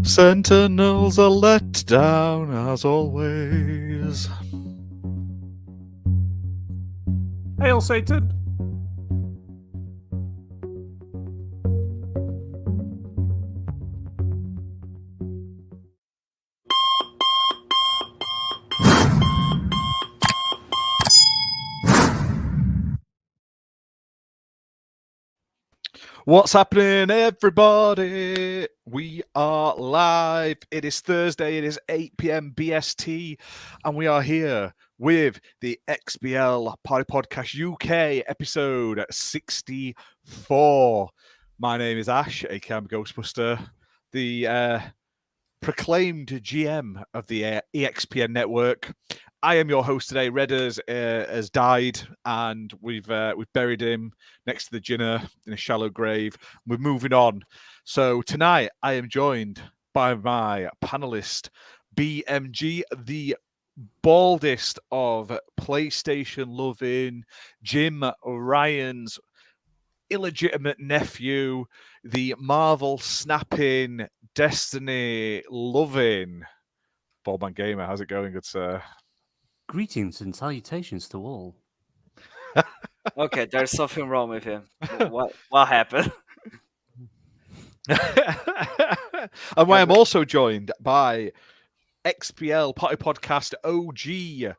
Sentinels are let down as always. Hail Satan! What's happening, everybody? We are live. It is Thursday. It is 8 p.m. BST, and we are here with the XBL Party Podcast UK episode 64. My name is Ash, aka Ghostbuster, the proclaimed GM of the EXPN Network. I am your host today. Redders has died, and we've buried him next to the Jinner in a shallow grave. We're moving on. So tonight I am joined by my panelist, BMG, the baldest of PlayStation loving, Jim Ryan's illegitimate nephew, the Marvel snapping, Destiny loving BaldManGamer. How's it going, good sir? Greetings and salutations to all. Okay, there's something wrong with him. What happened? And I am also joined by XPL Party Podcast OG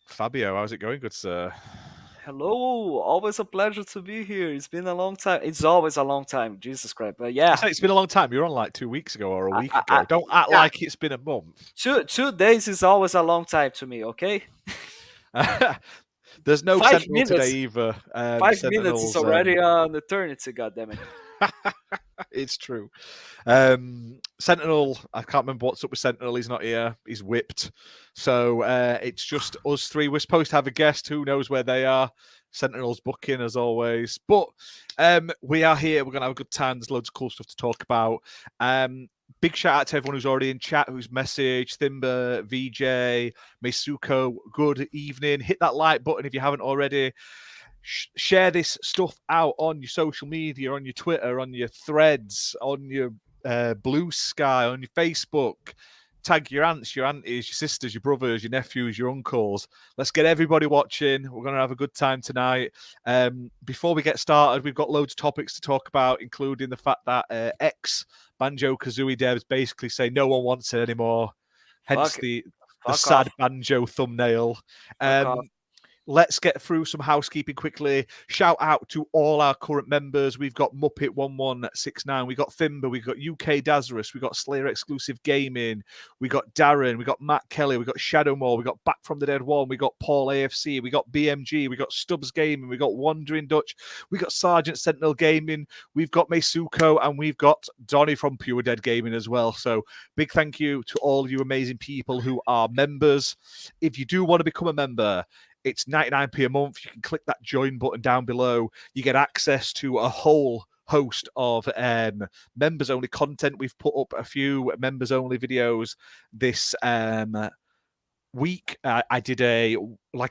Fabio. How's it going, good sir? Hello, always a pleasure to be here. It's been a long time. It's always a long time. Jesus Christ, but yeah, It's been a long time. You were on like 2 weeks ago or a week ago. I- Don't act yeah. like it's been a month. 2 days is always a long time to me. Okay, There's no 5 Sentinel minutes. today either. 5 minutes Sentinel's, is already an eternity. Goddammit. It's true. Sentinel, I can't remember what's up with Sentinel. He's not here. He's whipped. So it's just us three. We're supposed to have a guest. Who knows where they are? Sentinel's booking as always. But we are here. We're going to have a good time. There's loads of cool stuff to talk about. Big shout out to everyone who's already in chat, who's messaged, Thimba, VJ, Meisuko, good evening. Hit that like button if you haven't already. Share this stuff out on your social media, on your Twitter, on your threads, on your Blue Sky, on your Facebook. Tag your aunts, your aunties, your sisters, your brothers, your nephews, your uncles. Let's get everybody watching. We're going to have a good time tonight. Before we get started, we've got loads of topics to talk about, including the fact that Banjo-Kazooie devs basically say no one wants it anymore. Hence the sad Banjo thumbnail. Let's get through some housekeeping quickly. Shout out to all our current members. We've got Muppet1169, we got Thimba, we got UK Dazarus, we got Slayer Exclusive Gaming, we got Darren, we got Matt Kelly, we got Shadowmore, we got Back from the Dead One, we got Paul AFC, we got BMG, we got Stubbs Gaming, we got Wandering Dutch, we got Sergeant Sentinel Gaming, we've got Meisuko, and we've got Donny from Pure Dead Gaming as well. So big thank you to all you amazing people who are members. If you do want to become a member, it's 99p a month. You can click that join button down below. You get access to a whole host of members-only content. We've put up a few members-only videos this week. I did a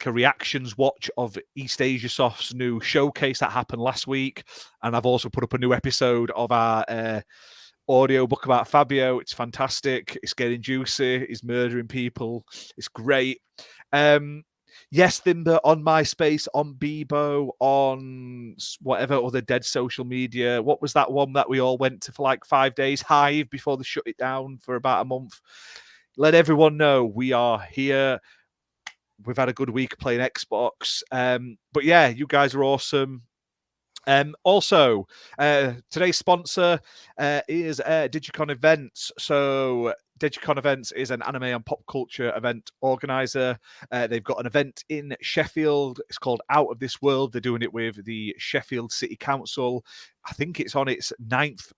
reactions watch of East Asia Soft's new showcase that happened last week, and I've also put up a new episode of our audio book about Fabio. It's fantastic. It's getting juicy. He's murdering people. It's great. Yes, Thimba on MySpace, on Bebo, on whatever other dead social media. What was that one that we all went to for like 5 days? Hive, before they shut it down for about a month. Let everyone know we are here. We've had a good week playing Xbox. But yeah, you guys are awesome. Also, today's sponsor is Digicon Events. So Digicon Events is an anime and pop culture event organizer. They've got an event in Sheffield. It's called Out of This World. They're doing it with the Sheffield City Council. I think it's on its ninth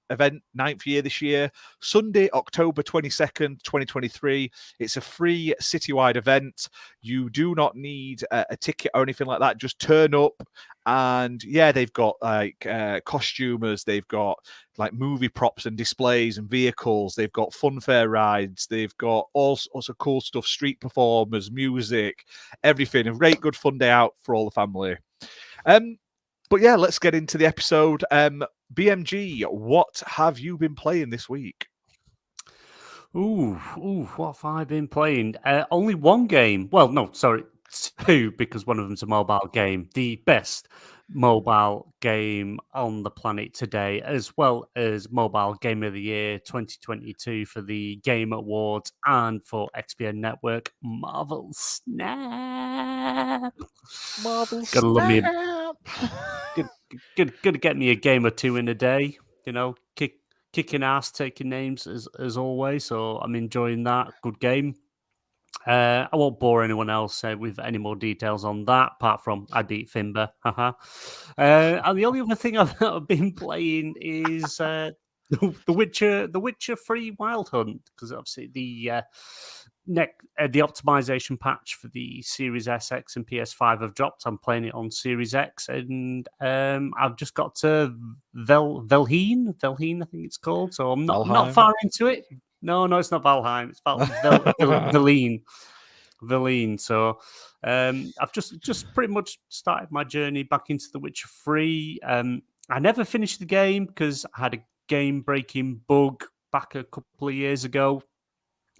year this year. Sunday, October 22nd, 2023. It's a free citywide event. You do not need a ticket or anything like that. Just turn up. And yeah, they've got like costumers, they've got like movie props and displays and vehicles, they've got funfair rides, they've got all sorts of cool stuff, street performers, music, everything. A great good fun day out for all the family. But yeah, let's get into the episode. BMG, what have you been playing this week? Ooh, what have I been playing? Only one game. Well, no, sorry, two, because one of them's a mobile game. The best mobile game on the planet today, as well as Mobile Game of the Year 2022 for the Game Awards and for XPN Network. Marvel Snap. Marvel Gotta love me. Snap. Gotta get me a game or two in a day. Kicking ass, taking names as always. So I'm enjoying that. Good game. I won't bore anyone else with any more details on that, apart from I beat Finbar. And the only other thing I've been playing is the Witcher 3 Wild Hunt, because obviously the optimization patch for the Series SX and PS5 have dropped. I'm playing it on Series X, and I've just got to Velheen, I think it's called. So I'm not Valheim? far into it. No, it's not Valheim. It's Velheen. So I've just pretty much started my journey back into The Witcher 3. I never finished the game because I had a game-breaking bug back a couple of years ago.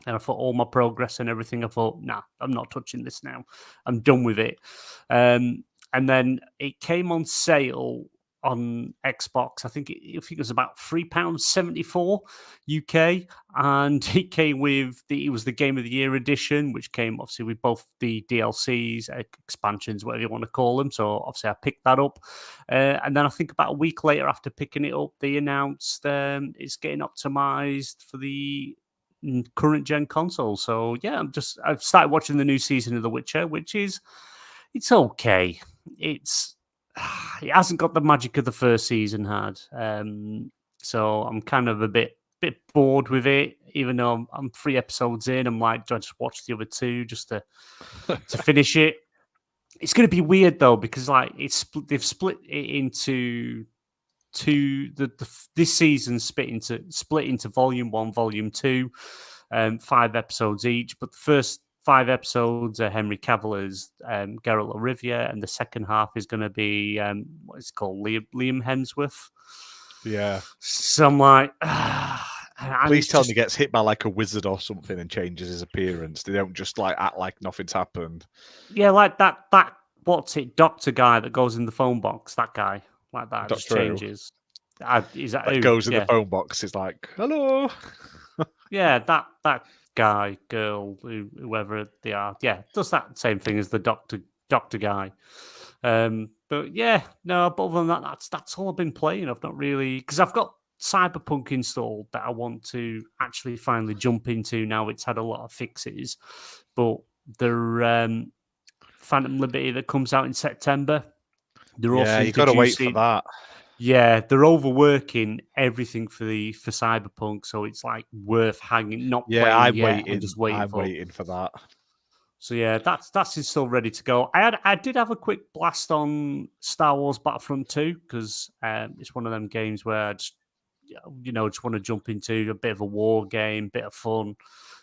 And I thought all my progress and everything, I thought, nah, I'm not touching this now. I'm done with it. And then it came on sale on Xbox. I think it was about £3.74 UK, and it came with it was the Game of the Year edition, which came obviously with both the DLCs, expansions, whatever you want to call them. So obviously I picked that up, and then I think about a week later after picking it up, they announced it's getting optimized for the current gen console. So yeah, I've started watching the new season of The Witcher, which it's okay. It hasn't got the magic of the first season had. So I'm kind of a bit bored with it, even though I'm 3 episodes in. I'm like, do I just watch the other 2 just to finish it? It's going to be weird though, because like they've split it into this season split into volume 1, volume 2, 5 episodes each. But the first 5 episodes are Henry Cavill as Geralt of Rivia, and the second half is going to be what is it called, Liam Hemsworth. Yeah. So I'm like, please tell me he gets hit by like a wizard or something and changes his appearance. They don't just like act like nothing's happened. Yeah, like that what's it, doctor guy that goes in the phone box, that guy. Like that, just changes. Is that goes in the phone box? It's like, hello. Yeah, that guy, girl, whoever they are, yeah, does that same thing as the doctor guy. But yeah, no. But other than that, that's all I've been playing. I've not really, because I've got Cyberpunk installed that I want to actually finally jump into. Now it's had a lot of fixes, but the Phantom Liberty that comes out in September. You got to wait for that. Yeah, they're overworking everything for Cyberpunk, so it's like worth hanging. Not playing I'm yet waiting. And just waiting. Waiting for that. So yeah, that's still ready to go. I did have a quick blast on Star Wars Battlefront 2 because it's one of them games where I just want to jump into a bit of a war game, bit of fun.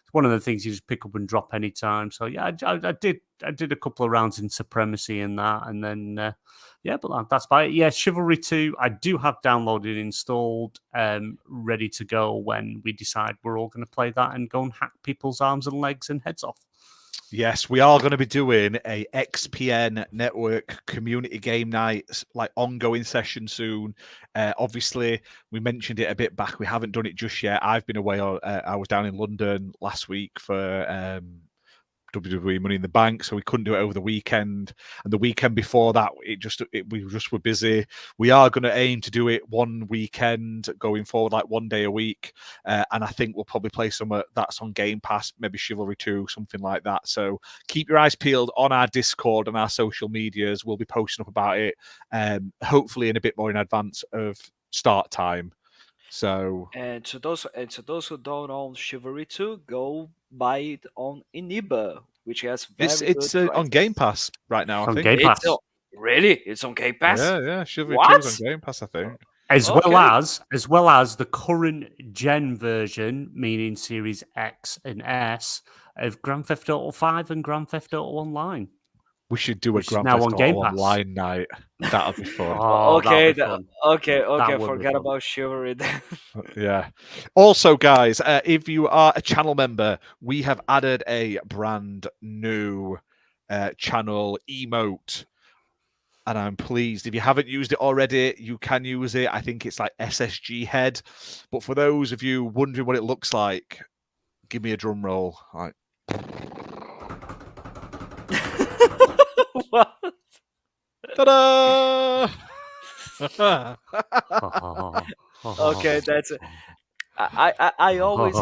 It's one of the things you just pick up and drop anytime. So yeah, I did a couple of rounds in Supremacy and that, and then but that's about it. Yeah, Chivalry 2, I do have downloaded, installed, ready to go when we decide we're all going to play that and go and hack people's arms and legs and heads off. Yes, we are going to be doing a XPN Network community game night, like ongoing session soon. Obviously, we mentioned it a bit back. We haven't done it just yet. I've been away. I was down in London last week for WWE Money in the Bank, so we couldn't do it over the weekend. And the weekend before that, we just were busy. We are going to aim to do it one weekend going forward, like one day a week. And I think we'll probably play some that's on Game Pass, maybe Chivalry 2, something like that. So keep your eyes peeled on our Discord and our social medias. We'll be posting up about it, hopefully in a bit more in advance of start time. So, and to those who don't own Chivalry 2, go buy it on Iniba, which has it's on Game Pass right now. I think Game Pass. Really, it's on Game Pass. Yeah, Chivalry 2 is on Game Pass, I think. As well as the current gen version, meaning Series X and S, of Grand Theft Auto 5 and Grand Theft Auto Online. We should do a Which is Grand now Theft on Game Auto Pass. Online night. That'll be fun. Oh, that'll okay, be fun. okay, That would be forget fun. about chivalry then. Yeah. Also, guys, if you are a channel member, we have added a brand new channel emote. And I'm pleased. If you haven't used it already, you can use it. I think it's like SSG head. But for those of you wondering what it looks like, give me a drum roll. Like, What? ta-da! Okay, that's it. I always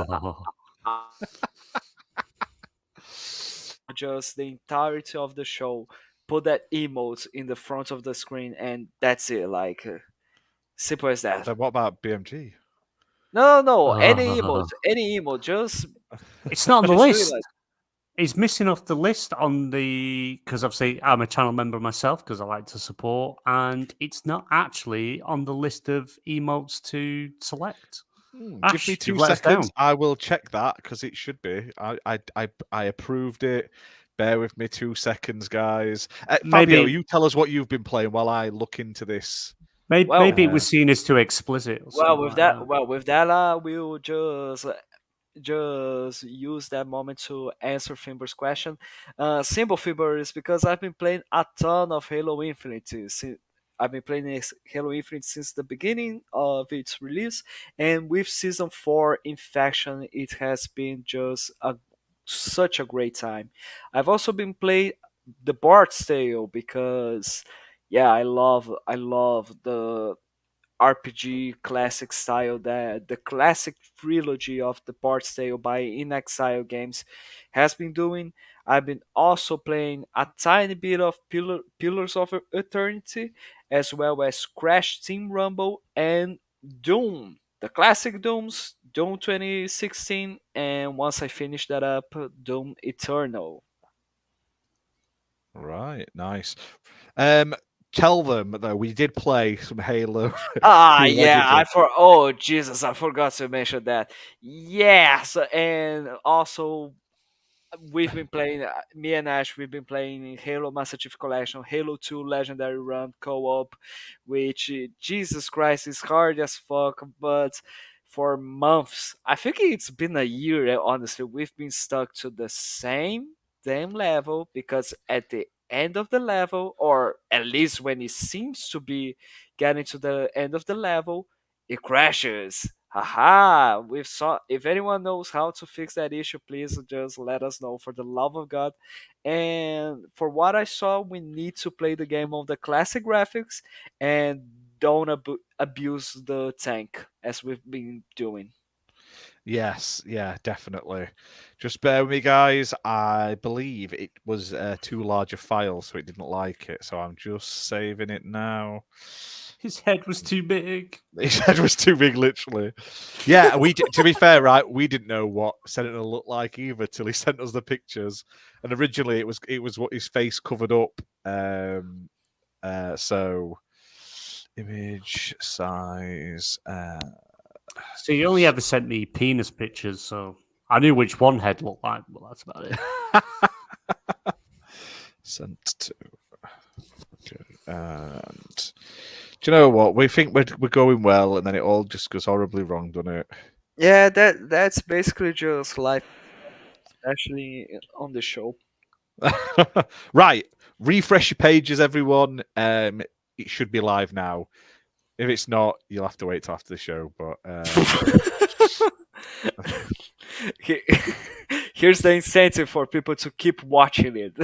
just the entirety of the show put that emote in the front of the screen and that's it. Like simple as that. Then what about BMG? No, any emote, just It's not on the just do it list. like- It's missing off the list on the because obviously I'm a channel member myself because I like to support, and it's not actually on the list of emotes to select. Give Ash, me you've 2 let us seconds. down. I will check that because it should be. I approved it. Bear with me 2 seconds, guys. Fabio, Maybe- you tell us what you've been playing while I look into this. Maybe, Well- maybe it was seen as too explicit. Or something like with that, we'll just use that moment to answer Fimber's question. Simple Fimber is because I've been playing a ton of Halo Infinite. I've been playing Halo Infinite since the beginning of its release, and with Season 4 Infection, it has been just such a great time. I've also been playing the Bard's Tale because, yeah, I love the RPG classic style that the classic trilogy of the Bard's Tale by In Exile Games has been doing. I've been also playing a tiny bit of Pillars of Eternity, as well as Crash Team Rumble and Doom, the classic Dooms, Doom 2016, and once I finish that up, Doom Eternal. Right, nice. Tell them though, we did play some Halo. Yeah, oh Jesus, I forgot to mention that. Yes, and also we've been playing, me and Ash, we've been playing Halo Master Chief Collection, Halo 2 Legendary Run co-op, which Jesus Christ is hard as fuck, but for months, I think it's been a year, honestly, we've been stuck to the same damn level because at the end of the level, or at least when it seems to be getting to the end of the level, it crashes. Haha, we've saw. If anyone knows how to fix that issue, please just let us know for the love of God. And for what I saw, we need to play the game on the classic graphics and don't abuse the tank as we've been doing. Yes, yeah, definitely. Just bear with me, guys. I believe it was too large a file, so it didn't like it. So I'm just saving it now. His head was too big. His head was too big, literally. Yeah, we did, to be fair, right? We didn't know what Sentinel looked like either till he sent us the pictures. And originally, it was what his face covered up. So image size. So he only ever sent me penis pictures, so I knew which one head looked like, but that's about it. Sent to. Okay, and do you know what? We think we're going well, and then it all just goes horribly wrong, doesn't it? Yeah, that's basically just life, especially on the show. Right, refresh your pages, everyone. It should be live now. If it's not, you'll have to wait till after the show. But here's the incentive for people to keep watching it.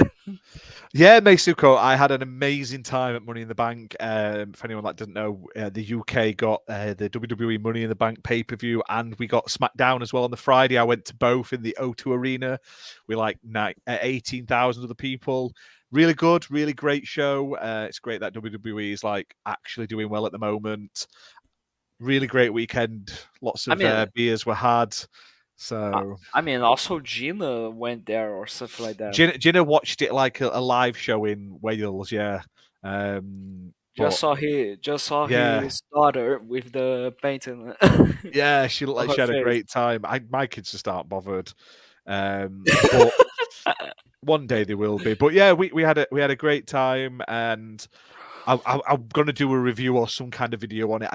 yeah, Meisuko, I had an amazing time at Money in the Bank. For anyone that doesn't know, the UK got the WWE Money in the Bank pay-per-view, and we got SmackDown as well on the Friday. I went to both in the O2 Arena with like 18,000 other people. Really good, really great show. It's great that WWE is like actually doing well at the moment. Really great weekend. Lots of beers were had. So I mean, also Gina went there or something like that. Gina watched it like a live show in Wales. Yeah. Just saw his daughter with the painting. Yeah, she looked like she had a face. great time. My kids just aren't bothered. But one day they will be. But yeah, we had a great time, and I'm gonna do a review or some kind of video on it.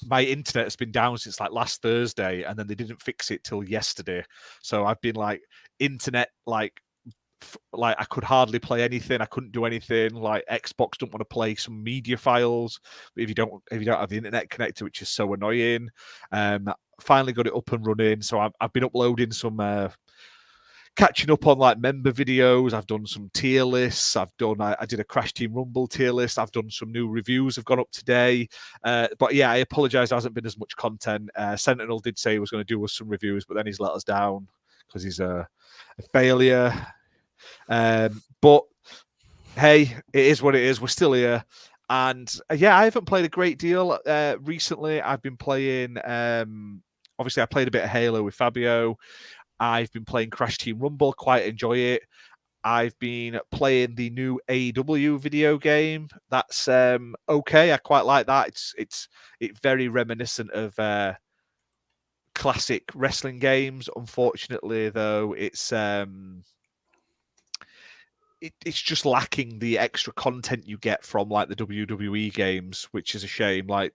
My internet has been down since like last Thursday, and then they didn't fix it till yesterday. So I've been like internet like I could hardly play anything. I couldn't do anything. Like Xbox don't want to play some media files if you don't have the internet connected, which is so annoying. Finally got it up and running. So I've been uploading some catching up on like member videos. I've done some tier lists. I did a Crash Team Rumble tier list. I've done some new reviews. Have gone up today. But yeah, I apologize. There hasn't been as much content. Sentinel did say he was going to do us some reviews, but then he's let us down because he's a failure. But hey, it is what it is. We're still here. And yeah, I haven't played a great deal recently. I've been playing, obviously I played a bit of Halo with Fabio. I've been playing Crash Team Rumble, quite enjoy it. I've been playing the new AEW video game. That's okay. I quite like that. It's very reminiscent of classic wrestling games. Unfortunately, though, it's just lacking the extra content you get from like the WWE games, which is a shame. Like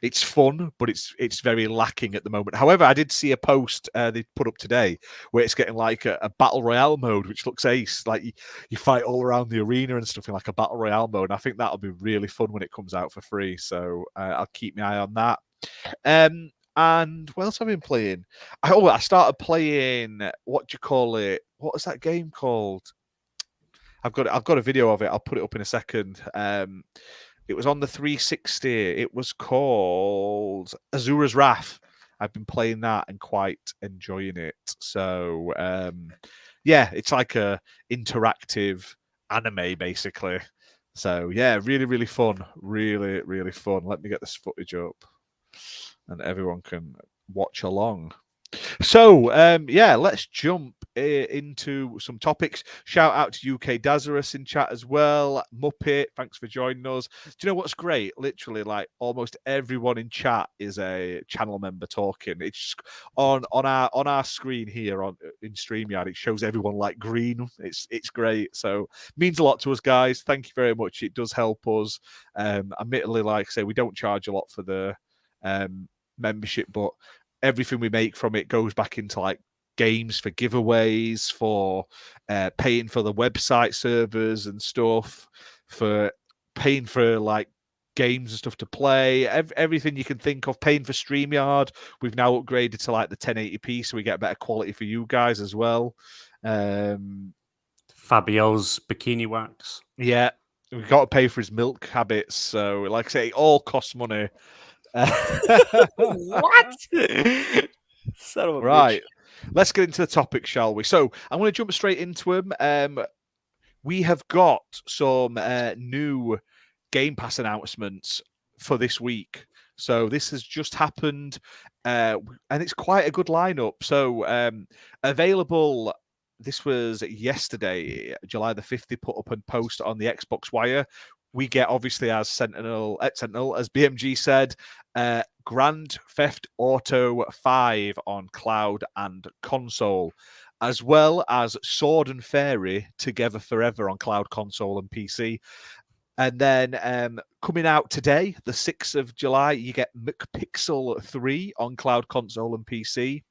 it's fun, but it's very lacking at the moment. However, I did see a post they put up today where it's getting like a battle royale mode, which looks ace. Like you fight all around the arena and stuff in like a battle royale mode. And I think that'll be really fun when it comes out for free. So I'll keep my eye on that. And what else have I been playing? I started playing, what do you call it? What was that game called? I've got a video of it. I'll put it up in a second. It was on the 360. It was called Azura's Wrath. I've been playing that and quite enjoying it. So yeah, it's like a interactive anime basically. So yeah, really, really fun. Really, really fun. Let me get this footage up and everyone can watch along. So, yeah, let's jump into some topics. Shout out to UK Dazarus in chat as well. Muppet, thanks for joining us. Do you know what's great? Literally, like almost everyone in chat is a channel member talking. It's just on our screen here in StreamYard. It shows everyone like green. It's great. So means a lot to us, guys. Thank you very much. It does help us. Admittedly, like I say, we don't charge a lot for the membership, but everything we make from it goes back into like games for giveaways, for paying for the website servers and stuff, for paying for like games and stuff to play, everything you can think of, paying for StreamYard. We've now upgraded to like the 1080p so we get better quality for you guys as well. Fabio's bikini wax. Yeah, we've got to pay for his milk habits. So like I say, it all costs money. What? Son of a right. bitch. Let's get into the topic, shall we? So I'm going to jump straight into them. We have got some new Game Pass announcements for this week. So this has just happened, and it's quite a good lineup. So available. This was yesterday, July the 5th. They put up a post on the Xbox Wire. We get, obviously, as Sentinel, as BMG said, Grand Theft Auto 5 on cloud and console, as well as Sword and Fairy Together Forever on cloud, console, and PC. And then coming out today, the 6th of July, you get McPixel 3 on cloud, console, and PC.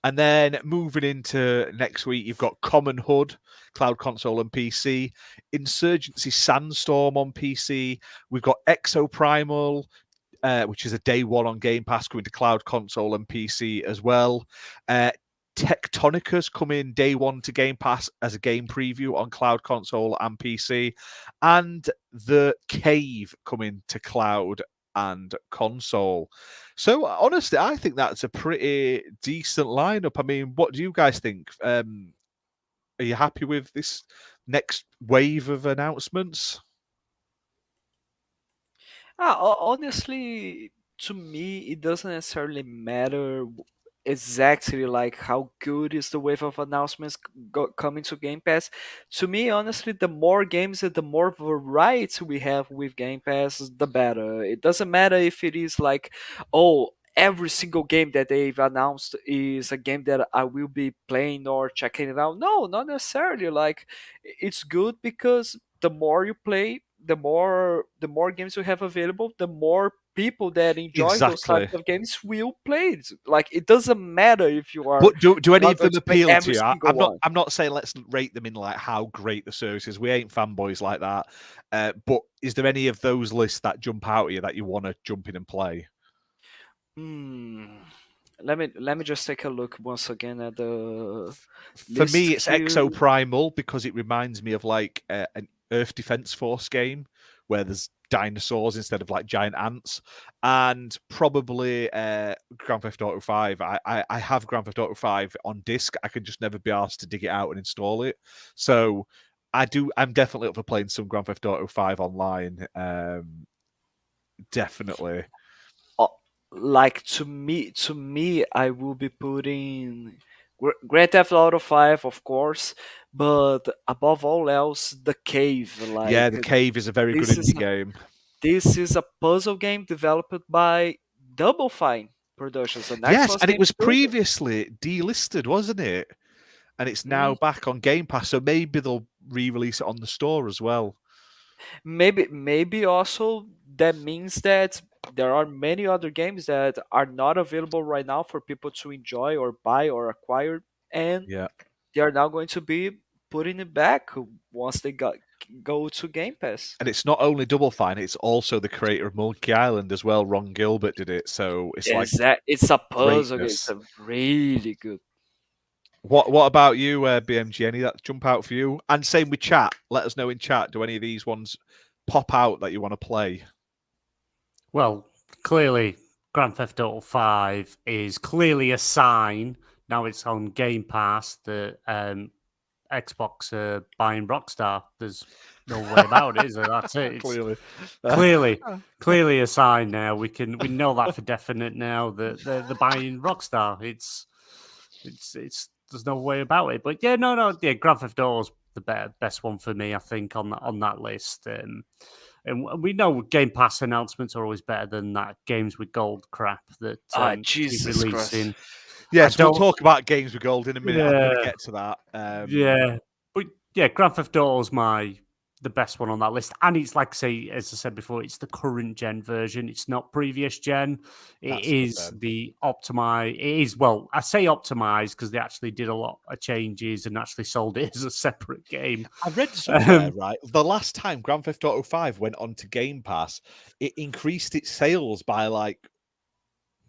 And then moving into next week, you've got Common Hood, cloud, console, and PC. Insurgency Sandstorm on PC. We've got Exoprimal, which is a day one on Game Pass, coming to cloud, console, and PC as well. Tectonicus coming day one to Game Pass as a game preview on cloud, console, and PC. And The Cave coming to cloud and console. So honestly, I think that's a pretty decent lineup. I mean, what do you guys think? Are you happy with this next wave of announcements? Honestly, to me, it doesn't necessarily matter exactly like how good is the wave of announcements coming to Game Pass. To me, honestly, the more games and the more variety we have with Game Pass, the better. It doesn't matter if it is like, oh, every single game that they've announced is a game that I will be playing or checking it out. No, not necessarily. Like, it's good because the more you play, the more games you have available, the more people that enjoy those Exactly. types of games will play it. Like, it doesn't matter if you are. But do any not of going them to play appeal to every you? single one. I'm not saying let's rate them in like how great the service is. We ain't fanboys like that. But is there any of those lists that jump out at you that you want to jump in and play? Let me just take a look once again at the. For me, it's here. Exoprimal because it reminds me of like an Earth Defense Force game where there's dinosaurs instead of like giant ants, and probably Grand Theft Auto 5. I have Grand Theft Auto 5 on disc. I can just never be asked to dig it out and install it. So I'm definitely up for playing some Grand Theft Auto 5 online. Definitely. Like to me, I will be putting Grand Theft Auto 5, of course, but above all else, The Cave. Like, yeah, The Cave is a very good indie game. This is a puzzle game developed by Double Fine Productions. Yes, and it was previously delisted, wasn't it? And it's now back on Game Pass, so maybe they'll re-release it on the store as well. Maybe also that means that there are many other games that are not available right now for people to enjoy or buy or acquire, and they are now going to be putting it back once they go to Game Pass. And it's not only Double Fine; it's also the creator of Monkey Island as well. Ron Gilbert did it, so it's it's a puzzle game. greatness. It's a really good. What about you, BMG? Any that jump out for you? And same with chat. Let us know in chat. Do any of these ones pop out that you want to play? Well, clearly, Grand Theft Auto 5 is clearly a sign. Now it's on Game Pass that Xbox are buying Rockstar. There's no way about it, is there? That's it. It's clearly a sign now. We know that for definite now that they're buying Rockstar. It's there's no way about it. But yeah, yeah, Grand Theft Auto's the best one for me, I think, on that list. And we know Game Pass announcements are always better than that games with gold crap that Jesus keep Christ. releasing. Yes, we'll talk about games with gold in a minute. I'm going to get to that. Yeah, but yeah, Grand Theft Auto's the best one on that list, and it's like as I said before, it's the current gen version. It's not previous gen. It is the optimized. It is, well, I say optimized because they actually did a lot of changes and actually sold it as a separate game. I read somewhere, right? The last time Grand Theft Auto 5 went on to Game Pass, it increased its sales by like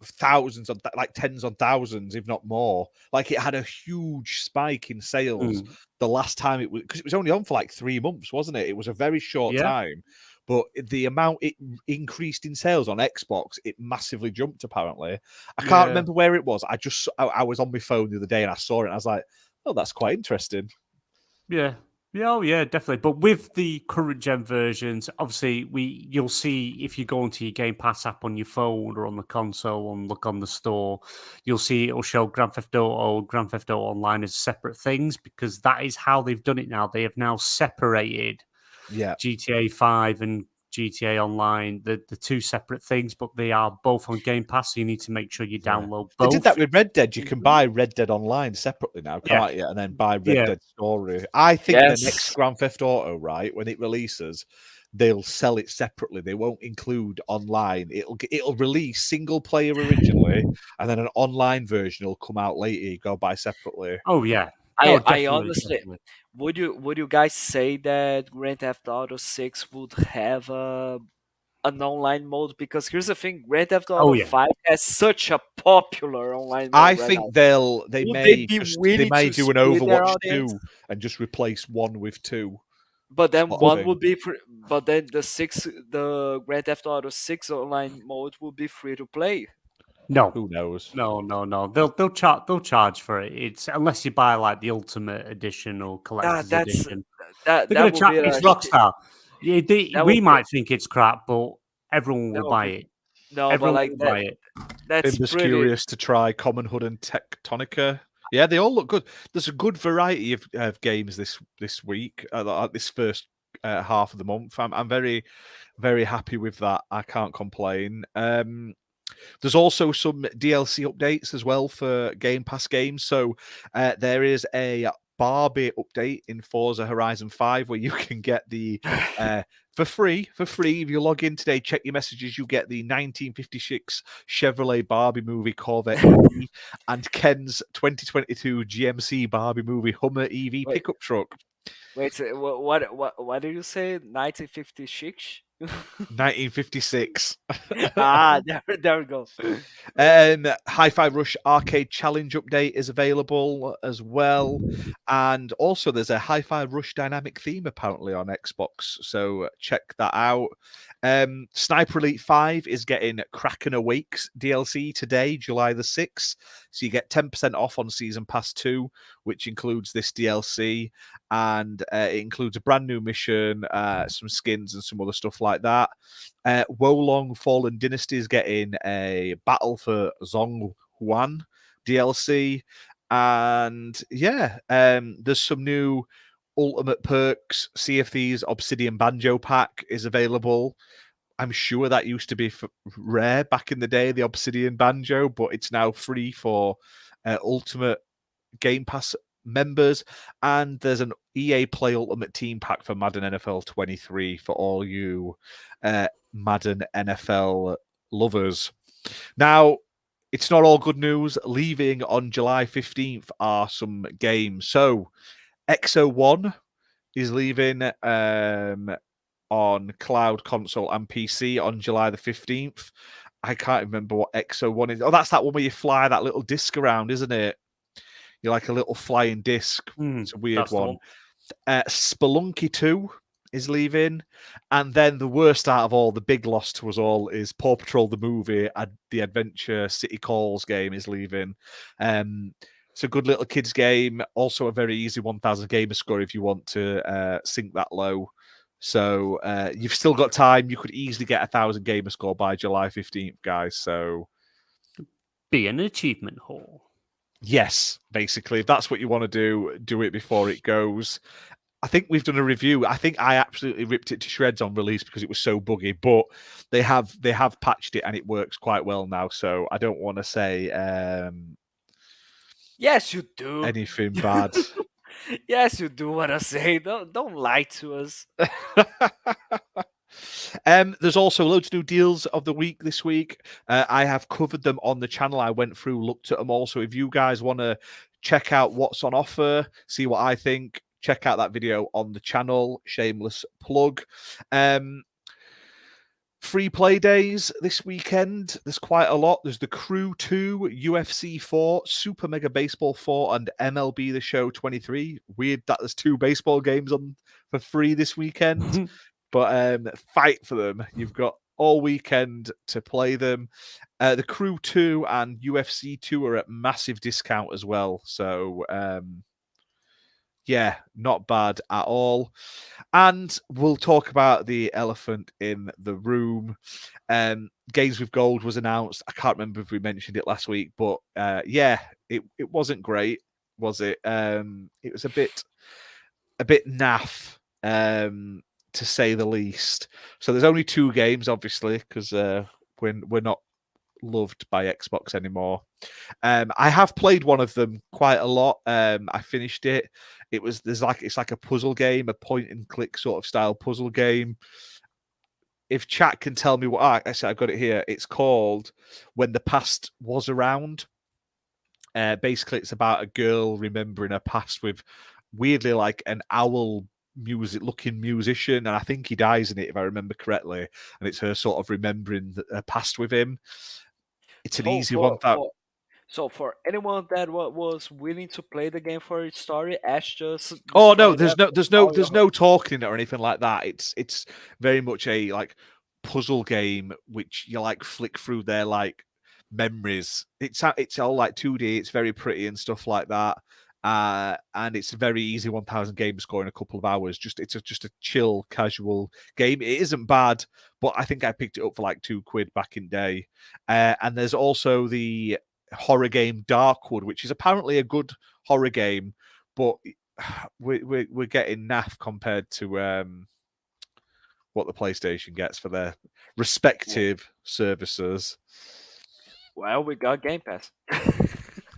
thousands of like tens on thousands, if not more. Like, it had a huge spike in sales the last time it was, because it was only on for like 3 months, wasn't it? It was a very short time, but the amount it increased in sales on Xbox, it massively jumped. Apparently, I can't remember where it was. I was on my phone the other day and I saw it. And I was like, oh, that's quite interesting. Yeah. Oh yeah, definitely. But with the current gen versions, obviously you'll see if you go into your Game Pass app on your phone or on the console and look on the store, you'll see it'll show Grand Theft Auto Online as separate things, because that is how they've done it now. They have now separated GTA 5 and GTA Online, the two separate things, but they are both on Game Pass, so you need to make sure you download both. They did that with Red Dead. You can buy Red Dead Online separately now, can't you? And then buy Red Dead Story. I think the next Grand Theft Auto, right, when it releases, they'll sell it separately. They won't include online. It'll release single player originally, and then an online version will come out later. You go buy separately. Oh yeah. I honestly, would you guys say that Grand Theft Auto 6 would have an online mode? Because here's the thing, Grand Theft Auto 5 has such a popular online mode. I think they may do an Overwatch 2 and just replace 1 with 2. But then one would be free, but then the Grand Theft Auto 6 online mode will be free to play. No, who knows? No. They'll charge for it. It's unless you buy like the Ultimate Edition or Collector's Edition. They're going to charge. It's Rockstar. We might think it's crap, but everyone will buy it. No, everyone will buy it. I'm just curious to try Common Hood and Tectonica. Yeah, they all look good. There's a good variety of games this week. This first half of the month, I'm very, very happy with that. I can't complain. There's also some DLC updates as well for Game Pass games. So there is a Barbie update in Forza Horizon 5 where you can get the for free. If you log in today, check your messages, you get the 1956 Chevrolet Barbie movie Corvette EV and Ken's 2022 GMC Barbie movie Hummer EV pickup truck. Wait, so what did you say? 1956? 1956. There we go. Hi-Fi Rush Arcade Challenge update is available as well. And also there's a Hi-Fi Rush dynamic theme apparently on Xbox. So check that out. Sniper Elite 5 is getting Kraken Awakes DLC today, July the 6th. So you get 10% off on Season Pass 2, which includes this DLC. And it includes a brand new mission, some skins and some other stuff like that. Wolong Fallen Dynasty is getting a Battle for Zhonghuan DLC. And yeah, there's some new Ultimate Perks. Sea of Thieves Obsidian Banjo Pack is available. I'm sure that used to be rare back in the day, the Obsidian Banjo, but it's now free for Ultimate Game Pass members. And there's an EA Play Ultimate Team Pack for Madden NFL 23 for all you Madden NFL lovers. Now, it's not all good news. Leaving on July 15th are some games. So, XO1 is leaving on cloud, console, and PC on July the 15th. I can't remember what XO1 is. Oh, that's that one where you fly that little disc around, isn't it? You're like a little flying disc. It's a weird one. Spelunky 2 is leaving. And then the worst out of all, the big loss to us all, is Paw Patrol the movie. The Adventure City Calls game is leaving. It's a good little kids game. Also a very easy 1,000 gamer score if you want to sink that low. So you've still got time. You could easily get 1,000 gamer score by July 15th, guys. So be an achievement haul. Yes, basically. If that's what you want to do it before it goes. I think we've done a review. I think I absolutely ripped it to shreds on release because it was so buggy, but they have patched it and it works quite well now. So I don't want to say yes, you do anything bad. Yes, you do want to say. Don't lie to us. There's also loads of new deals of the week this week. I have covered them on the channel. I went through, looked at them all. So if you guys want to check out what's on offer, see what I think, check out that video on the channel. Shameless plug. Free play days this weekend. There's quite a lot. There's the Crew 2, UFC 4, Super Mega Baseball 4, and MLB The Show 23. Weird that there's 2 baseball games on for free this weekend. But fight for them. You've got all weekend to play them. The Crew 2 and UFC 2 are at massive discount as well. So, yeah, not bad at all. And we'll talk about the elephant in the room. Games with Gold was announced. I can't remember if we mentioned it last week, but yeah, it wasn't great, was it? It was a bit naff. To say the least. So there's only 2 games, obviously, because we're not loved by Xbox anymore. I have played one of them quite a lot. I finished it. It's like a puzzle game, a point and click sort of style puzzle game. If chat can tell me what actually I've got it here. It's called When the Past Was Around. Basically, it's about a girl remembering her past with weirdly like an owl looking musician, and I think he dies in it if I remember correctly, and it's her sort of remembering her past with him. It's an easy one. So for anyone that was willing to play the game for its story, Ash just there's no talking or anything like that. It's very much a like puzzle game which you like flick through their like memories. It's all like 2D. It's very pretty and stuff like that. And it's a very easy 1,000 game score in a couple of hours. It's just a chill, casual game. It isn't bad, but I think I picked it up for like £2 back in day. And there's also the horror game Darkwood, which is apparently a good horror game, but we're getting naff compared to what the PlayStation gets for their respective services. Well, we got Game Pass.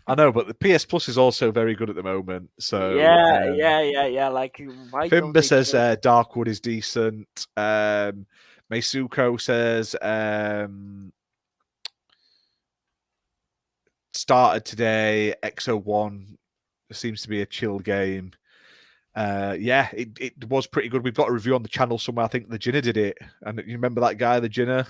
I know, but the PS Plus is also very good at the moment. So yeah. Like, why don't Fimba they says just... Darkwood is decent. Meisuko says started today. XO1 seems to be a chill game. Yeah, it was pretty good. We've got a review on the channel somewhere. I think the Jinner did it. And you remember that guy, the Jinner?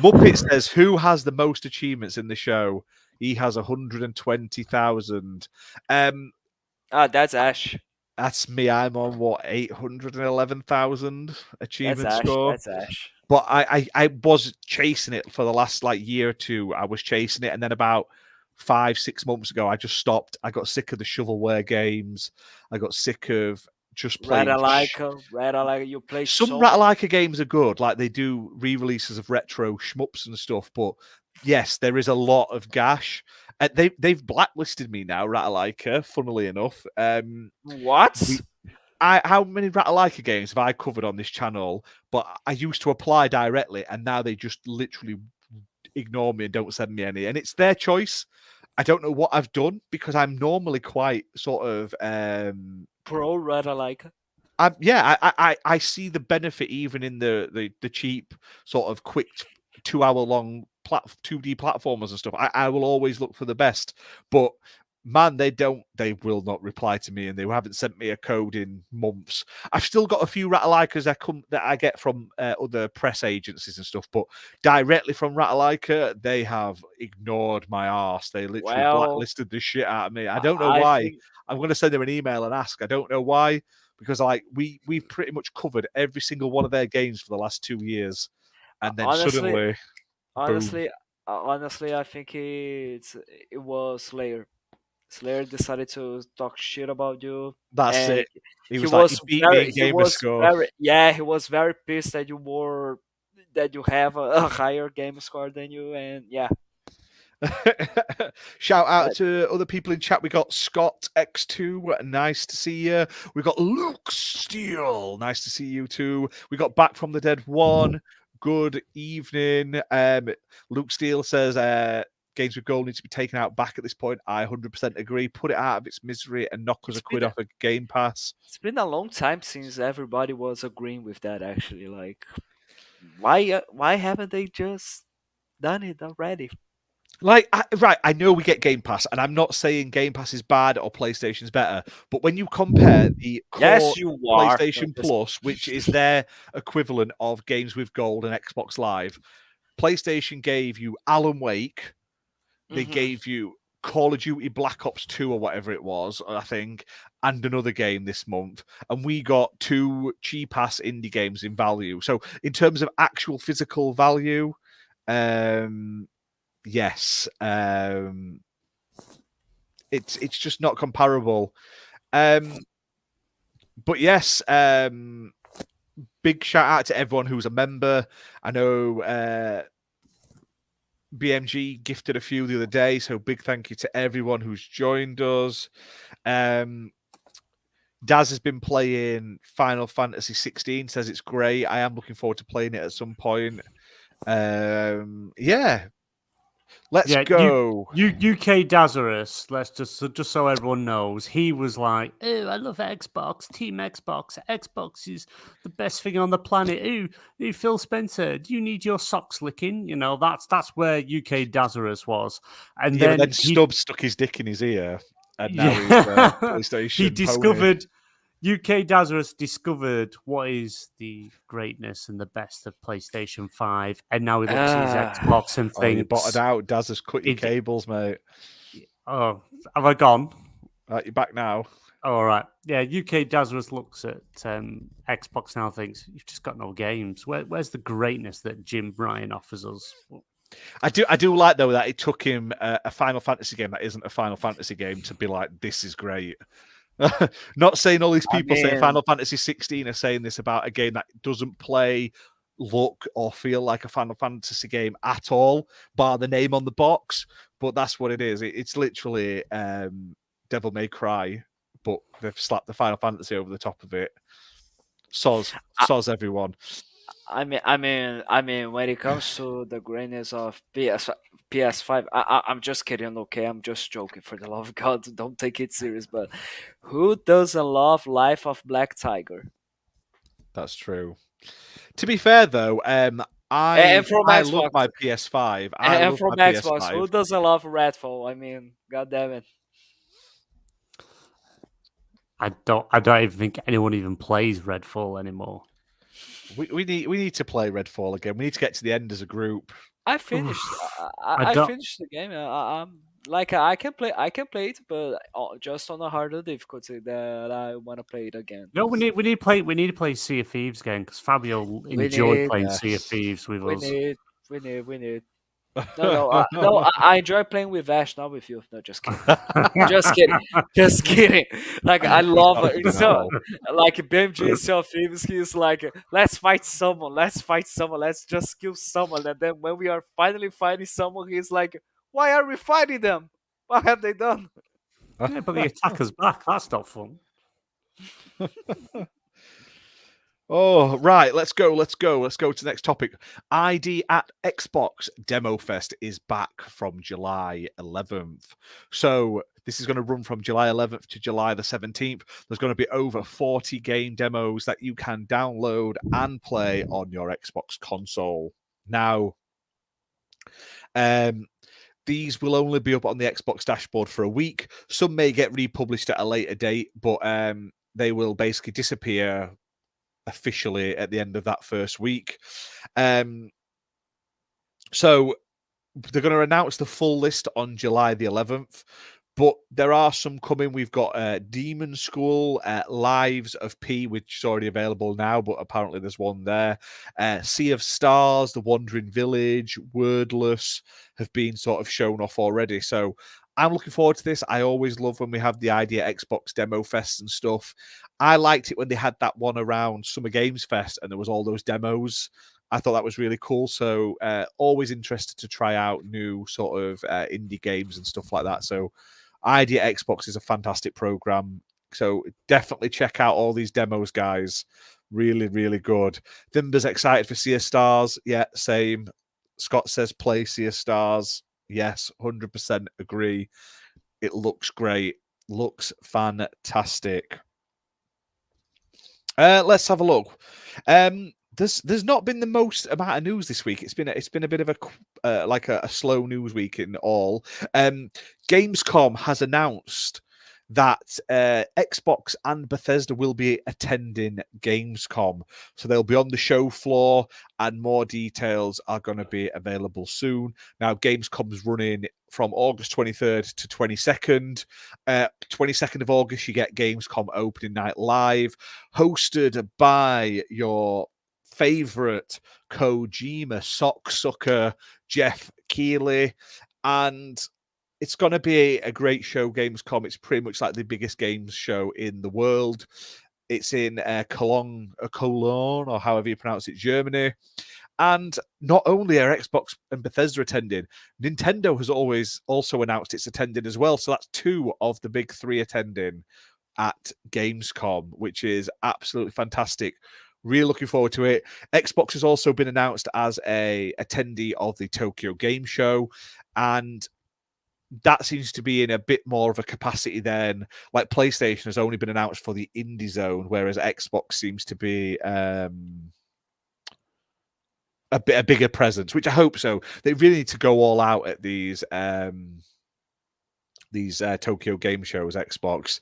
Muppet says, who has the most achievements in the show? He has 120,000. That's Ash. That's me. I'm on what, 811,000 achievement score. That's Ash. But I was chasing it for the last year or two. I was chasing it, and then about 5-6 months ago, I just stopped. I got sick of the shovelware games. I got sick of just playing. Ratalaika, you play some Ratalaika games are good, like they do re-releases of retro shmups and stuff. But yes, there is a lot of gash. They've blacklisted me now, Ratalaika. Funnily enough, what? How many Ratalaika games have I covered on this channel? But I used to apply directly, and now they just literally ignore me and don't send me any. And it's their choice. I don't know what I've done, because I'm normally quite sort of pro Ratalaika. I see the benefit even in the cheap sort of quick 2-hour-long 2D platformers and stuff. I will always look for the best, but man, they will not reply to me, and they haven't sent me a code in months. I've still got a few Ratalaikas that I get from other press agencies and stuff, but directly from Ratalaika, they have ignored my arse. They literally blacklisted the shit out of me. I don't know why. I'm going to send them an email and ask. I don't know why, because we've pretty much covered every single one of their games for the last 2 years, and then suddenly, honestly, I think it was Slayer. Slayer decided to talk shit about you. That's it. He was very pissed that you have a higher game score than you, and yeah. Shout out to other people in chat. We got Scott X2, nice to see you. We got Luke Steele, nice to see you too. We got Back from the Dead 1. Good evening. Luke Steele says Games with Gold needs to be taken out back at this point. I 100% agree. Put it out of its misery and knock us a quid off a Game Pass. It's been a long time since everybody was agreeing with that, actually. Like, why haven't they just done it already? I know we get Game Pass, and I'm not saying Game Pass is bad or PlayStation's better, but when you compare the core PlayStation Plus, which is their equivalent of Games with Gold and Xbox Live, PlayStation gave you Alan Wake, they gave you Call of Duty Black Ops 2 or whatever it was, I think, and another game this month. And we got 2 cheap-ass indie games in value. So in terms of actual physical value, yes, it's just not comparable. But yes, big shout out to everyone who's a member. I know BMG gifted a few the other day, so big thank you to everyone who's joined us. Daz has been playing Final Fantasy 16, says it's great. I am looking forward to playing it at some point. Yeah. Let's go. UK Dazarus, let's just so everyone knows, he was like, "Oh, I love Xbox, Team Xbox. Xbox is the best thing on the planet. Ooh, Phil Spencer, do you need your socks licking?" You know, that's where UK Dazarus was. And then Stubbs stuck his dick in his ear, and now he's PlayStation. He discovered. UK Dazarus discovered what is the greatness and the best of PlayStation 5, and now he looks at his Xbox and thinks... you botted out. Daz has cut your cables, mate. Oh, have I gone? You're back now. All right. Yeah, UK Dazarus looks at Xbox now and thinks, you've just got no games. Where's the greatness that Jim Ryan offers us? I do like, though, that it took him a Final Fantasy game that isn't a Final Fantasy game to be like, this is great. Not saying all these people saying Final Fantasy 16 are saying this about a game that doesn't play, look, or feel like a Final Fantasy game at all, bar the name on the box. But that's what it is. It's literally Devil May Cry, but they've slapped the Final Fantasy over the top of it. Soz everyone. I mean, when it comes to the greatness of PS5, I'm just kidding. Okay, I'm just joking. For the love of God, don't take it serious. But who doesn't love Life of Black Tiger? That's true. To be fair, though, And I from love Xbox, my PS5. I and love from my Xbox, who PS5. doesn't love Redfall? I mean, God damn it. I don't even think anyone even plays Redfall anymore. We need to play Redfall again. We need to get to the end as a group. I finished. I I don't. finished the game. I'm like I can play. I can play it, but just on a harder difficulty that I want to play it again. No, we need to play Sea of Thieves again because Fabio We enjoyed need. playing Yes. Sea of Thieves with We us. need. We need. No. I enjoy playing with Ash, not with you. No, just kidding. Just kidding. Just kidding. Like I love Not it. kidding It's at so all. like BMG self famous. He's like, let's fight someone. Let's fight someone. Let's just kill someone. And then when we are finally fighting someone, he's like, why are we fighting them? What have they done? Yeah, but the attacker's back. That's not fun. Oh, right. Let's go to the next topic. ID at Xbox Demo Fest is back from July 11th. So this is going to run from July 11th to July the 17th. There's going to be over 40 game demos that you can download and play on your Xbox console. Now, these will only be up on the Xbox dashboard for a week. Some may get republished at a later date, but they will basically disappear officially at the end of that first week. So they're going to announce the full list on July the 11th, but there are some coming. We've got Demon School, Lives of P, which is already available now, but apparently there's one there. Sea of Stars, The Wandering Village, Wordless have been sort of shown off already. So I'm looking forward to this. I always love when we have the idea Xbox Demo Fests and stuff. I liked it when they had that one around Summer Games Fest and there was all those demos. I thought that was really cool. So always interested to try out new sort of indie games and stuff like that. So Idea Xbox is a fantastic program. So definitely check out all these demos, guys. Really, really good. Thimber's excited for Sea of Stars. Yeah, same. Scott says play Sea of Stars. Yes, 100% agree. It looks great. Looks fantastic. Let's have a look. There's not been the most amount of news this week. It's been a bit of a slow news week in all. Gamescom has announced that Xbox and Bethesda will be attending Gamescom. So they'll be on the show floor and more details are going to be available soon. Now, Gamescom's running from August 23rd to 22nd. 22nd of August, you get Gamescom Opening Night Live, hosted by your favorite Kojima socksucker, Jeff Keighley. And it's going to be a great show, Gamescom. It's pretty much like the biggest games show in the world. It's in Cologne, or however you pronounce it, Germany. And not only are Xbox and Bethesda attending, Nintendo has also announced it's attending as well. So that's two of the big three attending at Gamescom, which is absolutely fantastic. Really looking forward to it. Xbox has also been announced as a attendee of the Tokyo Game Show, and that seems to be in a bit more of a capacity than like PlayStation has only been announced for the indie zone, whereas Xbox seems to be a bigger presence, which I hope so. They really need to go all out at these Tokyo Game Shows, Xbox.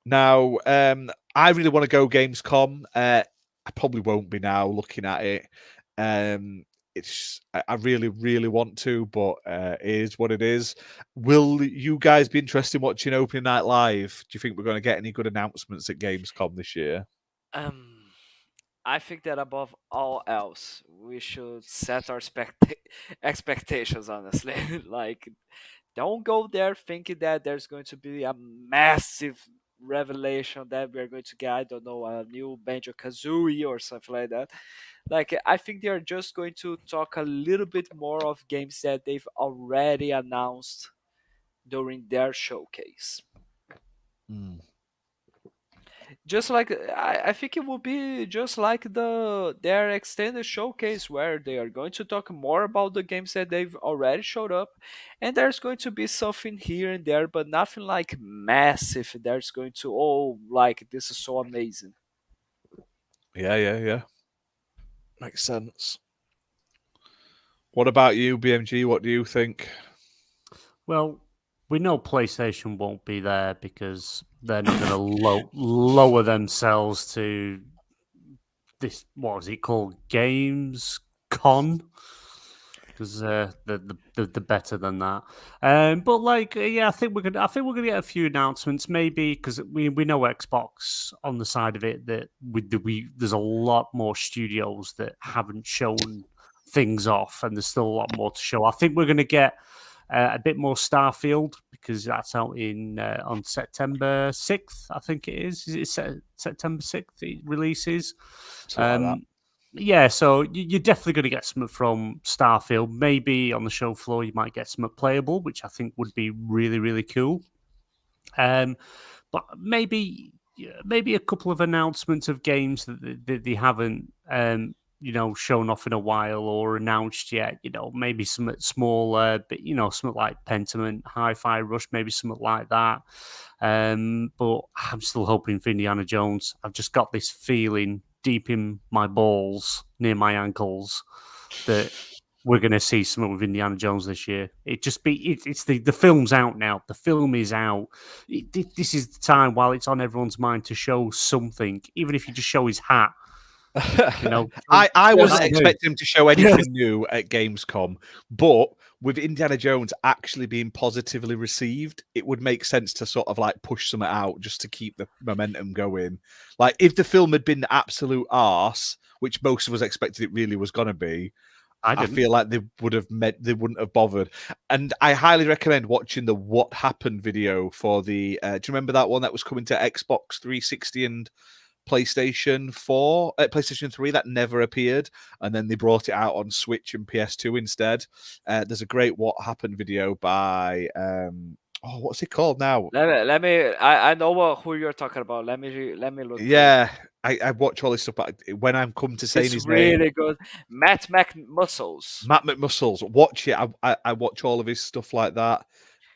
Now, I really want to go Gamescom. I probably won't be now looking at it. I really, really want to, but it is what it is. Will you guys be interested in watching Opening Night Live? Do you think we're going to get any good announcements at Gamescom this year? I think that above all else, we should set our expectations, honestly. Like, don't go there thinking that there's going to be a massive revelation that we're going to get, I don't know, a new Banjo-Kazooie or something like that. Like, I think they're just going to talk a little bit more of games that they've already announced during their showcase. just like I think it will be just like their extended showcase where they are going to talk more about the games that they've already showed up, and there's going to be something here and there, but nothing like massive. There's going to like this is so amazing. Yeah. Makes sense. What about you, BMG? What do you think? Well, we know PlayStation won't be there because they're not going to lower themselves to this. What was it called? Gamescom. Because they're better than that. But I think we're gonna get a few announcements. Maybe because we know Xbox on the side of it that there's a lot more studios that haven't shown things off, and there's still a lot more to show. I think we're gonna get a bit more Starfield because that's out in on September 6th. I think it is. Is it September 6th? It releases. Something like that. Yeah, so you're definitely going to get something from Starfield. Maybe on the show floor you might get something playable, which I think would be really, really cool. But maybe a couple of announcements of games that they haven't shown off in a while or announced yet. Maybe something smaller, but something like Pentiment, Hi-Fi Rush, maybe something like that. But I'm still hoping for Indiana Jones. I've just got this feeling deep in my balls, near my ankles, that we're going to see something with Indiana Jones this year. It's the film's out now. The film is out. This is the time while it's on everyone's mind to show something, even if you just show his hat. I wasn't expecting him to show anything new at Gamescom, but with Indiana Jones actually being positively received, it would make sense to sort of like push something out just to keep the momentum going. Like if the film had been absolute arse, which most of us expected it really was going to be, I feel like they wouldn't have bothered. And I highly recommend watching the What Happened video for the. Do you remember that one that was coming to Xbox 360 and PlayStation 3 that never appeared, and then they brought it out on Switch and PS2 instead. There's a great What Happened video by what's it called now? Let me. I know who you're talking about. Let me look. Yeah, I watch all this stuff. But when I'm come to saying his name, really good. Matt McMuscles. Matt McMuscles. Watch it. I watch all of his stuff like that.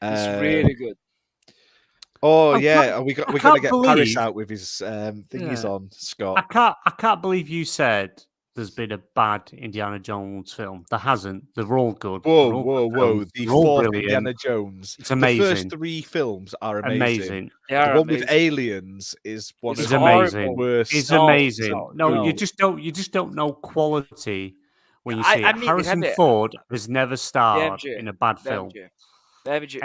It's really good. Oh yeah, we're gonna get Paris out with his thingies on, Scott. I can't believe you said there's been a bad Indiana Jones film. There hasn't. They're all good. Whoa! The fourth Indiana Jones. It's amazing. The first three films are amazing. They are the one amazing. with aliens is one of the worst. It's amazing. No, you just don't know quality when you see it. Harrison Ford has never starred in a bad film. BMG.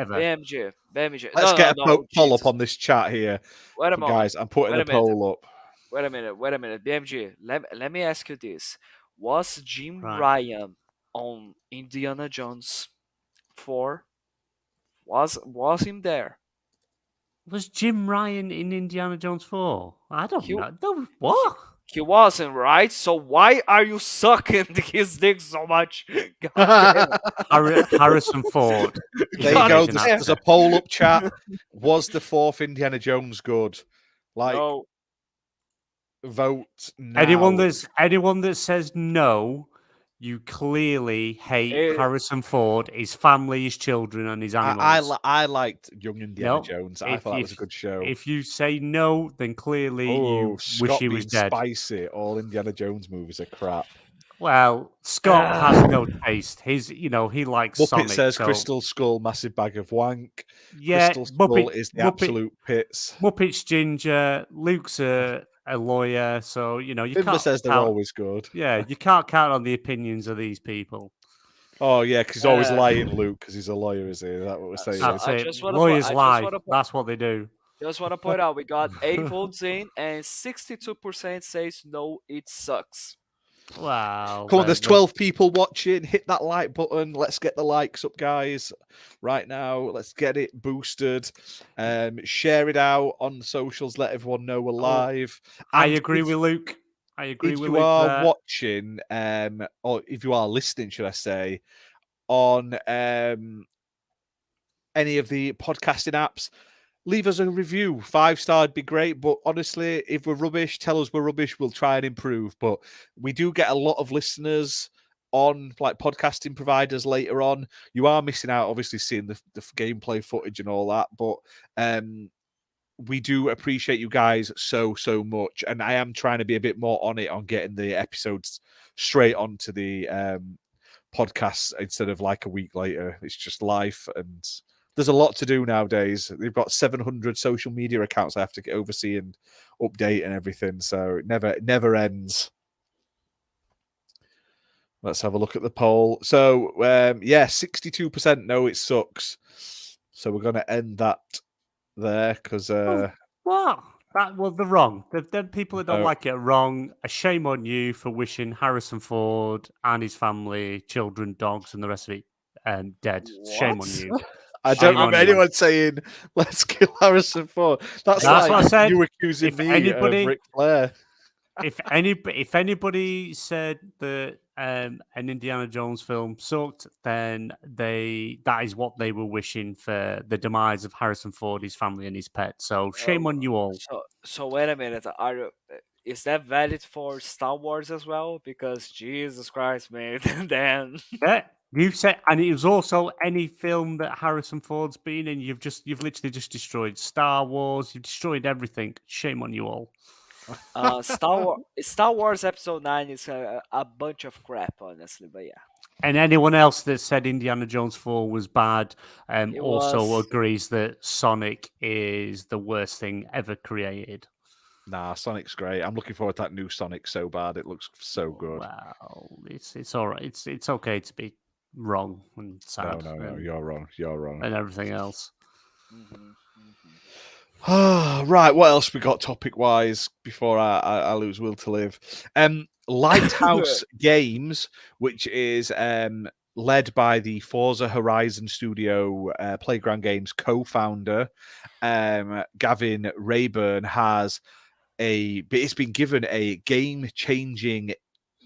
Let's get a poll up on this chat here. Wait a moment. Guys, I'm putting a poll up. Wait a minute. BMG, let me ask you this. Was Jim Ryan on Indiana Jones 4? Was him there? Was Jim Ryan in Indiana Jones 4? I don't know. What? He wasn't, right? So why are you sucking his dick so much? Harrison Ford. There you go. There's a poll up chat. Was the fourth Indiana Jones good? No. Vote now. Anyone that says no, you clearly hate Harrison Ford, his family, his children, and his animals. I liked Young Indiana Jones. I thought that was a good show. If you say no, then clearly you wish he was dead. Spicy. All Indiana Jones movies are crap. Well, Scott has no taste. He likes Muppet Sonic. Says Crystal Skull, massive bag of wank. Yeah, Crystal Skull is the absolute pits. Muppet's Ginger. Luke's a lawyer, so you can't. Says they're always good. Yeah, you can't count on the opinions of these people. Oh yeah, because he's always lying, Luke, because he's a lawyer, is he? Is that what we're saying? That's it. Lawyers lie. That's what they do. Just want to point out, we got 8 votes in, and 62% says no, it sucks. Wow. Come on, there's 12 people watching. Hit that like button. Let's get the likes up, guys. Right now, let's get it boosted. Share it out on socials. Let everyone know we're live. I agree with Luke. If you are watching, or if you are listening, should I say, on any of the podcasting apps, leave us a review. 5-star'd be great, but honestly, if we're rubbish, tell us we're rubbish. We'll try and improve. But we do get a lot of listeners on like podcasting providers later on. You are missing out, obviously, seeing the gameplay footage and all that. But we do appreciate you guys so much, and I am trying to be a bit more on it on getting the episodes straight onto the podcast instead of like a week later. It's just life, and there's a lot to do nowadays. They've got 700 social media accounts I have to oversee and update and everything, so it never ends. Let's have a look at the poll. So 62% know it sucks. So we're going to end that there because what? Well, they're wrong. The people that don't like it are wrong. A shame on you for wishing Harrison Ford and his family, children, dogs, and the rest of it dead. Shame on you. I don't remember anyone saying, let's kill Harrison Ford. That's like what I said. You accusing me of Ric Flair. If anybody said that an Indiana Jones film sucked, then that is what they were wishing for the demise of Harrison Ford, his family, and his pet. So shame on you all. So wait a minute. Is that valid for Star Wars as well? Because Jesus Christ, man, then you've said, and it was also any film that Harrison Ford's been in. You've literally just destroyed Star Wars. You've destroyed everything. Shame on you all. Star Wars Episode 9 is a bunch of crap, honestly, but yeah. And anyone else that said Indiana Jones 4 was bad also agrees that Sonic is the worst thing ever created. Nah, Sonic's great. I'm looking forward to that new Sonic so bad. It looks so good. Well, it's all right. It's okay to be wrong and sad. No, you're wrong. And everything else. Right, what else we got topic-wise before I lose will to live? Lighthouse Games, which is led by the Forza Horizon Studio Playground Games co-founder, Gavin Rayburn, it's been given a game-changing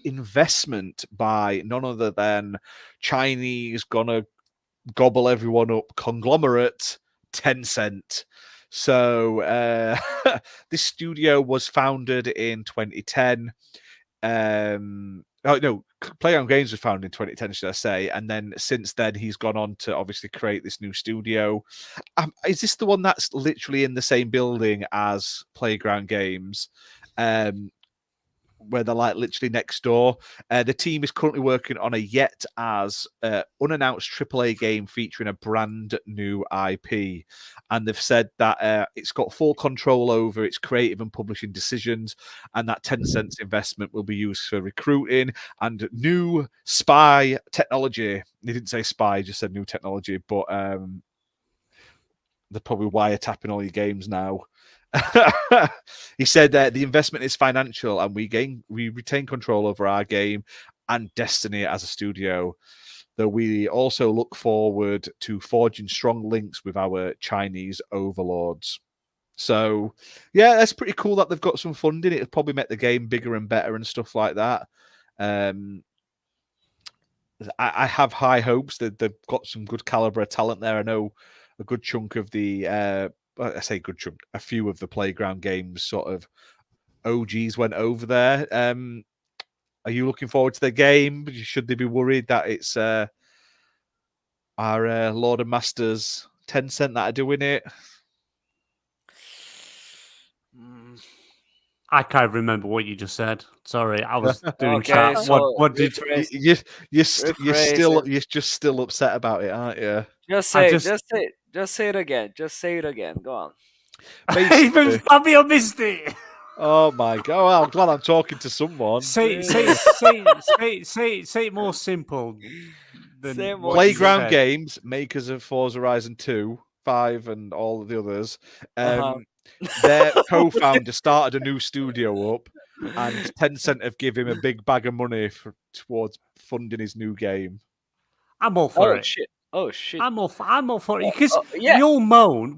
investment by none other than Chinese gonna gobble everyone up conglomerate Tencent. So this studio was founded in 2010. Playground Games was founded in 2010, should I say? And then since then, he's gone on to obviously create this new studio. Is this the one that's literally in the same building as Playground Games? Where they're like literally next door. The team is currently working on a yet as unannounced AAA game featuring a brand new IP. And they've said that it's got full control over its creative and publishing decisions, and that Tencent's investment will be used for recruiting and new spy technology. They didn't say spy, just said new technology, but they're probably wiretapping all your games now. He said that the investment is financial and we retain control over our game and destiny as a studio, though we also look forward to forging strong links with our Chinese overlords. So yeah, that's pretty cool that they've got some funding. It'll probably make the game bigger and better and stuff like that. I have high hopes that they've got some good caliber of talent there. I know a good chunk of the I say good chunk, a few of the Playground Games sort of OGs went over there. Are you looking forward to the game? Should they be worried that it's our Lord and Masters Tencent that are doing it? I can't remember what you just said. Sorry, I was doing chat. So what did you're still upset about it, aren't you? Just say it again. Just say it again. Go on. Even Fabio missed it. Oh my god! Well, I'm glad I'm talking to someone. Say it more simple. Playground Games, makers of Forza Horizon 2, 5, and all of the others. Their co-founder started a new studio up, and Tencent have given him a big bag of money towards funding his new game. I'm all for it. Shit. Oh shit! I'm all for it because we all moan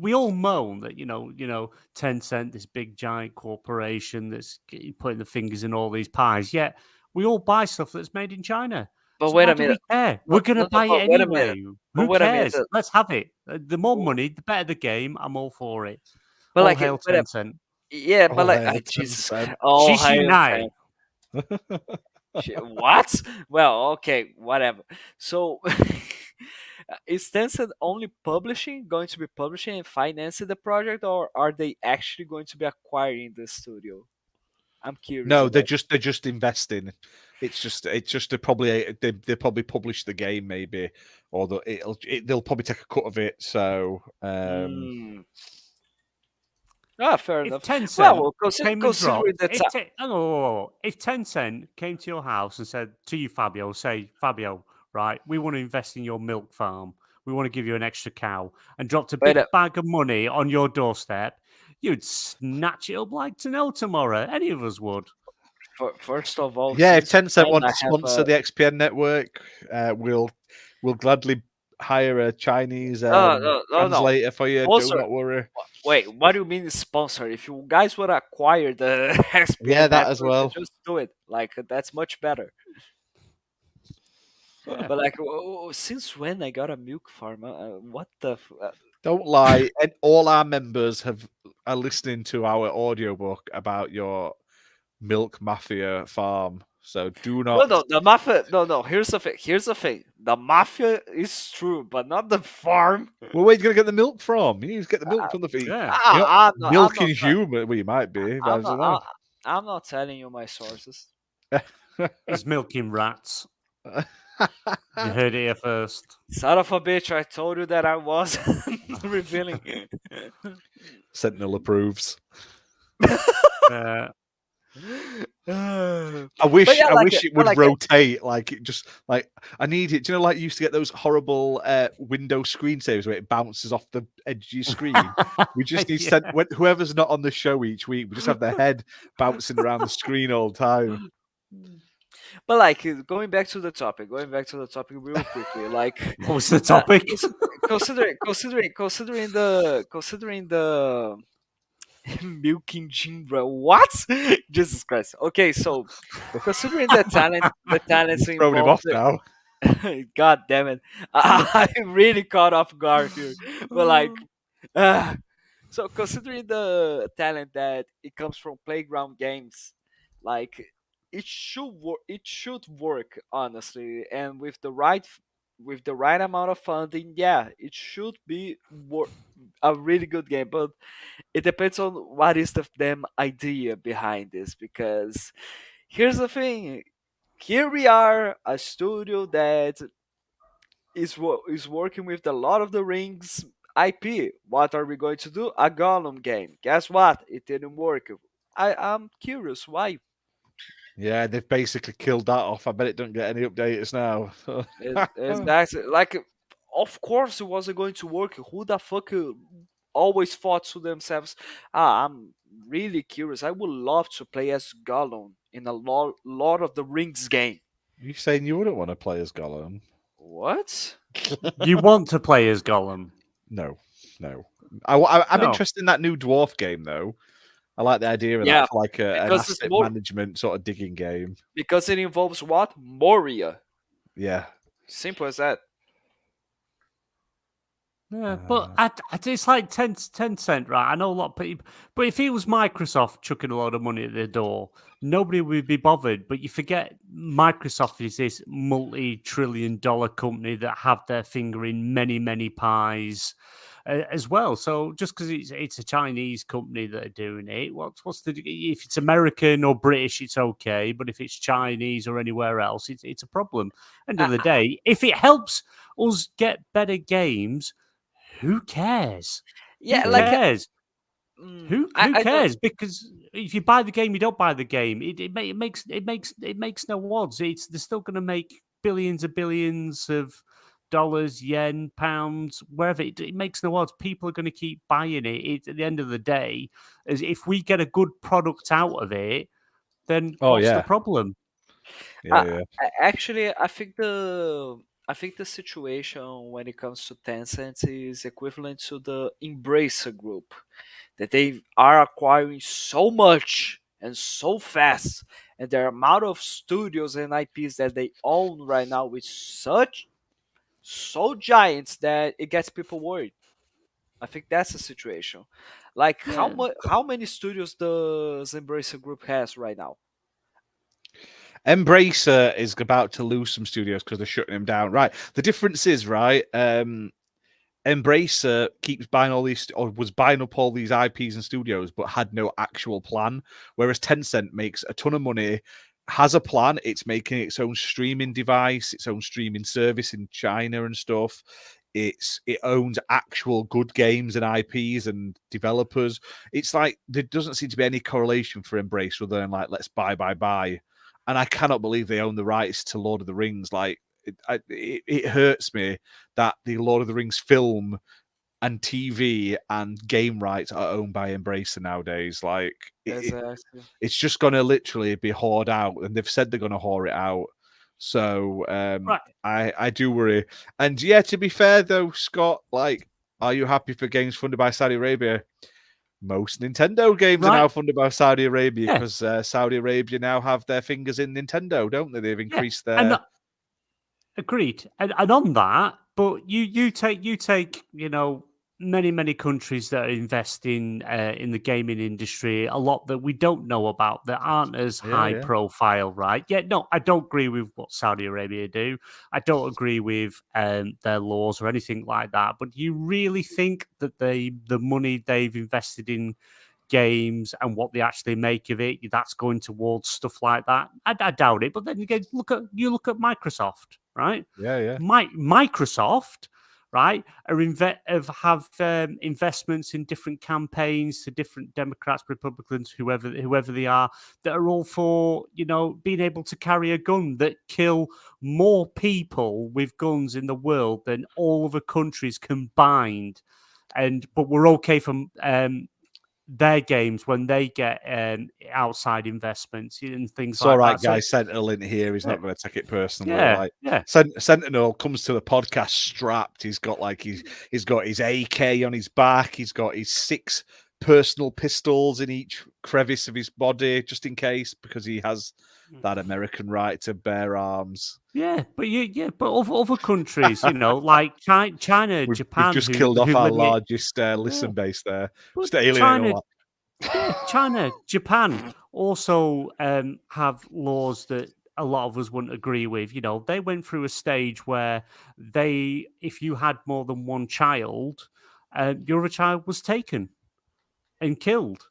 that you know Tencent, this big giant corporation that's putting the fingers in all these pies. Yet we all buy stuff that's made in China. But So wait why a do minute. we care? We're going to buy it Wait a minute. anyway. But Who wait a minute. cares? Let's have it. The more money, the better the game. I'm all for it. But All like, hail wait a- Tencent. yeah, but All like, hail Jesus, Tencent. all Shishi hail Nai. What? Well, okay, whatever. So, is Tencent only going to be publishing and financing the project, or are they actually going to be acquiring the studio? I'm curious. No, about they're just investing. It's just they probably publish the game maybe, or they'll probably take a cut of it. So fair If enough. Tencent Well, came and dropped, considering that, if Tencent came to your house and said to you, Fabio, right, we want to invest in your milk farm. We want to give you an extra cow, and dropped a Wait big a- bag of money on your doorstep, you'd snatch it up like to know tomorrow. Any of us would. first of all, yeah, if since Tencent when want I to have sponsor the XPN Network, we'll gladly hire a Chinese no. translator for you. Sponsor. Do not worry. Wait, what do you mean sponsor? If you guys would acquire the XPN Yeah, that as network, well. just do it. Like, that's much better. Yeah. But like, since when I got a milk farm? What the? Don't lie. And all our members are listening to our audiobook about your milk mafia farm. So do not. No, the mafia. No. Here's the thing. The mafia is true, but not the farm. Well, where are you going to get the milk from? You need to get the milk from the feed. Yeah. I'm not Milking tell- human. Well, you might be. But I don't know. I'm not telling you my sources. He's milking rats. You heard it here first. Son of a bitch! I told you that I was revealing. Sentinel approves. Uh, I wish it would rotate like it just like I need it. Do you know like you used to get those horrible Windows screensavers where it bounces off the edge of your screen? We just need whoever's not on the show each week, we just have their head bouncing around the screen all the time. But like going back to the topic real quickly, like what was the topic? Considering the milking Jimbra, what? Jesus Christ. Okay, so considering the talents Throwing him off involved, now. God damn it, I'm really caught off guard here. But like, so considering the talent that it comes from Playground Games, like it should work honestly, and with the right amount of funding, yeah, it should be a really good game. But it depends on what is the damn idea behind this, because here's the thing. Here we are, a studio that is working with the Lord of the Rings IP. What are we going to do? A Gollum game. Guess what? It didn't work. I'm curious why. Yeah, they've basically killed that off. I bet it don't get any updates now. Exactly. Like, of course it wasn't going to work. Who the fuck always thought to themselves, I'm really curious. I would love to play as Gollum in a Lord of the Rings game. You saying you wouldn't want to play as Gollum? What? You want to play as Gollum? No. I'm No. interested in that new dwarf game though. I like the idea of that for like an asset management sort of digging game. Because it involves what? Moria. Yeah. Simple as that. Yeah, but it's like 10 cent, right? I know a lot of people, but if it was Microsoft chucking a lot of money at their door, nobody would be bothered. But you forget Microsoft is this multi-trillion-dollar company that have their finger in many, many pies as well. So just because it's a Chinese company that are doing it, what's if it's American or British, it's okay. But if it's Chinese or anywhere else, it's a problem. End of the day, if it helps us get better games, who cares? Yeah, who cares? Who cares? Because if you buy the game, you don't buy the game. It makes no odds. They're still going to make billions of dollars, yen, pounds, wherever. It makes no odds. People are going to keep buying it. At the end of the day, as if we get a good product out of it, then what's the problem? Actually, I think the situation when it comes to Tencent is equivalent to the Embracer Group, that they are acquiring so much and so fast, and the amount of studios and IPs that they own right now is so giants that it gets people worried. I think that's the situation. Like how many studios does Embracer Group has right now? Embracer is about to lose some studios because they're shutting them down. Right. The difference is, right, Embracer keeps buying all these, or was buying up all these IPs and studios, but had no actual plan. Whereas Tencent makes a ton of money, has a plan. It's making its own streaming device, its own streaming service in China and stuff. It owns actual good games and IPs and developers. It's like there doesn't seem to be any correlation for Embracer other than like let's buy. And I cannot believe they own the rights to Lord of the Rings. Like it hurts me that the Lord of the Rings film and TV and game rights are owned by Embracer nowadays. Like it's just going to literally be hoard out, and they've said they're going to whore it out. So Right. I do worry. And yeah, to be fair though, Scott, like, are you happy for games funded by Saudi Arabia? Most Nintendo games are now funded by Saudi Arabia because Saudi Arabia now have their fingers in Nintendo, don't they? They've increased their. Agreed. And on that, but you take many countries that are investing in the gaming industry, a lot that we don't know about that aren't as high profile, right? Yeah, no, I don't agree with what Saudi Arabia do. I don't agree with their laws or anything like that. But do you really think that the money they've invested in games and what they actually make of it, that's going towards stuff like that? I doubt it. But then again, look at Microsoft, right? Yeah. Microsoft, right, have investments in different campaigns to different Democrats, Republicans, whoever they are, that are all for being able to carry a gun that kill more people with guns in the world than all other countries combined. But we're okay from their games when they get outside investments and things like that. All right, guys. Sentinel in here. He's not going to take it personally. Sentinel comes to the podcast strapped. He's got he's got his AK on his back. He's got his 6 personal pistols in each crevice of his body, just in case, because he has that American right to bear arms. Yeah, but other countries, like China, Japan, we've just killed off our largest listen base there. China, Japan also have laws that a lot of us wouldn't agree with. They went through a stage where if you had more than one child, your other child was taken and killed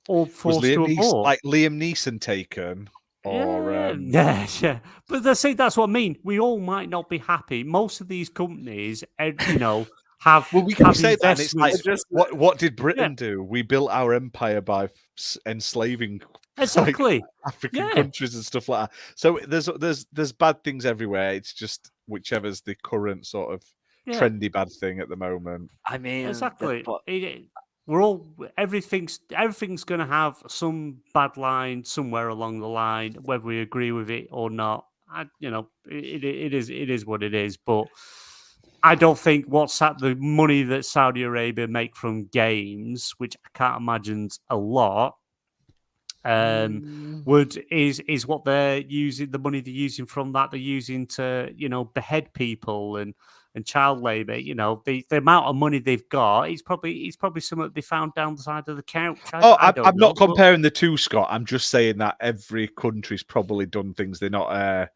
or forced to abort. Like Liam Neeson taken. Yeah. But that's what I mean. We all might not be happy. Most of these companies, have. Well, we can say that. It's like, what did Britain do? We built our empire by enslaving exactly African countries and stuff like that. So there's bad things everywhere. It's just whichever's the current sort of trendy bad thing at the moment. I mean, exactly. We're all everything's going to have some bad line somewhere along the line, whether we agree with it or not. It is what it is. But I don't think the money that Saudi Arabia make from games, which I can't imagine's a lot, is what they're using. The money they're using from that, they're using to behead people and child labor. The amount of money they've got, it's probably something that they found down the side of the couch. I'm not comparing the two, Scott. I'm just saying that every country's probably done things they're not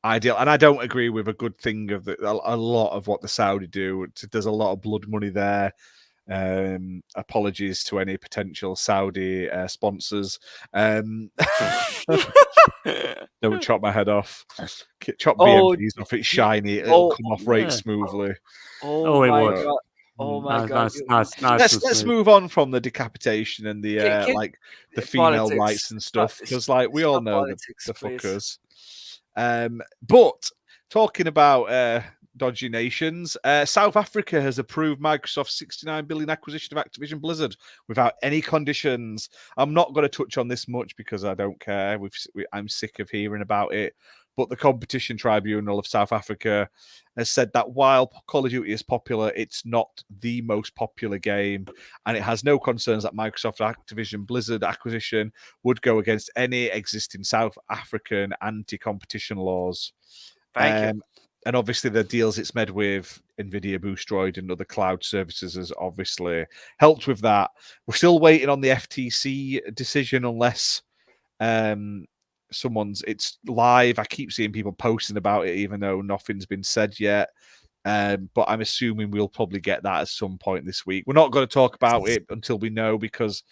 ideal, and I don't agree with a good thing of a lot of what the Saudi do. There's a lot of blood money there. Apologies to any potential Saudi sponsors. Don't chop my head off. Chop BMPs off. It's shiny. It'll come off right smoothly. It would. God. Oh my God! Nice. Let's move on from the decapitation and the the female rights and stuff, because we all know the fuckers. But talking about dodgy nations, South Africa has approved Microsoft's $69 billion acquisition of Activision Blizzard without any conditions. I'm not going to touch on this much because I don't care. I'm sick of hearing about it. but the Competition Tribunal of South Africa has said that while Call of Duty is popular, it's not the most popular game, and it has no concerns that Microsoft Activision Blizzard acquisition would go against any existing South African anti-competition laws. Thank you. And obviously the deals it's made with NVIDIA, Boostroid, and other cloud services has obviously helped with that. We're still waiting on the FTC decision unless it's live. I keep seeing people posting about it, even though nothing's been said yet. But I'm assuming we'll probably get that at some point this week. We're not going to talk about it until we know, because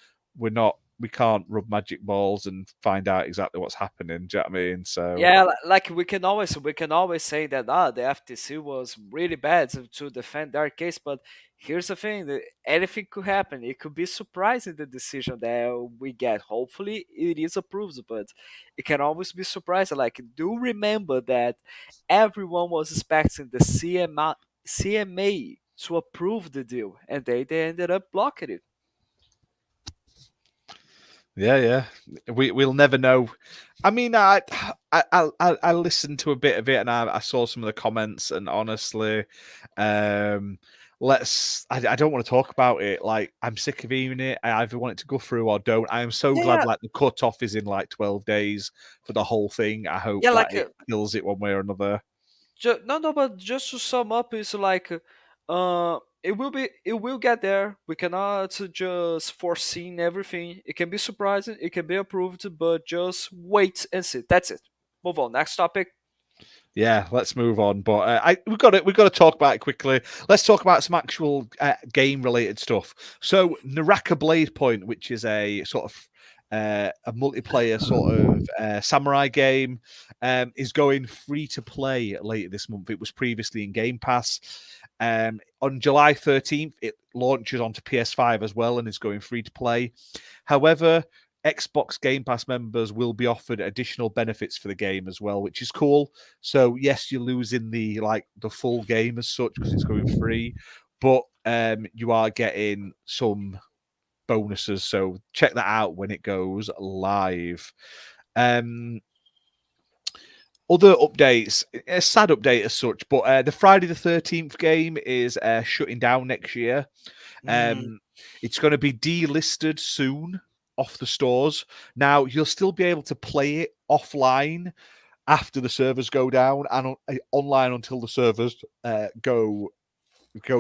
we can't rub magic balls and find out exactly what's happening. Do you know what I mean? So yeah, like we can always say that the FTC was really bad to defend their case, but here's the thing: that anything could happen. It could be surprising, the decision that we get. Hopefully, it is approved, but it can always be surprising. Like, do remember that everyone was expecting the CMA to approve the deal, and they ended up blocking it. Yeah. We'll never know. I mean, I listened to a bit of it, and I saw some of the comments, and honestly, I don't want to talk about it. Like, I'm sick of hearing it. I either want it to go through or don't. I am so glad like the cutoff is in like 12 days for the whole thing. I hope that it kills it one way or another. But just to sum up, it's like it will get there. We cannot just foresee everything. It can be surprising, it can be approved, but just wait and see. That's it. Move on. Next topic. Yeah, let's move on. But we've got to talk about it quickly. Let's talk about some actual game-related stuff. So, Naraka Blade Point, which is a sort of a multiplayer sort of samurai game, is going free to play later this month. It was previously in Game Pass. On July 13th, it launches onto PS5 as well and is going free to play. However, Xbox Game Pass members will be offered additional benefits for the game as well, which is cool. So yes, you're losing the full game as such because it's going free, but you are getting some bonuses. So check that out when it goes live. Other updates, a sad update as such, but the Friday the 13th game is shutting down next year. It's going to be delisted soon off the stores. Now, you'll still be able to play it offline after the servers go down, and online until the servers go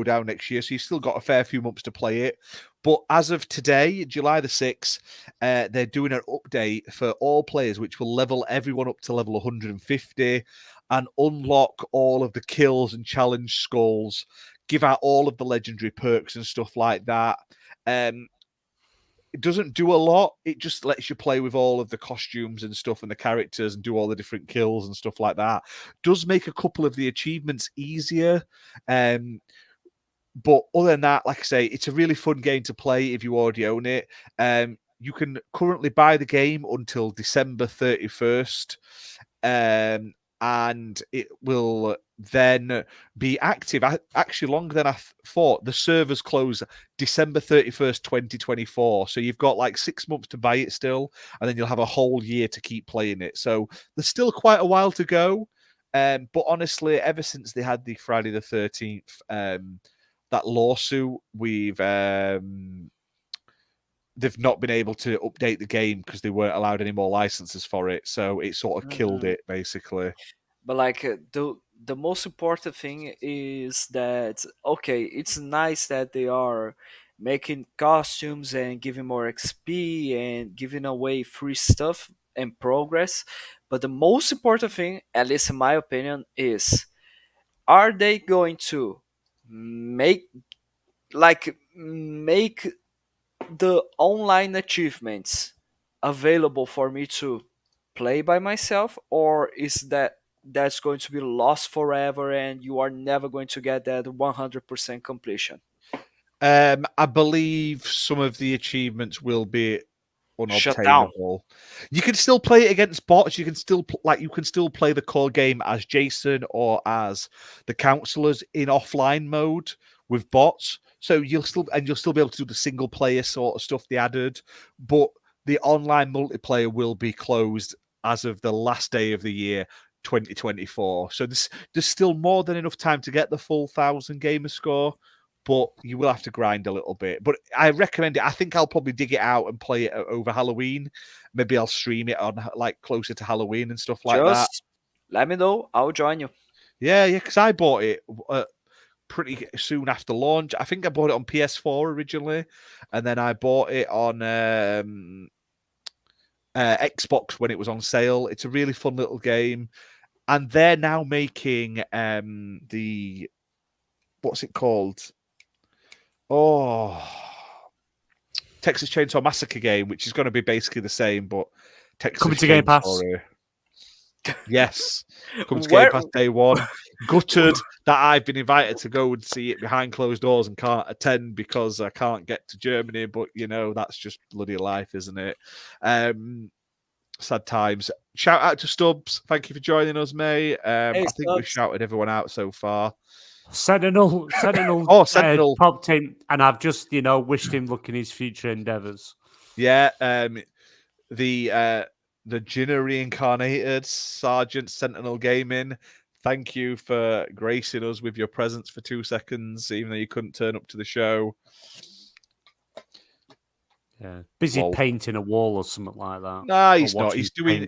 down next year. So you've still got a fair few months to play it. But as of today, July the 6th, they're doing an update for all players, which will level everyone up to level 150 and unlock all of the kills and challenge skulls, give out all of the legendary perks and stuff like that. It doesn't do a lot. It just lets you play with all of the costumes and stuff and the characters and do all the different kills and stuff like that. Does make a couple of the achievements easier. But other than that, like I say, it's a really fun game to play if you already own it. You can currently buy the game until December 31st. And it will then be active. Actually, longer than I thought. The servers close December 31st, 2024. So you've got like 6 months to buy it still, and then you'll have a whole year to keep playing it. So there's still quite a while to go. But honestly, ever since they had the Friday the 13th, that lawsuit, they've not been able to update the game because they weren't allowed any more licenses for it. So it sort of killed it, basically. But like the most important thing is that, okay, it's nice that they are making costumes and giving more XP and giving away free stuff and progress. But the most important thing, at least in my opinion, is, are they going to make the online achievements available for me to play by myself, or is that's going to be lost forever and you are never going to get that 100% completion? I believe some of the achievements will be unobtainable. You can still play it against bots. You can still play the core game as Jason or as the counselors in offline mode with bots. So you'll still be able to do the single player sort of stuff they added, but the online multiplayer will be closed as of the last day of the year, 2024. So there's still more than enough time to get the full 1,000 gamer score, but you will have to grind a little bit. But I recommend it. I think I'll probably dig it out and play it over Halloween. Maybe I'll stream it on like closer to Halloween and stuff like that. Let me know. I'll join you. Yeah, because I bought it pretty soon after launch. I think I bought it on PS4 originally, and then I bought it on Xbox when it was on sale. It's a really fun little game. And they're now making the... What's it called? Oh... Texas Chainsaw Massacre game, which is going to be basically the same, but Texas coming to Game Pass. Yes, comes to Game Pass day one. Gutted that I've been invited to go and see it behind closed doors and can't attend because I can't get to Germany. But that's just bloody life, isn't it? Sad times. Shout out to Stubbs. Thank you for joining us, mate. I think we've shouted everyone out so far. Sentinel. Oh, Sentinel popped in, and I've just wished him luck in his future endeavors. Yeah, the Jinner reincarnated Sergeant Sentinel Gaming. Thank you for gracing us with your presence for 2 seconds, even though you couldn't turn up to the show. Yeah, busy painting a wall or something like that. Nah, he's not. He's doing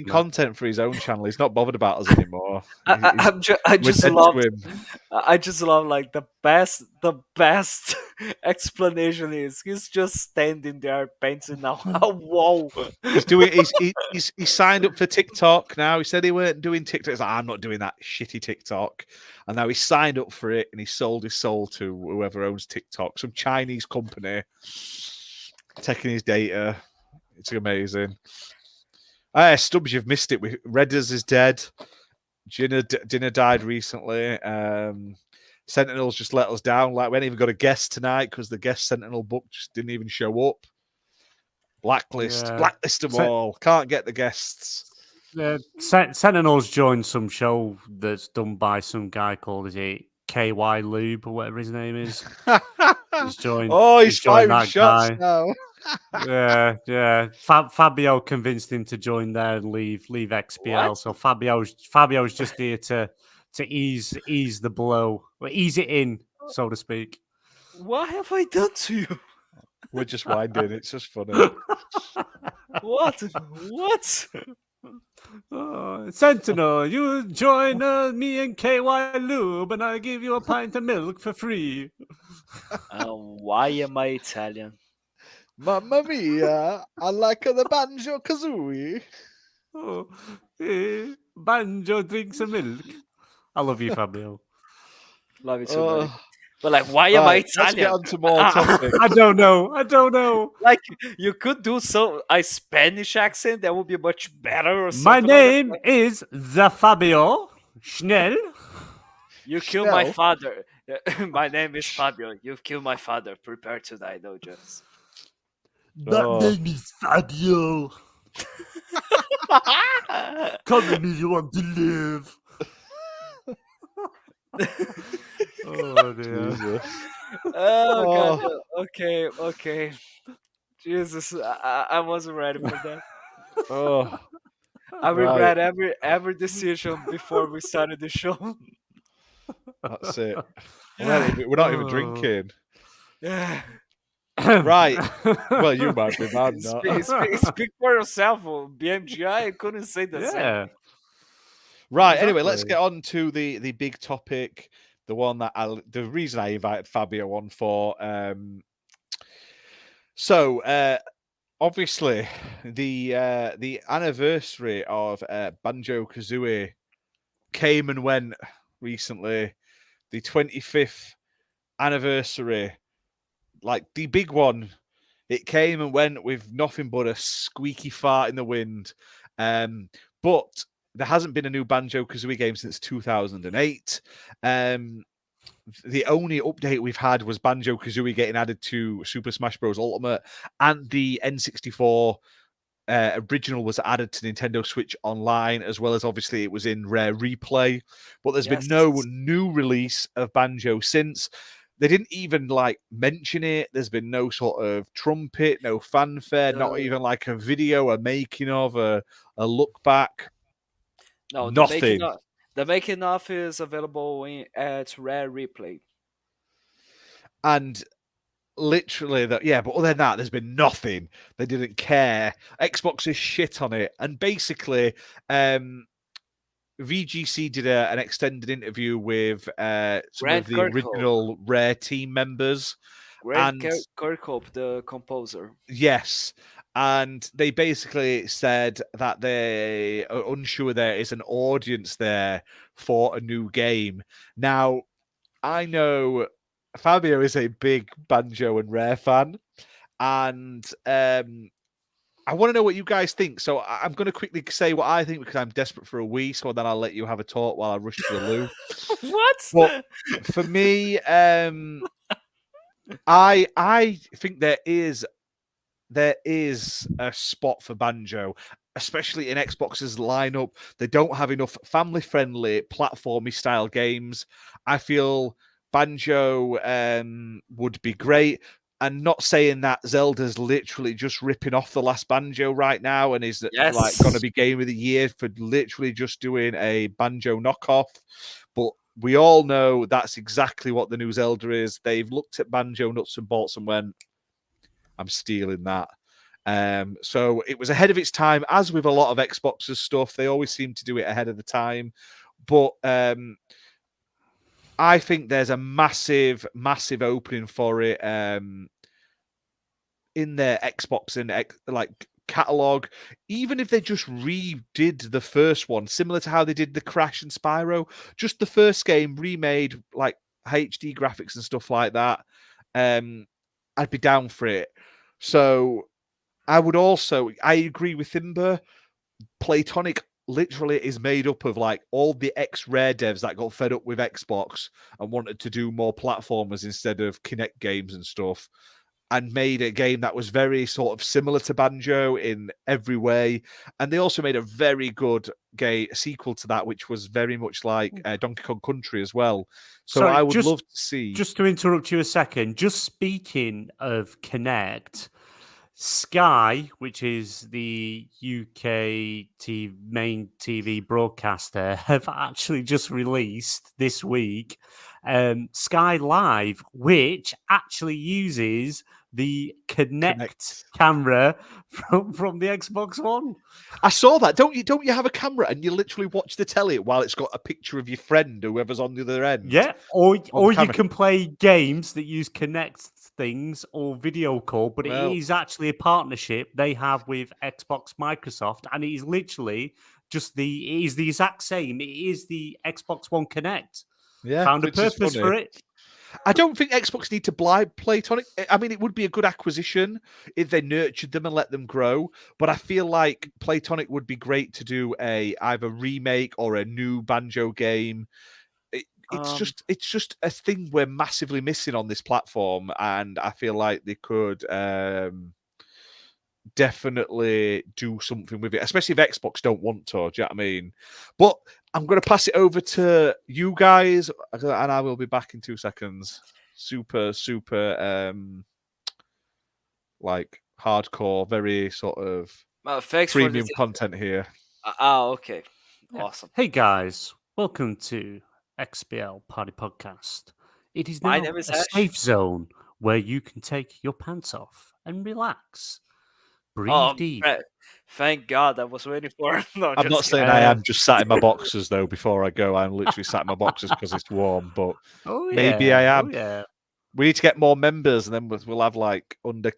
content for his own channel. He's not bothered about us anymore. I just love like the best explanation is he's just standing there painting a wall. He's signed up for TikTok now. He said he weren't doing TikTok. He's like, I'm not doing that shitty TikTok. And now he's signed up for it and he sold his soul to whoever owns TikTok, some Chinese company. Taking his data. It's amazing. Stubbs, you've missed it. Redders is dead. Dinner died recently. Sentinel's just let us down. Like, we ain't even got a guest tonight because the guest Sentinel book just didn't even show up. Blacklist them all. Can't get the guests. Sentinel's joined some show that's done by some guy called, is it KY Lube or whatever his name is? He's joined. Oh, he's firing shots now. Yeah. Fabio convinced him to join there and leave XBL. What? So Fabio's just here to ease the blow, or ease it in, so to speak. What have I done to you? We're just winding. It's just funny. What? Oh, Sentinel, you join me and KY Lube, and I give you a pint of milk for free. Why am I Italian? Mamma mia! I like the Banjo-Kazooie. Oh, Banjo drinks some milk. I love you, Fabio. Love you too, buddy. But like, why am I Italian? Let's get on to more topics. I don't know. Like, you could do a Spanish accent that would be much better. Or something. My name is the Fabio Schnell. You killed my father. My name is Fabio. You've killed my father. Prepare to die, no jokes. My name is Fabio. Come with me, you want to live. Oh dear. Jesus. Oh god. Okay. Jesus, I wasn't ready for that. Oh. I regret every decision before we started the show. That's it. We're not even drinking. Yeah. Right. Well, you might be, but I'm not. Speak for yourself, BMGI. I couldn't say the same. Right. Exactly. Anyway, let's get on to the big topic. The one that the reason I invited Fabio on for. Obviously, the anniversary of Banjo-Kazooie came and went recently. The 25th anniversary, like the big one, it came and went with nothing but a squeaky fart in the wind. But there hasn't been a new Banjo-Kazooie game since 2008. The only update we've had was Banjo-Kazooie getting added to Super Smash Bros. Ultimate, and the N64 original was added to Nintendo Switch Online, as well as obviously it was in Rare Replay. But there's been no new release of Banjo since. They didn't even mention it. There's been no sort of trumpet, no fanfare, not even like a video, a making of, a look back. No, Nothing. the making of is available at Rare Replay. And literally that, yeah, but other than that, there's been nothing. They didn't care. Xbox is shit on it. And basically, VGC did an extended interview with some Grant of the Kirkhope. original Rare team members. Grant Kirkhope, the composer. Yes. And they basically said that they are unsure there is an audience there for a new game. Now, I know Fabio is a big Banjo and Rare fan. And I want to know what you guys think. So I'm going to quickly say what I think because I'm desperate for a wee. So then I'll let you have a talk while I rush to the loo. What? But for me, I think there is a spot for Banjo, especially in Xbox's lineup. They don't have enough family-friendly platformy style games. I feel Banjo would be great. And not saying that Zelda's literally just ripping off the last Banjo right now and is like going to be Game of the Year for literally just doing a Banjo knockoff. But we all know that's exactly what the new Zelda is. They've looked at Banjo nuts and bolts and went, I'm stealing that. So it was ahead of its time, as with a lot of Xbox's stuff. They always seem to do it ahead of the time. But I think there's a massive, massive opening for it in their Xbox and like catalog. Even if they just redid the first one, similar to how they did the Crash and Spyro, just the first game remade, like HD graphics and stuff like that, I'd be down for it. So I agree with Thimber. Playtonic literally is made up of like all the ex-Rare devs that got fed up with Xbox and wanted to do more platformers instead of Kinect games and stuff, and made a game that was very sort of similar to Banjo in every way. And they also made a very good sequel to that, which was very much like Donkey Kong Country as well. So I would love to see... Just to interrupt you a second, just speaking of Kinect, Sky, which is the UK main TV broadcaster, have actually just released this week Sky Live, which actually uses the Kinect camera from the Xbox One. I saw that. Don't you have a camera and you literally watch the telly while it's got a picture of your friend, whoever's on the other end? Yeah, or you can play games that use Kinect things or video call, but it is actually a partnership they have with Xbox Microsoft, and it is literally just it is the exact same. It is the Xbox One Kinect. Yeah, found a purpose for it. I don't think Xbox need to buy Playtonic. I mean, it would be a good acquisition if they nurtured them and let them grow. But I feel like Playtonic would be great to do either remake or a new Banjo game. It's just a thing we're massively missing on this platform, and I feel like they could definitely do something with it, especially if Xbox don't want to. Do you know what I mean? But I'm going to pass it over to you guys, and I will be back in 2 seconds. Super, like hardcore, very sort of premium content here. Okay. Yeah. Awesome. Hey guys, welcome to XBL Party Podcast. It is now a safe zone where you can take your pants off and relax. Breathe deep. Thank God, I was waiting for. No, I'm not saying I am just sat in my boxers though. Before I go, I'm literally sat in my boxers because it's warm. But maybe I am. We need to get more members, and then we'll have like under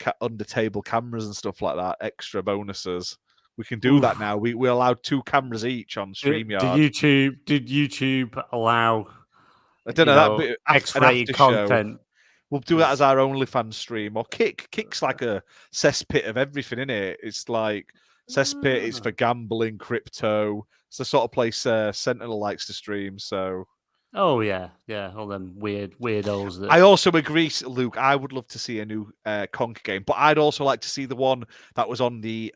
table cameras and stuff like that. Extra bonuses. We can do that now. We allowed 2 cameras each on StreamYard. Did YouTube allow? I don't know that X-rated content. We'll do that as our OnlyFans stream. Or Kick's like a cesspit of everything, isn't it? It's like cesspit is for gambling, crypto. It's the sort of place Sentinel likes to stream. So. Oh yeah, all them weirdos. I also agree, Luke. I would love to see a new Conker game, but I'd also like to see the one that was on the.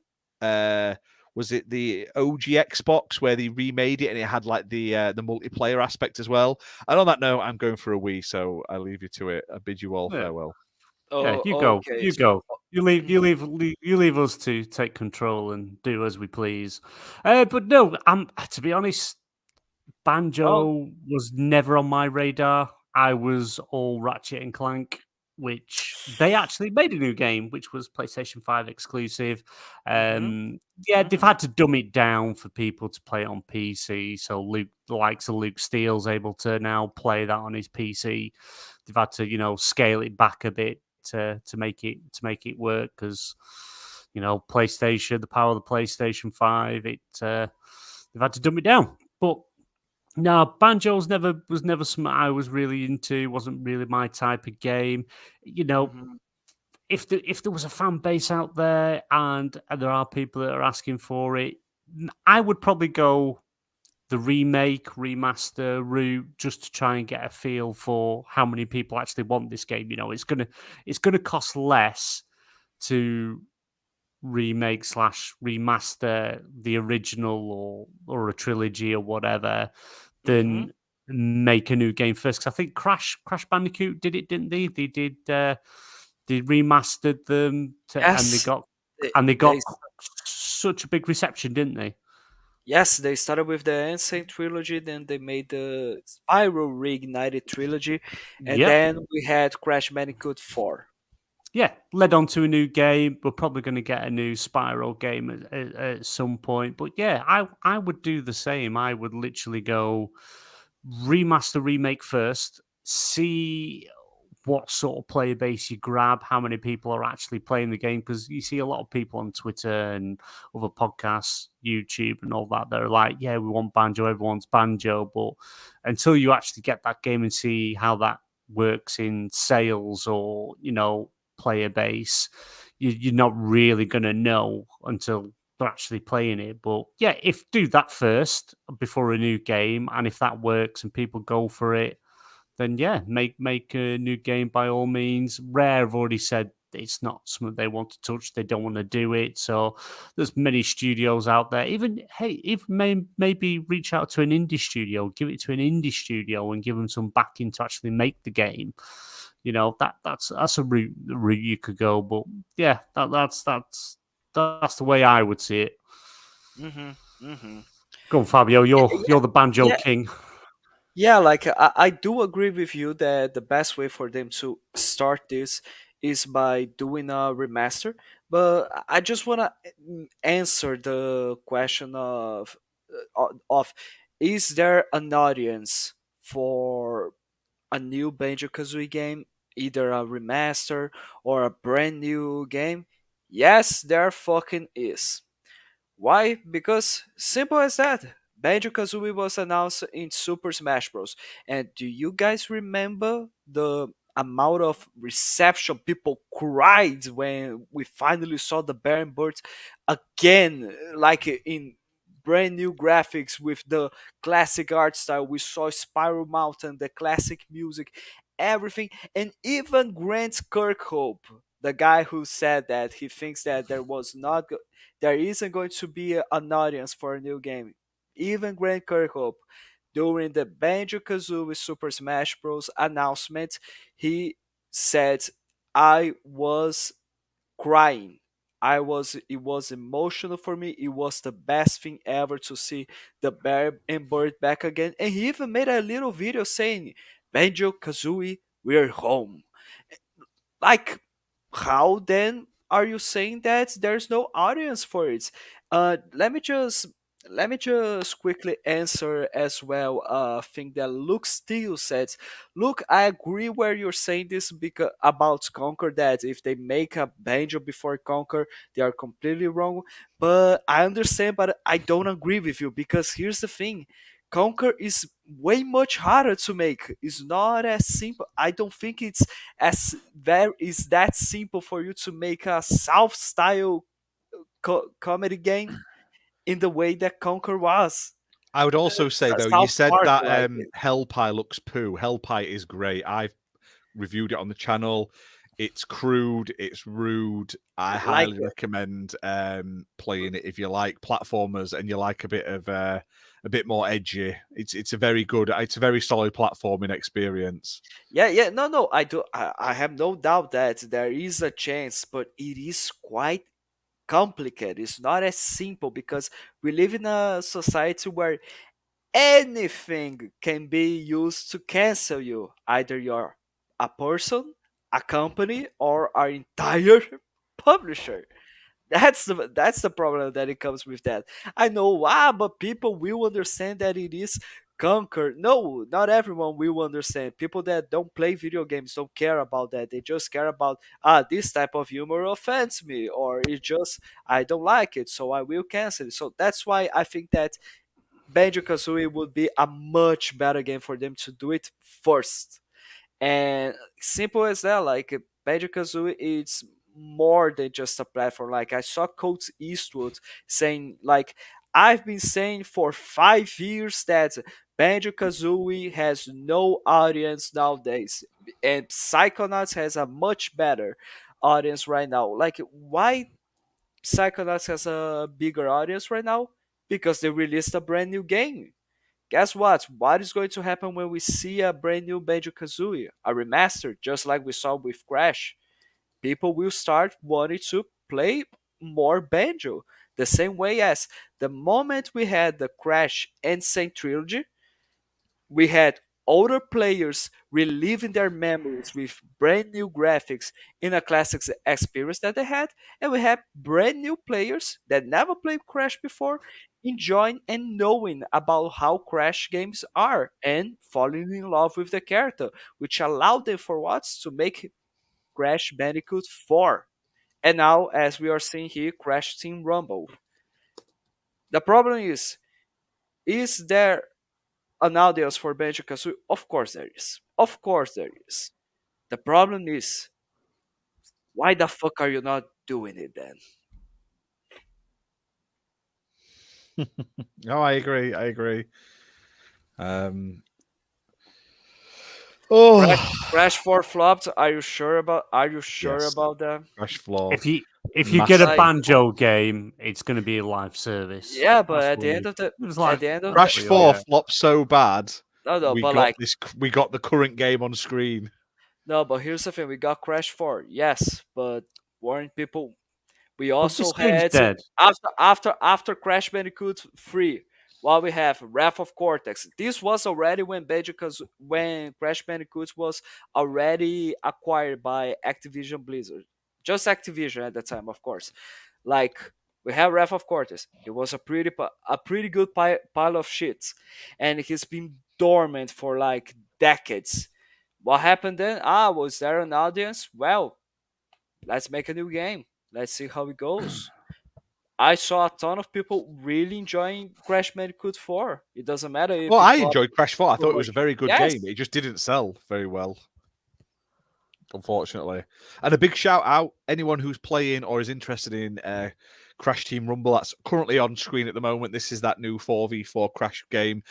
Was it the OG Xbox where they remade it and it had like the multiplayer aspect as well? And on that note, I'm going for a wee, so I leave you to it. I bid you all farewell. Yeah, Oh, you go. okay. You go. You leave us to take control and do as we please. But no, to be honest, Oh, Banjo was never on my radar. I was all Ratchet and Clank, which they actually made a new game, which was PlayStation 5 exclusive. mm-hmm, Yeah, they've mm-hmm, had to dumb it down for people to play it on PC. So the likes of Luke Steele's able to now play that on his PC. They've had to, scale it back a bit to make it work because, PlayStation, the power of the PlayStation 5, they've had to dumb it down. But no, Banjo was never something I was really into. Wasn't really my type of game. mm-hmm. If there was a fan base out there and there are people that are asking for it, I would probably go the remake, remaster route just to try and get a feel for how many people actually want this game. It's gonna cost less to remake / remaster the original or a trilogy or whatever Mm-hmm. than make a new game first. Because I think Crash Bandicoot did it, didn't they? They remastered them and they Yes, got they, and they they got such a big reception, didn't they? yes, they started with the Insane trilogy, then they made the Spiral Reignited trilogy, and Yep. then we had Crash Bandicoot 4. Yeah, led on to a new game. We're probably going to get a new Spiral game at some point. But yeah, I would do the same. I would literally go remaster, remake first, see what sort of player base you grab, how many people are actually playing the game. Because you see a lot of people on Twitter and other podcasts, YouTube, and all that. They're like, yeah, we want Banjo, everyone's Banjo. But until you actually get that game and see how that works in sales or, player base, you're not really going to know until they're actually playing it. But yeah, if do that first before a new game, and if that works and people go for it, then yeah, make a new game by all means. Rare have already said it's not something they want to touch. They don't want to do it. So there's many studios out there. Even maybe reach out to an indie studio, give it to an indie studio, and give them some backing to actually make the game. That's a route you could go. But yeah, that's the way I would see it. Mm-hmm. Mm-hmm. Go on, Fabio. You're the Banjo Yeah, king. yeah, like I do agree with you that the best way for them to start this is by doing a remaster. But I just wanna answer the question of is there an audience for a new Banjo-Kazooie game, either a remaster or a brand new game? Yes, there fucking is. Why? Because simple as that. Banjo-Kazooie was announced in Super Smash Bros. And do you guys remember the amount of reception? People cried when we finally saw the Baron Birds again, like in brand new graphics with the classic art style. We saw Spiral Mountain, the classic music, everything, and even Grant Kirkhope, the guy who said that he thinks that there isn't going to be an audience for a new game. Even Grant Kirkhope, during the Banjo-Kazooie Super Smash Bros. Announcement, he said, "I was crying. It was emotional for me. It was the best thing ever to see the Bear and Bird back again." And he even made a little video saying, "Banjo-Kazooie, we're home." Like, how then are you saying that there's no audience for it? Let me just quickly answer as well a thing that Luke Steele said. Look, I agree where you're saying this because about Conquer, that if they make a Banjo before Conquer, they are completely wrong. But I understand, but I don't agree with you because here's the thing. Conquer is way much harder to make. It's not as simple. I don't think is that simple for you to make a South style comedy game in the way that Conquer was. I would also say though, you South said Park that like it. Hell Pie looks poo. Hell Pie is great. I've reviewed it on the channel. It's crude, it's rude. I Like highly it. recommend playing it if you like platformers and you like a bit of a bit more edgy. It's a very solid platforming experience. Yeah, no, I have no doubt that there is a chance, but it is quite complicated. It's not as simple because we live in a society where anything can be used to cancel you. Either you're a person, a company, or our entire publisher. That's the problem that it comes with that. I know, but people will understand that it is conquered. No, not everyone will understand. People that don't play video games don't care about that. They just care about this type of humor offends me, or it just I don't like it, so I will cancel it. So that's why I think that Banjo-Kazooie would be a much better game for them to do it first. And simple as that, like Banjo-Kazooie is more than just a platform. Like I saw Coach Eastwood saying, like, I've been saying for 5 years that Banjo-Kazooie has no audience nowadays, and Psychonauts has a much better audience right now. Like, why Psychonauts has a bigger audience right now? Because they released a brand new game. Guess what? What is going to happen when we see a brand new Banjo-Kazooie, a remaster, just like we saw with Crash? People will start wanting to play more Banjo. The same way as the moment we had the Crash Insane Trilogy, we had older players reliving their memories with brand new graphics in a classic experience that they had, and we have brand new players that never played Crash before enjoying and knowing about how Crash games are and falling in love with the character, which allowed them for what to make Crash Bandicoot 4. And now, as we are seeing here, Crash Team Rumble. The problem is there an audience for Banjo-Kazooie? Of course there is. Of course there is. The problem is, why the fuck are you not doing it then? No, I agree. Crash 4 flopped. Are you sure about Yes. about that? Crash floor. If you get a Like- Banjo game, it's going to be a live service. Yeah, but That's at the what end of the it was like at the end of Crash the, 4 flopped so bad. no, we but got like we got the current game on screen. no, but here's the thing: we got Crash 4, yes, but weren't people? We But also this game's had dead. after Crash Bandicoot 3. Well, we have Wrath of Cortex. This was already when Crash Bandicoot was already acquired by Activision Blizzard. Just Activision at the time, of course. Like we have Wrath of Cortex. It was a pretty good pile of shit, and he's been dormant for like decades. What happened then? Was there an audience? Well, let's make a new game. Let's see how it goes. I saw a ton of people really enjoying Crash Bandicoot 4. It doesn't matter if Well, it I flopped enjoyed Crash 4. I thought it was a commercially. very good Yes. game. It just didn't sell very well, unfortunately. And a big shout out anyone who's playing or is interested in Crash Team Rumble. That's currently on screen at the moment. This is that new 4v4 Crash game.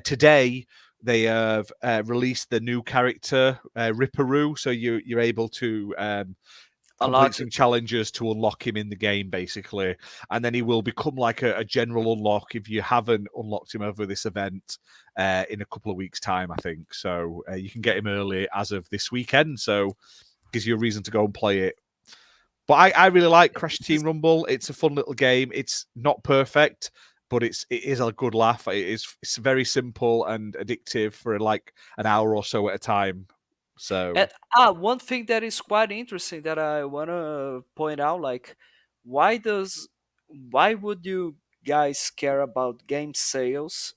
Today they have released the new character Ripperoo, so you're able to complete some challenges to unlock him in the game, basically, and then he will become like a general unlock if you haven't unlocked him over this event in a couple of weeks' time, I think. So you can get him early as of this weekend, so gives you a reason to go and play it. But I really like Crash Team Rumble. It's a fun little game. It's not perfect, but it is a good laugh. It's very simple and addictive for like an hour or so at a time. So And one thing that is quite interesting that I wanna point out, like, why would you guys care about game sales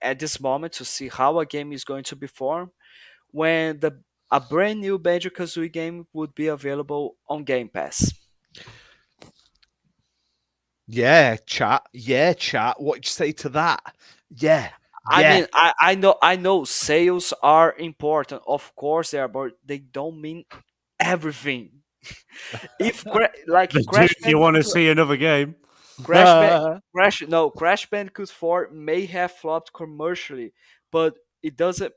at this moment to see how a game is going to perform when a brand new Banjo-Kazooie game would be available on Game Pass? yeah, chat. What you say to that? Yeah. I mean, I know sales are important, of course they are, but they don't mean everything. If Crash Do you want to Bandicoot- see another game? Crash Bandicoot 4 may have flopped commercially, but it doesn't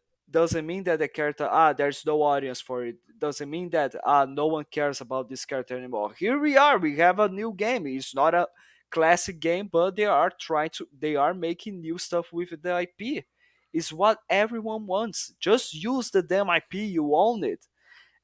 mean that the character there's no audience for it. Doesn't mean that no one cares about this character anymore. Here we are, we have a new game. It's not a classic game, but they are making new stuff with the IP. It's what everyone wants. Just use the damn IP. You own it.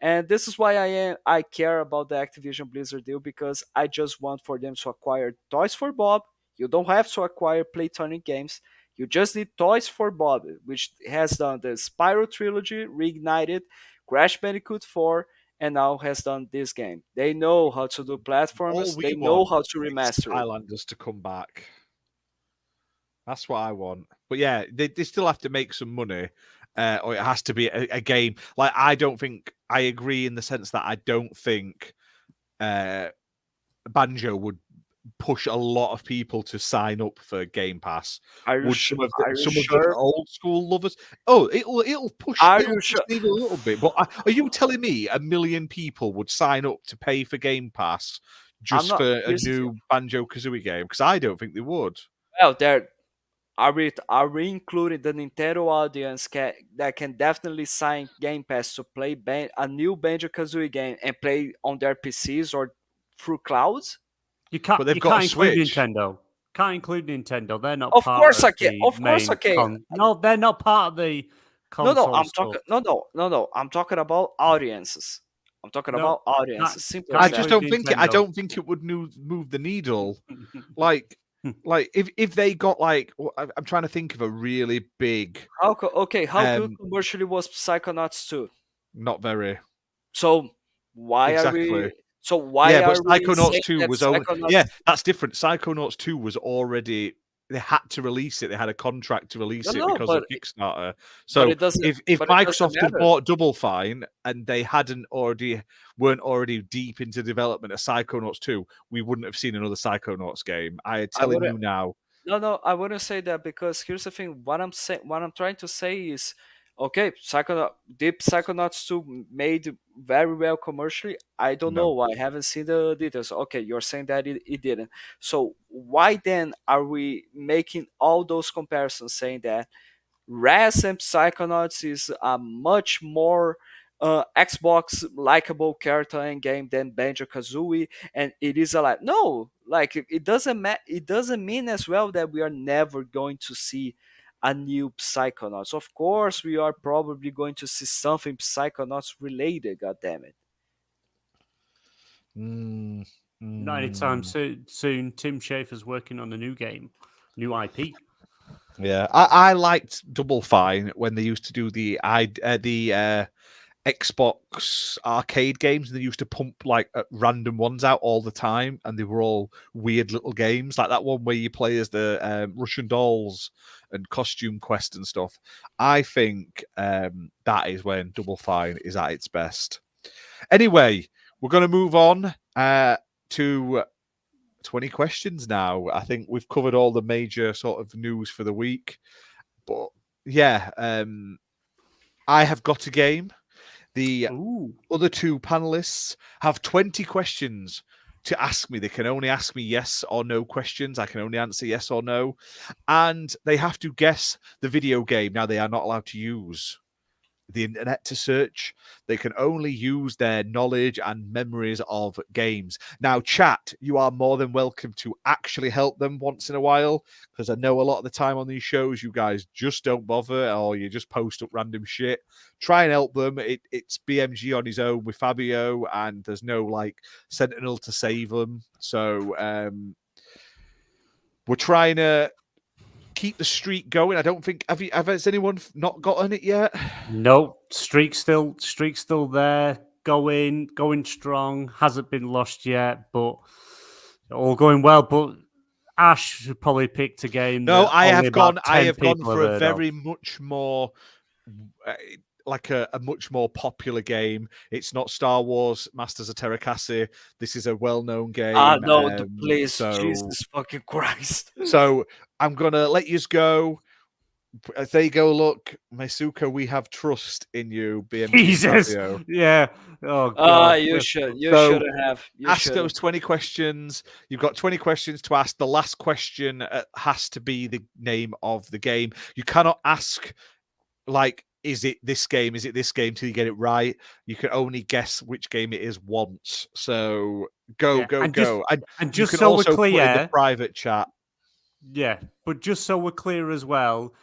And this is why I care about the Activision Blizzard deal, because I just want for them to acquire Toys for Bob. You don't have to acquire Playtonic games. You just need Toys for Bob, which has done the Spyro trilogy, Reignited, Crash Bandicoot 4, and now has done this game. They know how to do platformers. They know how to remaster it. Islanders to come back. That's what I want. But yeah, they still have to make some money. Or it has to be a game. Like, I agree in the sense that I don't think Banjo would push a lot of people to sign up for Game Pass. Would some of the old school lovers? Oh, it'll push needle a little bit. But are you telling me 1 million people would sign up to pay for Game Pass just for a new Banjo-Kazooie game? Because I don't think they would. Well, are we including the Nintendo audience that can definitely sign Game Pass to play a new Banjo-Kazooie game and play on their PCs or through clouds? You can't. But they've got include Nintendo. Can't include Nintendo. They're not. Of part course of I can. Of course I can. No, they're not part of the. No. I'm talking. No. I'm talking about audiences. Simple. I just don't think. I don't think it would move the needle. Like if they got I'm trying to think of a really big. How good commercially was Psychonauts 2? Not very. So why are we? So why but are Psychonauts 2 was Psychonauts... Yeah, that's different. Psychonauts 2 was already, they had to release it. They had a contract to release it because of Kickstarter. So if Microsoft had bought Double Fine and they weren't already deep into development of Psychonauts 2, we wouldn't have seen another Psychonauts game. I'm telling you now. No, I wouldn't say that, because here's the thing. What I'm trying to say is, okay, Psychonauts 2 made very well commercially. I don't know. I haven't seen the details. Okay, you're saying that it didn't. So why then are we making all those comparisons, saying that Raz and Psychonauts is a much more Xbox likable character and game than Banjo-Kazooie, and it is it doesn't mean as well that we are never going to see a new Psychonauts. Of course, we are probably going to see something Psychonauts related. God damn it! Not anytime soon. Tim Schafer's working on a new game, new IP. Yeah, I liked Double Fine when they used to do the Xbox arcade games. They used to pump random ones out all the time, and they were all weird little games, like that one where you play as the Russian dolls and Costume Quest and stuff. I think that is when Double Fine is at its best. Anyway, we're going to move on to 20 questions now. I think we've covered all the major sort of news for the week. But yeah, I have got a game. The other two panelists have 20 questions to ask me. They can only ask me yes or no questions. I can only answer yes or no. And they have to guess the video game. Now, they are not allowed to use the internet to search. They can only use their knowledge and memories of games. Now, chat, you are more than welcome to actually help them once in a while, because I know a lot of the time on these shows you guys just don't bother, or you just post up random shit. Try and help them. It's BMG on his own with Fabio, and there's no Sentinel to save them. So we're trying to keep the streak going. I don't think has anyone not gotten it yet? No, streak's still there, going strong. Hasn't been lost yet, but all going well. But Ash probably picked a game. No, I have gone for a very much more a much more popular game. It's not Star Wars Masters of Terakasi. This is a well-known game. No, please, Jesus fucking Christ. So I'm gonna let you go. There you go. Look, Meisuka, we have trust in you. Jesus, yeah. Oh God. You should have. Ask those 20 questions. You've got 20 questions to ask. The last question has to be the name of the game. You cannot ask is it this game? Is it this game till you get it right? You can only guess which game it is once. So go. And You just can so we're also put in the clear, private chat. yeah, but just so we're clear as well,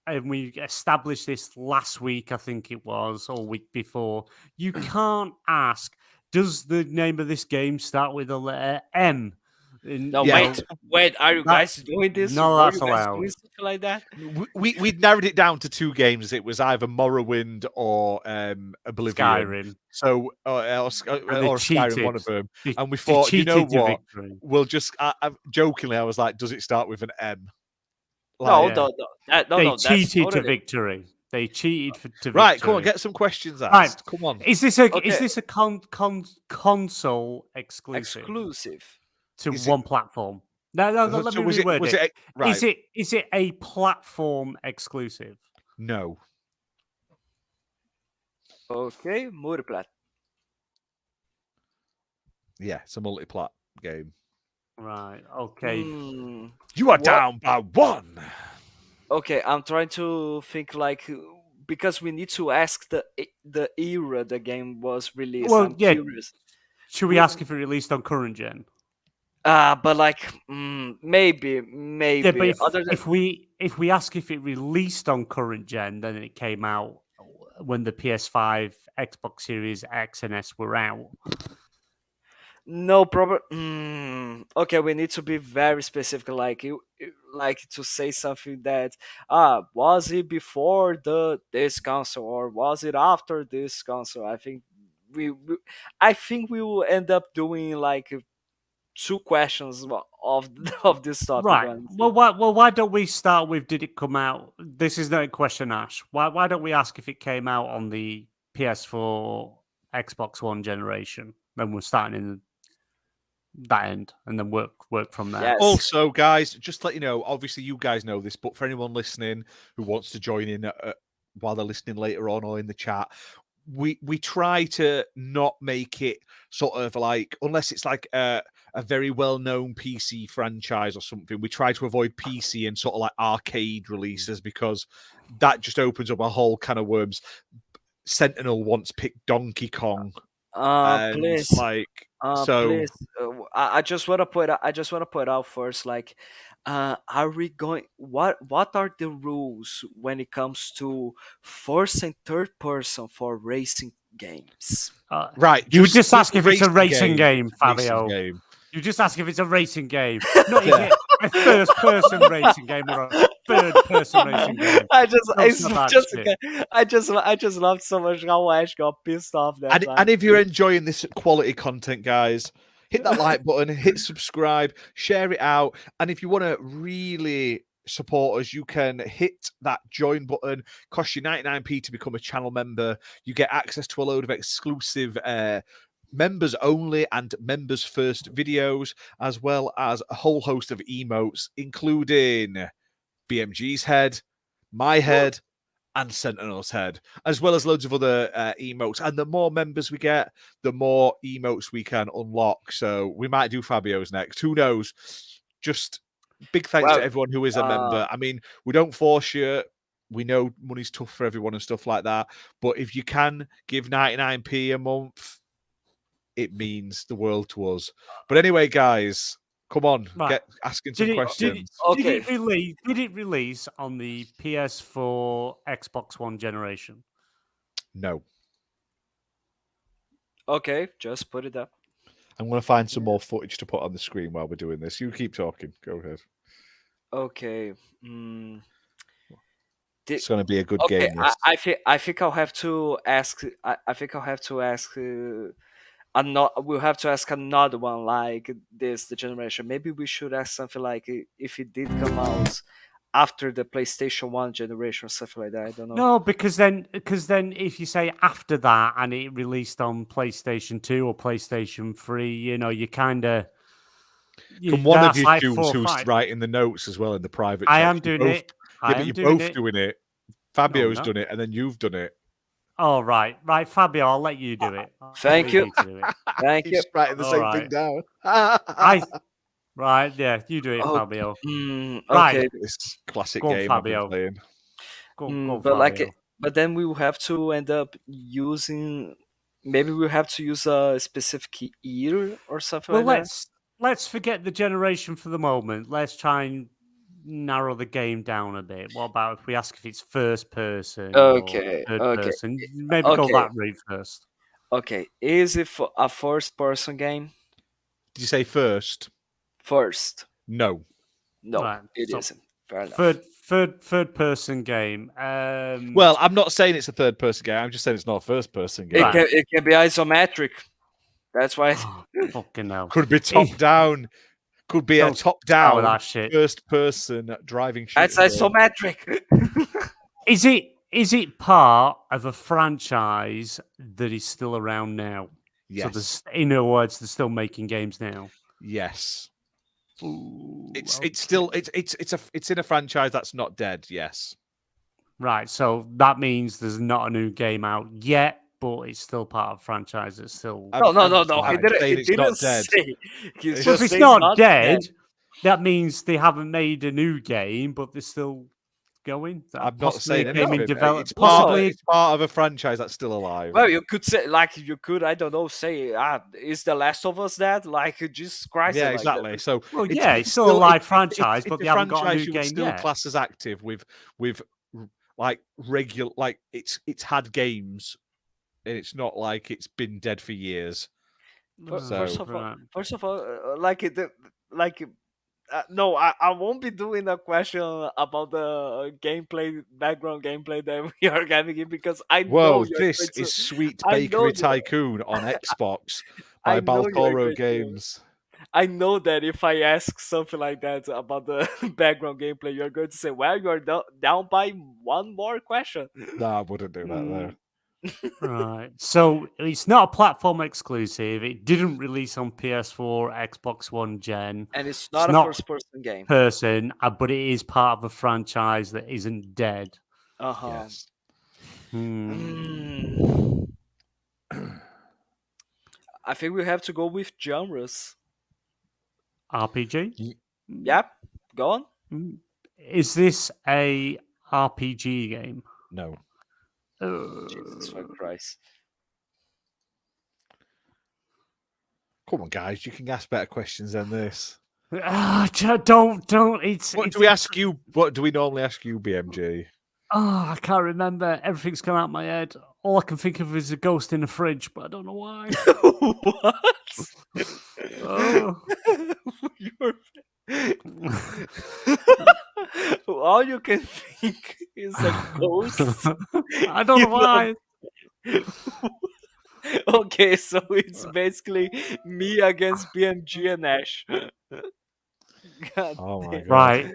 and we established this last week, I think it was, or week before, you can't ask, does the name of this game start with the letter M? No, Yeah. wait, are you guys doing this? No, Were that's you guys allowed. doing something like that? We narrowed it down to 2 games. It was either Morrowind or Oblivion. Skyrim. So or Skyrim, cheated. one of them. And we They thought, you know cheated to what? victory. We'll just jokingly, I was like, does it start with an M? No, Like, They cheated to totally... victory. They cheated to victory. Right, come on, get some questions asked. Right. Come on. Is this a console exclusive to one platform? No. Let me reword it. Right. Is it a platform exclusive? No. Okay, multiplat. Yeah, it's a multi-plat game. Right. Okay. You are down by 1. Okay, I'm trying to think like because we need to ask the era the game was released. Well, I'm yeah. curious. Should we ask if it released on current gen? But like maybe. Yeah, but if we ask if it released on current gen, then it came out when the PS5, Xbox Series X and S were out. No problem. Okay, we need to be very specific. Like to say something that was it before this console or was it after this console? I think we will end up doing like 2 questions of this topic. Right. Well, why don't we start with did it come out? This is not a question, Ash. Why don't we ask if it came out on the PS4, Xbox One generation? Then we're starting in that end and then work from there. Yes. Also, guys, just to let you know, obviously you guys know this, but for anyone listening who wants to join in while they're listening later on or in the chat, we try to not make it sort of like, unless it's like a very well-known PC franchise or something, we try to avoid PC and sort of like arcade releases because that just opens up a whole can of worms. Sentinel once picked Donkey Kong. Please. Please. I just want to put out first, like, are we going? What are the rules when it comes to first and third person for racing games? Right. You just ask if it's a racing game, Fabio. Racing game. You just ask if it's a racing game, not if it's a first-person racing game or a third-person racing game. I just love so much how Ash got pissed off that. And if you're enjoying this quality content, guys, hit that like button, hit subscribe, share it out, and if you want to really support us, you can hit that join button. Costs you 99p to become a channel member. You get access to a load of exclusive members only and members first videos, as well as a whole host of emotes, including BMG's head, my head, and Sentinel's head, as well as loads of other emotes. And the more members we get, the more emotes we can unlock. So we might do Fabio's next. Who knows? Just big thanks to everyone who is a member. I mean, we don't force you. We know money's tough for everyone and stuff like that. But if you can give 99p a month, it means the world to us. But anyway, guys, come on, get asking some questions. Did it release on the PS4, Xbox One generation? No. Okay, just put it up. I'm going to find some more footage to put on the screen while we're doing this. You keep talking. Go ahead. Okay. It's going to be a good game. I think I'll have to ask. We'll have to ask another one like this, the generation. Maybe we should ask something like if it did come out after the PlayStation 1 generation or something like that. I don't know. No, because then if you say after that and it released on PlayStation 2 or PlayStation 3, you know, you kind of... Can one of you choose who's writing the notes as well in the private chat? I am doing it. Yeah, but you're both doing it. Fabio's done it, and then you've done it. Oh, right, Fabio, I'll let you do it. Thank you. Thank you. Just writing the same thing down. Right, yeah, you do it, Fabio. Okay. Right, this classic go game Fabio. I've been playing. Go, but Fabio. But then we will have to end up using. Maybe we'll have to use a specific year or something Well, like that. let's forget the generation for the moment. Let's try and narrow the game down a bit. What about if we ask if it's first person Okay, or third okay, person? Maybe go okay, that route first. okay. Is it a first-person game? Did you say first? First, No. no, Right, it so isn't. Fair enough. third person game. Well, I'm not saying it's a third person game. I'm just saying it's not a first person game. It can be isometric. That's why. Fucking hell. Could be top down. Could be a Don't top start with down that shit. first person driving shit. That's isometric. Is it part of a franchise that is still around now? Yes. So in other words, they're still making games now. Yes. Ooh, It's okay. still it's in a franchise that's not dead. Yes. Right. So that means there's not a new game out yet, but it's still part of a franchise that's still. No. I'm He saying it's didn't not dead. say. He's Well, Well, just if it's saying not dead, that means they haven't made a new game, but they're still going. I'm not saying game in anything. development. It's Possibly. part of a franchise that's still alive. Well, you could say, like, I don't know, say, is The Last of Us dead? Like, Jesus Christ. Yeah, like exactly. that. So Well, it's still a live franchise, but they haven't got a new you would game still yet. class as active with like regular, like it's had games, and it's not like it's been dead for years. First of Right. all, no, I won't be doing a question about the background gameplay that we are having because I know Whoa, you're this going to. is Sweet I know Bakery you- Tycoon on Xbox I by know you're Baltoro going to- Games. I know that if I ask something like that about the background gameplay, you're going to say, "Well, you're down by one more question." No, I wouldn't do that though. Right. So it's not a platform exclusive. It didn't release on PS4, Xbox One gen. And it's not a first-person game. But it is part of a franchise that isn't dead. Yes. I think we have to go with genres. RPG? Yep. Go on. Is this a RPG game? No. Jesus Christ. Come on, guys, you can ask better questions than this. Don't. What do we ask you? What do we normally ask you, BMG? Oh, I can't remember. Everything's come out of my head. All I can think of is a ghost in the fridge, but I don't know why. What? Oh. All you can think is a ghost. I don't know why. Okay, so it's basically me against BMG and Ash. God Oh my god! Right.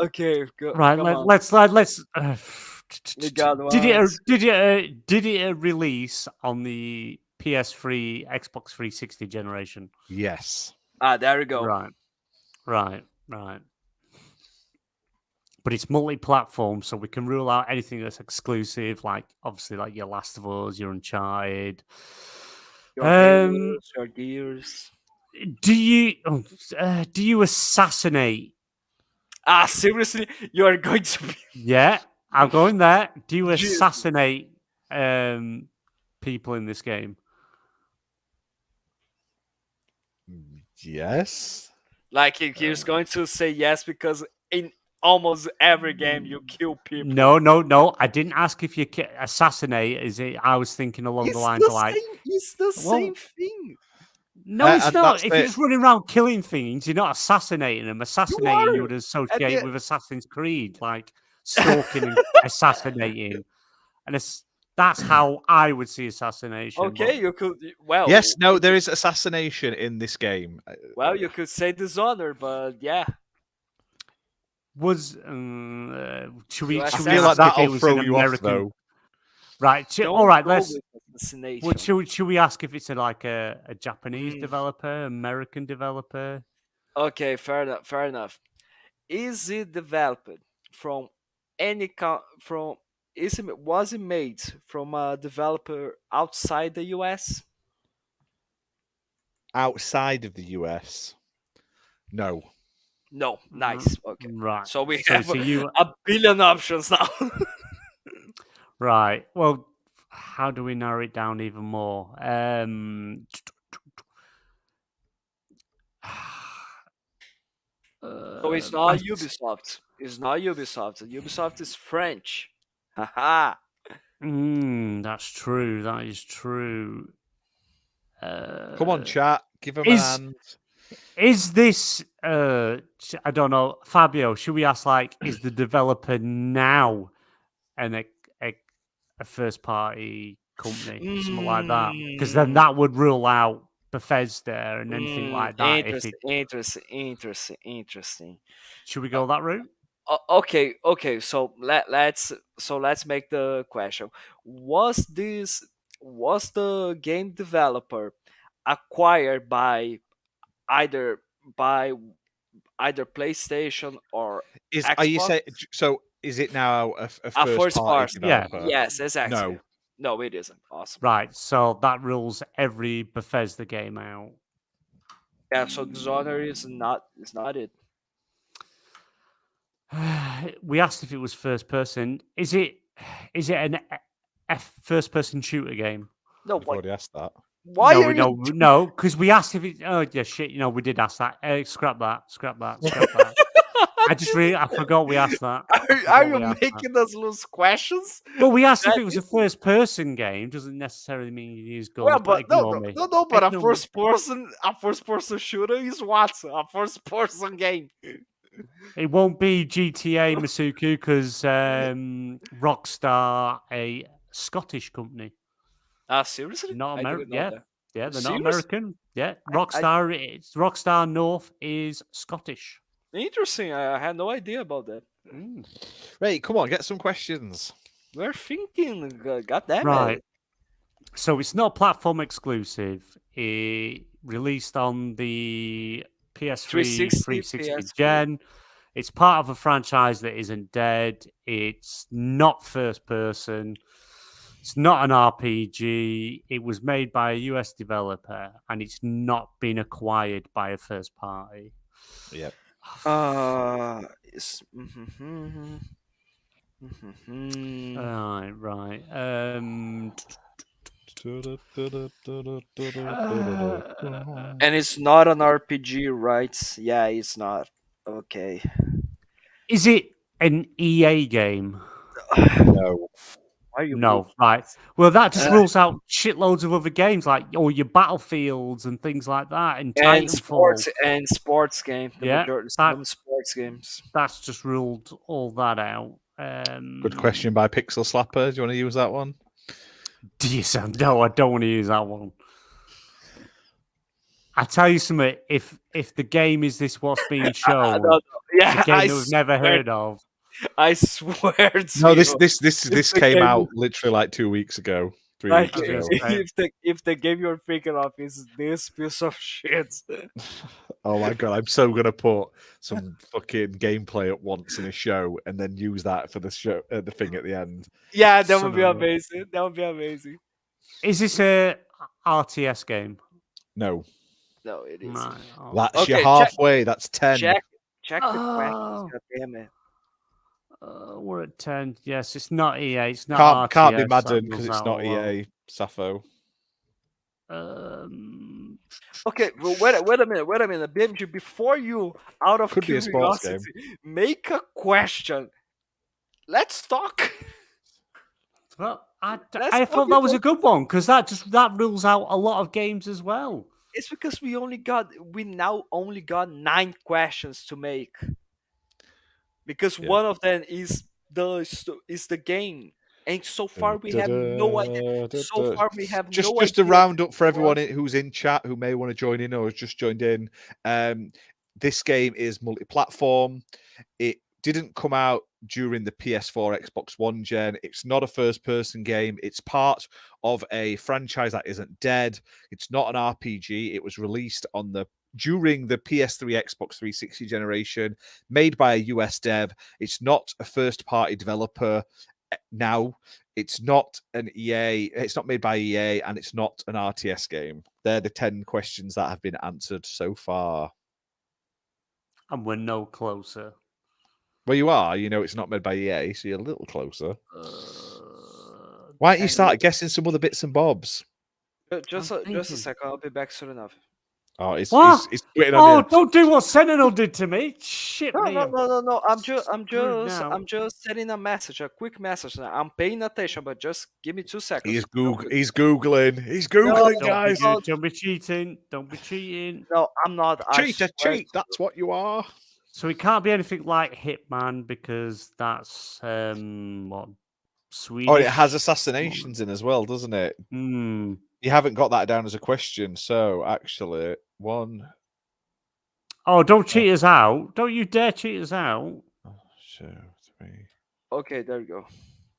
Okay. Right. Let's. Did it release on the PS3, Xbox 360 generation? Yes. There we go. Right. But it's multi-platform, so we can rule out anything that's exclusive, like obviously like your Last of Us, your Uncharted. Your Gears. Do you assassinate? Seriously, you are going to be? Yeah, I'm going there. Do you assassinate people in this game? Yes. Like he's going to say yes because in almost every game you kill people. No. I didn't ask if you assassinate. I was thinking along the lines of like it's the same thing. No, it's not. If it. you're just running around killing things, you're not assassinating them. Assassinating you would associate with Assassin's Creed, like stalking and assassinating. And that's how I would see assassination. Okay, you could. Well, yes, no, there is assassination in this game. Well, you could say dishonor, but yeah. Should we? I feel like that'll throw you off, though. Right. All right. Let's. Well, should we ask if it's a Japanese developer, American developer? Okay, fair enough. Is it developed from was it made from a developer outside the US? Outside of the US? No. No. Nice. Okay. Right. So we have a billion options now. Right. Well, how do we narrow it down even more? So it's not Ubisoft. It's not Ubisoft. Ubisoft is French. Haha. That's true. That is true. Come on, chat. Give him a hand. Is this? I don't know, Fabio. Should we ask is the developer now a first party company, something like that? Because then that would rule out Bethesda and anything like that. Interesting. Should we go that route? Okay. So let's make the question. Was the game developer acquired by either PlayStation or Xbox? Are you saying so? Is it now a first party developer? Yeah. Yes, exactly. No. No, it isn't. Awesome. Right. So that rules every Bethesda game out. Yeah. So Dishonored is not it. We asked if it was first person. Is it a first person shooter game? No. I've already asked that. Why no, are you? No, because we asked if it. Oh yeah, shit. We did ask that. Scrap that. I forgot we asked that. Are you making us lose questions? Well, we asked if it was a first person game. Doesn't necessarily mean you use guns. Well, but no. But a first person shooter is what? A first person game. It won't be GTA Masuku because Rockstar, a Scottish company. Seriously? Not American. Yeah, they're Seriously? not American. Yeah, Rockstar North is Scottish. Interesting. I had no idea about that. Right, come on, get some questions. We're thinking. God damn it. Right. So it's not platform exclusive. It released on the PS3 360 gen. It's part of a franchise that isn't dead. It's not first person. It's not an RPG. It was made by a US developer, and it's not been acquired by a first party. Yep. Right. And it's not an RPG, right? Yeah, it's not. Okay. Is it an EA game? No. No, right. Well, that just rules out shitloads of other games like your Battlefields and things like that, and sports games. Some sports games. That's just ruled all that out. Good question by Pixel Slapper. Do you want to use that one? No, I don't want to use that one. I tell you something. If the game is this what's being shown, yeah, the game that we've never heard of. I swear to no, this came out literally 2 weeks ago, 3 weeks ago. If the game you're thinking of is this piece of shit. Oh my god, I'm so gonna put some fucking gameplay at once in a show and then use that for the show, the thing at the end. Yeah, that would be amazing. Is this a RTS game? No, it is. Right. That's you're halfway. That's 10. Check the questions. God damn it. We're at 10. Yes, it's not EA. It's not RTS. Can't be Madden because it's not EA. Sappho. Okay, well, wait a minute, BMG. Before you, out of curiosity, make a question. Let's talk. Well, I thought that was a good one because that rules out a lot of games as well. It's because we now only got 9 questions to make. Because one of them is the game, and so far we have no idea. So far we have no idea. Just to round up for everyone who's in chat who may want to join in or has just joined in. This game is multi-platform. It didn't come out during the PS4, Xbox One gen. It's not a first-person game. It's part of a franchise that isn't dead. It's not an RPG. It was released during the PS3, Xbox 360 generation, made by a US dev. It's not a first-party developer now. It's not an EA. It's not made by EA, and it's not an RTS game. They're the 10 questions that have been answered so far. And we're no closer. Well, you are. It's not made by EA, so you're a little closer. Why don't you start guessing some other bits and bobs? Just a second. I'll be back soon enough. Oh, it's What? quitting on you. Don't do what Sentinel did to me. Shit me. No. I'm now. just sending a message, a quick message. I'm paying attention, but just give me 2 seconds. He's googling. He's googling, guys. Don't be cheating. Don't be cheating. No, I'm not. Cheat. That's what you are. So it can't be anything like Hitman because that's what Swedish. Oh, it has assassinations in as well, doesn't it? Hmm. You haven't got that down as a question, so actually, 1. Oh, don't cheat us out! Don't you dare cheat us out! 2, 3. Okay, there you go.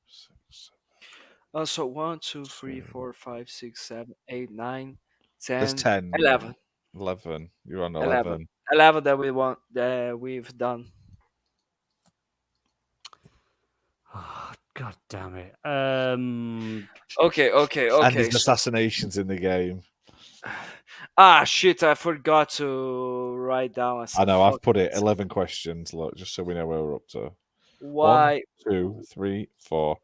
6, So 1, 2, 3, 4, 5, 6, 7, 8, 9, 10. There's 10. 11. 11. You're on 11. 11 that we've done. Oh, God damn it! Okay. And there's assassinations in the game. Shit! I forgot to write down. I know. I've put it 11 questions. Look, just so we know where we're up to. Why? 1, 2, 3, 4,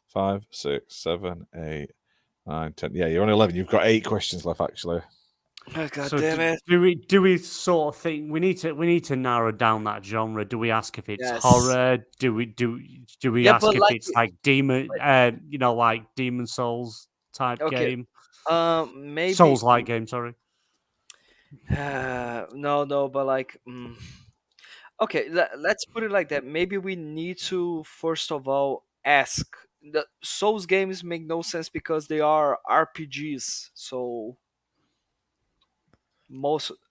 5, 6, 7, 8, 9, 10. Yeah, you're on 11. You've got 8 questions left, actually. Oh, God so damn it! Do we sort of think we need to narrow down that genre? Do we ask if it's Yes. horror? Do we Yeah, ask but if like- it's like demon, like Demon Souls type Okay. game? Maybe Souls like game, sorry. no, but like, okay, let's put it like that. Maybe we need to first of all ask. The Souls games make no sense because they are RPGs. So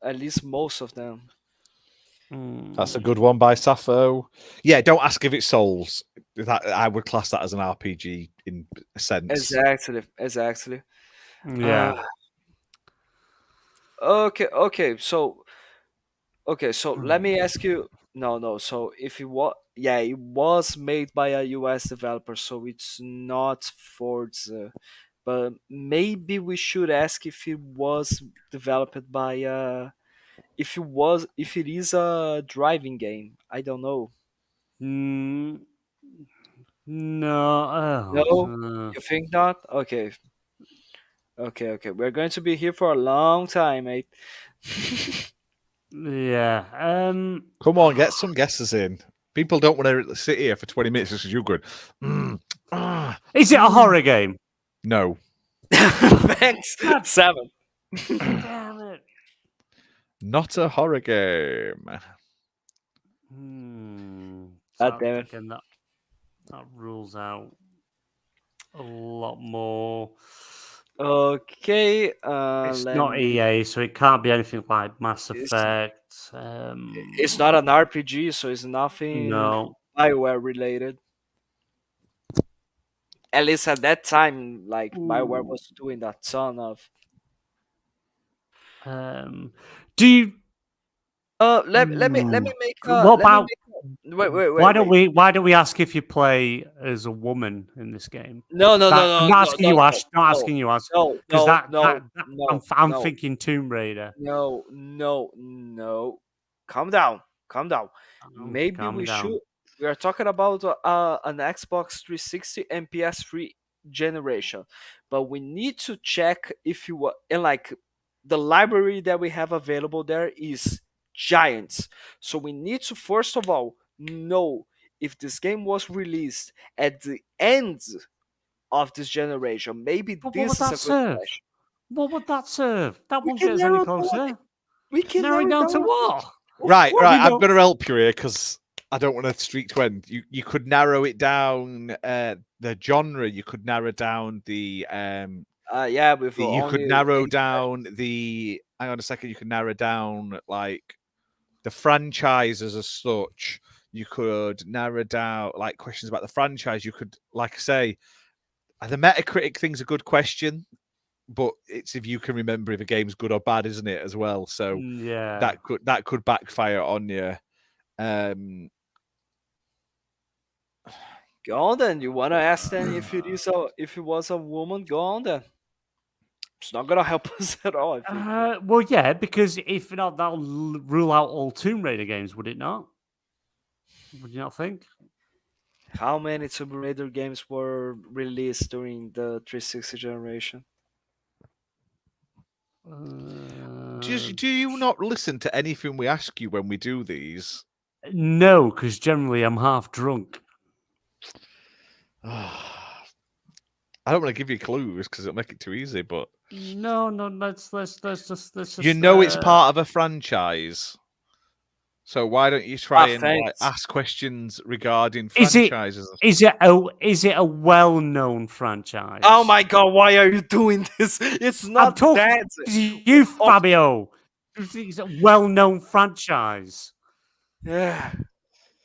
at least most of them. That's a good one by Sappho. Yeah, don't ask if it's Souls. That I would class that as an RPG in a sense. Exactly. Yeah. Okay. So let me ask you. No. So if it was made by a US developer, so it's not Forza. But maybe we should ask if it was developed by if it is a driving game. I don't know. No. No, you think not? Okay. We're going to be here for a long time, mate. Yeah. Come on, get some guesses in. People don't want to sit here for 20 minutes just because you're good. Is it a horror game? No. Thanks. 7. Damn it. Not a horror game. So damn it. again, that rules out a lot more. Okay. It's not EA, so it can't be anything like Mass Effect. It's not an RPG, so it's nothing Bioware related. At least at that time, like Bioware was doing a ton of. Do you? Let me make. What about? Wait. Why don't we ask if you play as a woman in this game? No. I'm not asking you, Ash. Not asking you, Ash. No. I'm thinking Tomb Raider. No. Calm down. Maybe we should. We are talking about an Xbox 360 and PS3 generation, but we need to check if you and like the library that we have available there is giants. So we need to first of all know if this game was released at the end of this generation. Maybe this is a good question. What would that serve? That won't get us any closer. We can narrow it down to what? Right. I'm going to help you here because I don't want the streak to end. You could narrow it down the genre. You could narrow down the you could narrow down the. Hang on a second. You could narrow down like the franchises as such. You could narrow down like questions about the franchise. You could, like I say, the Metacritic thing's a good question, but it's if you can remember if a game's good or bad, isn't it? As well, so yeah, that could backfire on you. Go on then. You wanna ask then if it was a woman? Go on then. It's not gonna help us at all. I think. Well, yeah, because if not, that'll rule out all Tomb Raider games, would it not? Would you not think? How many Tomb Raider games were released during the 360 generation? Do you not listen to anything we ask you when we do these? No, because generally I'm half drunk. I don't want to give you clues because it'll make it too easy, but No, let's just you know it's part of a franchise. So why don't you try and ask questions regarding franchises? Is it a well-known franchise? Oh my god, why are you doing this? It's not I'm talking that. to you, Fabio. It's a well-known franchise. Yeah.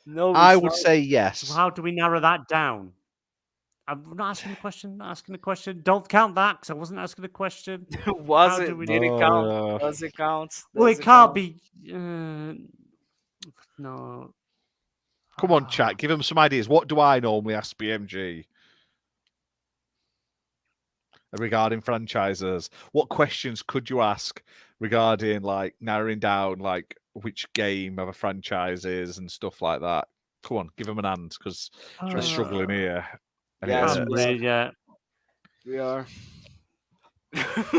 No, I would say yes. So how do we narrow that down? I'm not asking a question. Not asking a question. Don't count that because I wasn't asking a question. Did it count? Does it count? Well, it can't be. No. Come on, chat. Give them some ideas. What do I normally ask BMG regarding franchises? What questions could you ask regarding like narrowing down like which game of a franchise is and stuff like that? Come on, give them an hand because we're struggling here. Yes, we are.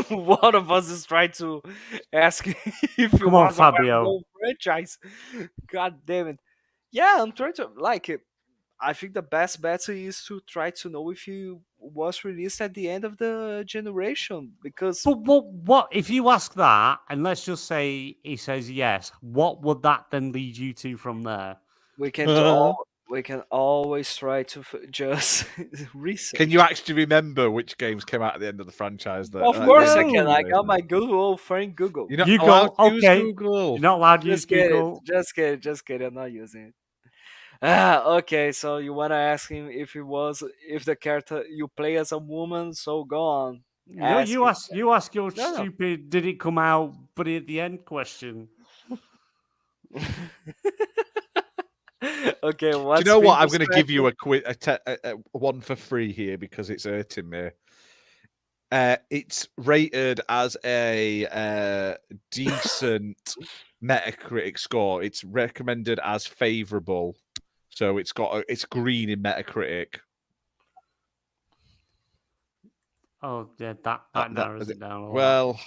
One of us is trying to ask if it was a well-known franchise. God damn it! Yeah, I'm trying to like it. I think the best bet is to try to know if he was released at the end of the generation because. But what if you ask that and let's just say he says yes? What would that then lead you to from there? We can always try to just research. Can you actually remember which games came out at the end of the franchise? Of course I can. I got my Google friend Google. You're not allowed to use Google. You're not allowed to use Google. Just kidding. I'm not using it. Okay. So you wanna ask him if the character you play as a woman? So go on. You ask your stupid. Did it come out? But at the end question. Okay, do you know what? I'm going to give you a one for free here because it's hurting me. It's rated as a decent Metacritic score. It's recommended as favorable, so it's green in Metacritic. Oh yeah, that narrows it down. Well,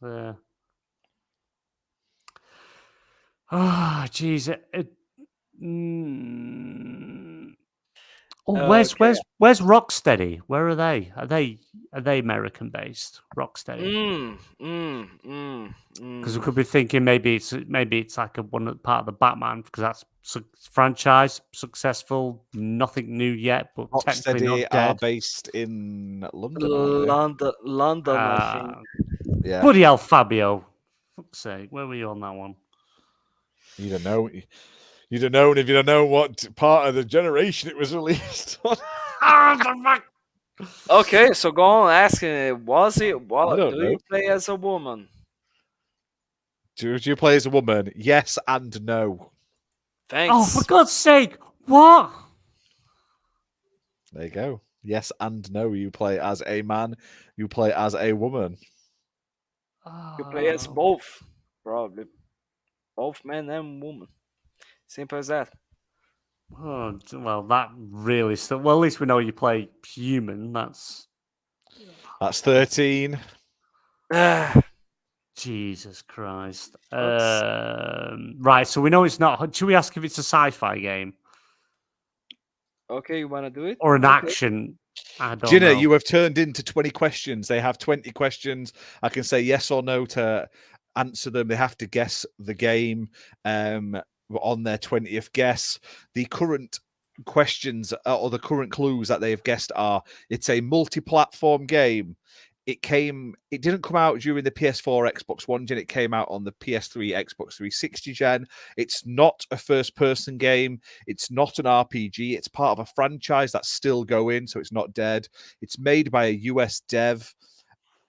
yeah. Oh, jeez. Oh, where's Rocksteady? Where are they? Are they American based? Rocksteady. Because we could be thinking maybe it's like part of the Batman because that's franchise successful, nothing new yet, but technically not dead. Are based in London. London, I think. Yeah. Bloody hell, Fabio! Fuck's sake, where were you on that one? You don't know. You'd have known if you'd have known what part of the generation it was released on. Okay, so go on asking. Do you play as a woman? Do you play as a woman? Yes and no. Thanks. Oh, for God's sake! What? There you go. Yes and no. You play as a man. You play as a woman. You play as both, probably. Both man and woman. Simple as that. Oh, well, that really still. Well, at least we know you play human. That's 13. Jesus Christ. Right, so we know it's not. Should we ask if it's a sci-fi game? Okay, you want to do it? Or an action? I don't Gina, know. you have turned into 20 questions. They have 20 questions. I can say yes or no to answer them. They have to guess the game on their 20th guess. The current questions or the current clues that they have guessed are: it's a multi-platform game. It didn't come out during the PS4, Xbox One gen. It came out on the PS3, Xbox 360 gen. It's not a first-person game. It's not an RPG. It's part of a franchise that's still going, so it's not dead. It's made by a US dev.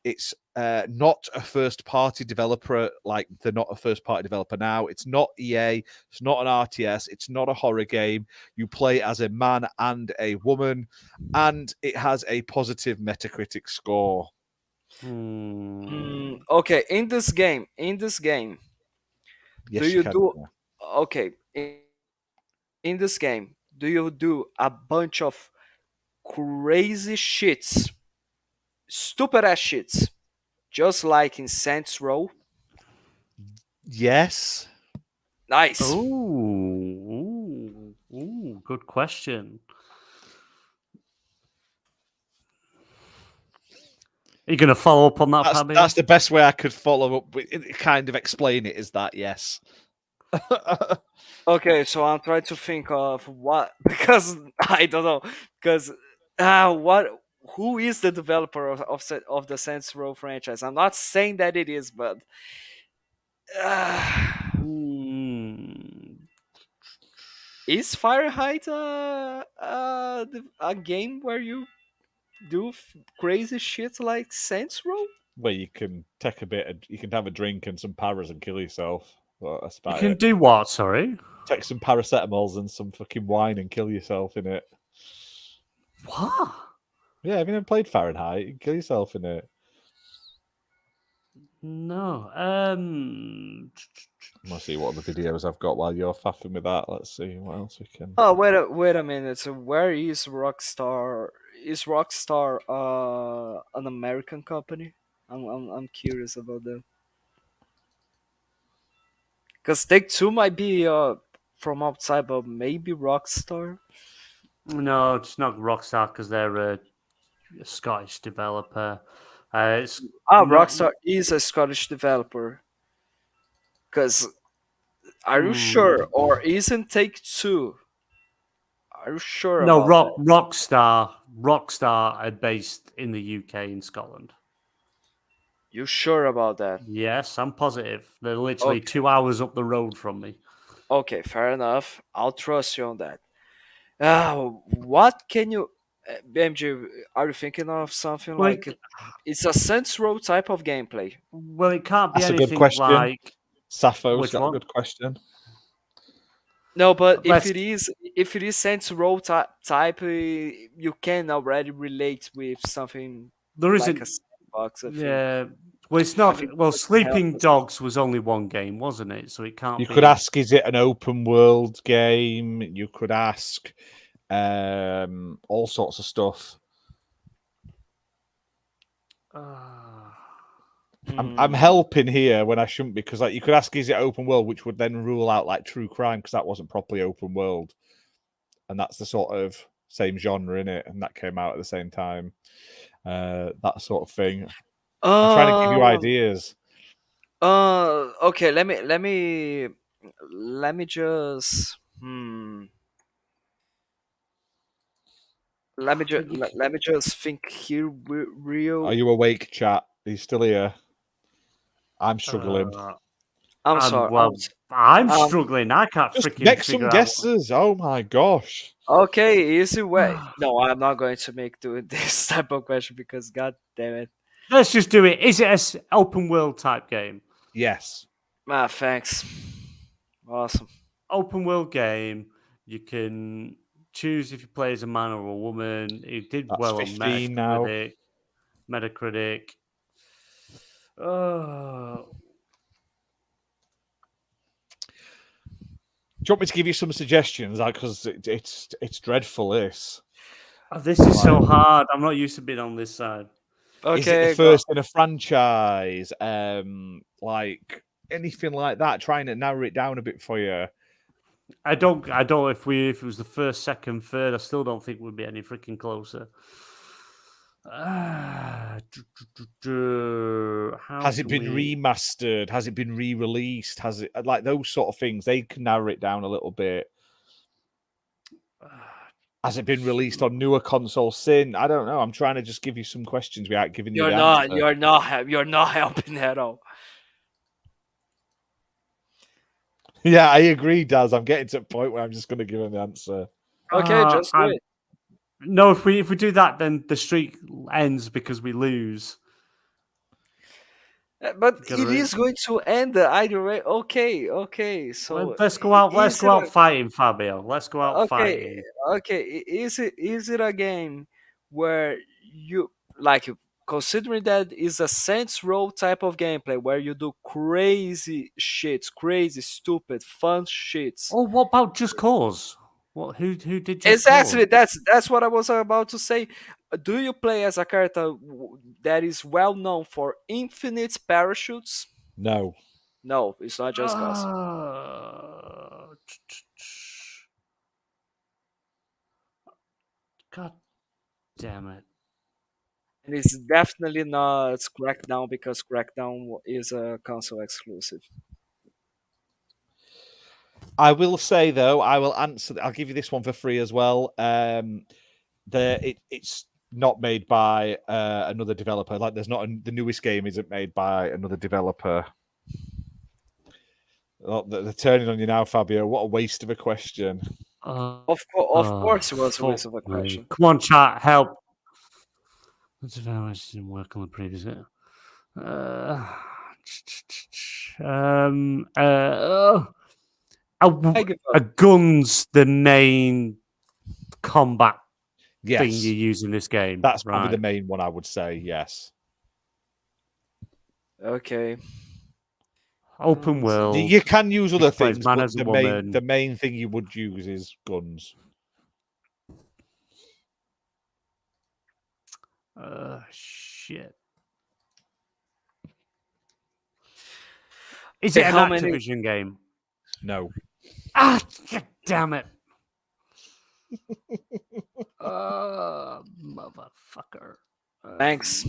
It's not a first-party developer, like they're not a first-party developer now. It's not EA. It's not an RTS. It's not a horror game. You play as a man and a woman, and it has a positive Metacritic score. Okay, in this game, yes, do you do? Okay, in this game, do you do a bunch of crazy shits, stupid ass shits, just like in Saints Row? Yes. Nice. Ooh, good question. Are you going to follow up on that, Fabio? That's the best way I could follow up with kind of explain it, is that yes. Okay, so I'm trying to think of what, because I don't know, because who is the developer of the Saints Row franchise? I'm not saying that it is, but is Fahrenheit a game where you do crazy shit like Saints Row? Where you can you can have a drink and some paras and kill yourself. Well, that's You about can it. do what? Sorry. Take some paracetamols and some fucking wine and kill yourself in it. What? Yeah, have you never played Fahrenheit? You can kill yourself in it. No. Let's see what other videos I've got while you're faffing with that. Let's see what else we can. Oh, wait a minute. So where is Rockstar? Is Rockstar an American company? I'm curious about that. Because Take-Two might be from outside, but maybe Rockstar. No, it's not Rockstar because they're a Scottish developer. Rockstar is a Scottish developer. Because are you sure, or isn't Take-Two? Are you sure? No, about that? Rockstar are based in the UK in Scotland. You sure about that? Yes, I'm positive. They're literally Okay. 2 hours up the road from me. Okay, fair enough. I'll trust you on that. What can you, BMG? Are you thinking of something Well, like it's a Saints Row type of gameplay? Well, it can't be That's a anything good question. like. Sappho's Which got one? a good question. No, but Let's- if it is Saints Row type, you can already relate with something There like isn't. a sandbox. I think. Yeah. Well, it's not. think Well, that's help Sleeping us. Dogs was only one game, wasn't it? So it can't You be. could ask, is it an open world game? You could ask all sorts of stuff. I'm helping here when I shouldn't, because like you could ask, is it open world, which would then rule out like True Crime, because that wasn't properly open world, and that's the sort of same genre in it, and that came out at the same time. That sort of thing. I'm trying to give you ideas. Okay. Let me just. Let me just think here. Real. Are you awake, chat? Are you still here? I'm struggling. I'm sorry. Well, I'm struggling. I can't Just freaking make some figure out. guesses. Oh my gosh. Okay, easy way. No, I'm not going to make this type of question because god damn it. Let's just do it. Is it an open world type game? Yes. Thanks. Awesome. Open world game. You can choose if you play as a man or a woman. It did That's well on 15 now. Metacritic. Do you want me to give you some suggestions? Because it's dreadful. This is so hard. I'm not used to being on this side. Okay. Is it the first in a franchise? Like anything like that? Trying to narrow it down a bit for you. I don't. If it was the first, second, third, I still don't think we'd be any freaking closer. Has it been remastered? Has it been re-released? Has it, like those sort of things? They can narrow it down a little bit. Has it been released on newer consoles? I don't know. I'm trying to just give you some questions without giving you. You're not helping at all. Yeah, I agree, Daz. I'm getting to a point where I'm just going to give him the answer. Okay, just do it. No, if we do that, then the streak ends because we lose. But it is going to end either way. Okay. So well, let's go out. Let's go out fighting, Fabio. Let's go out fighting. Okay. Is it a game where you like, considering that is a Saints Row type of gameplay where you do crazy shits, crazy, stupid, fun shits? Oh, what about Just Cause? What? Who did just Exactly. cause? That's what I was about to say. Do you play as a character that is well known for infinite parachutes? No. No, it's not just cause. God damn it. And it's definitely not Crackdown because Crackdown is a console exclusive. I will say though, I will answer. I'll give you this one for free as well. It's not made by another developer. Like, there's not the newest game isn't made by another developer. Oh, they're turning on you now, Fabio. What a waste of a question. Of course, it was a waste of a question. Come on, chat, help. What's the much didn't work on the previous? A gun's the main combat thing you use in this game. That's probably the main one, I would say. Yes. Okay. Open world. You can use other things, man but as a woman. the main thing you would use is guns. Shit. Is it an How Activision game? No. Ah, damn it. Motherfucker. Thanks.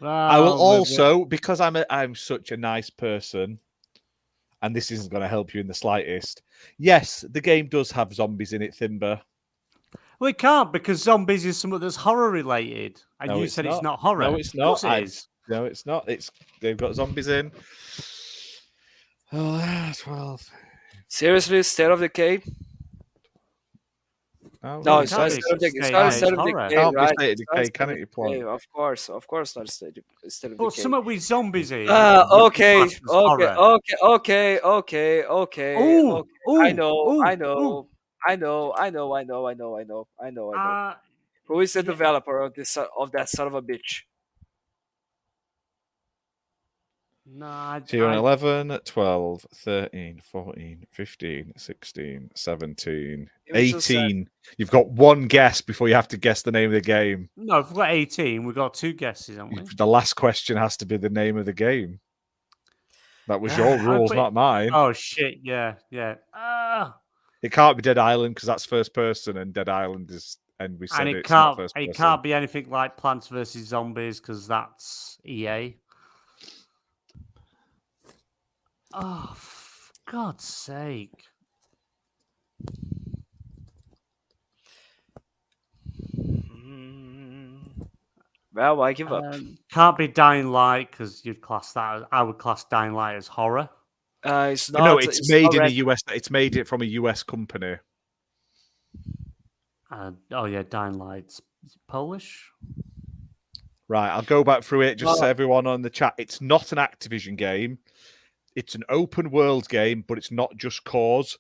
I will also, because I'm such a nice person, and this isn't going to help you in the slightest. Yes, the game does have zombies in it, Thimber. Well, it can't, because zombies is something that's horror related. And you said it's not horror. No, it's not. Of course it is. No, it's not. They've got zombies in. Oh, 12. Seriously, State of Decay? No, it's not State of Decay. It's not State of Decay, Can't right? be State of Decay, can it, you plonk? Of course not State of Decay. But something with zombies in. Okay. Ooh, I know. Who is the developer of that son of a bitch? No, So you're on 11, 12, 13, 14, 15, 16, 17, 18. You've got one guess before you have to guess the name of the game. No, if we've got 18, we've got two guesses, haven't we? The last question has to be the name of the game. That was your rules, not mine. Oh, shit, yeah. It can't be Dead Island because that's first person, and Dead Island is, and we said it's not first person. It can't be anything like Plants vs. Zombies because that's EA. Oh, for God's sake. Well, I give up. Can't be Dying Light because you'd class that. I would class Dying Light as horror. It's not. No, it's made in a US. It's made it from a US company. Dying Light's Polish. Right, I'll go back through it. Just so everyone on the chat, it's not an Activision game. It's an open world game, but it's not just cause.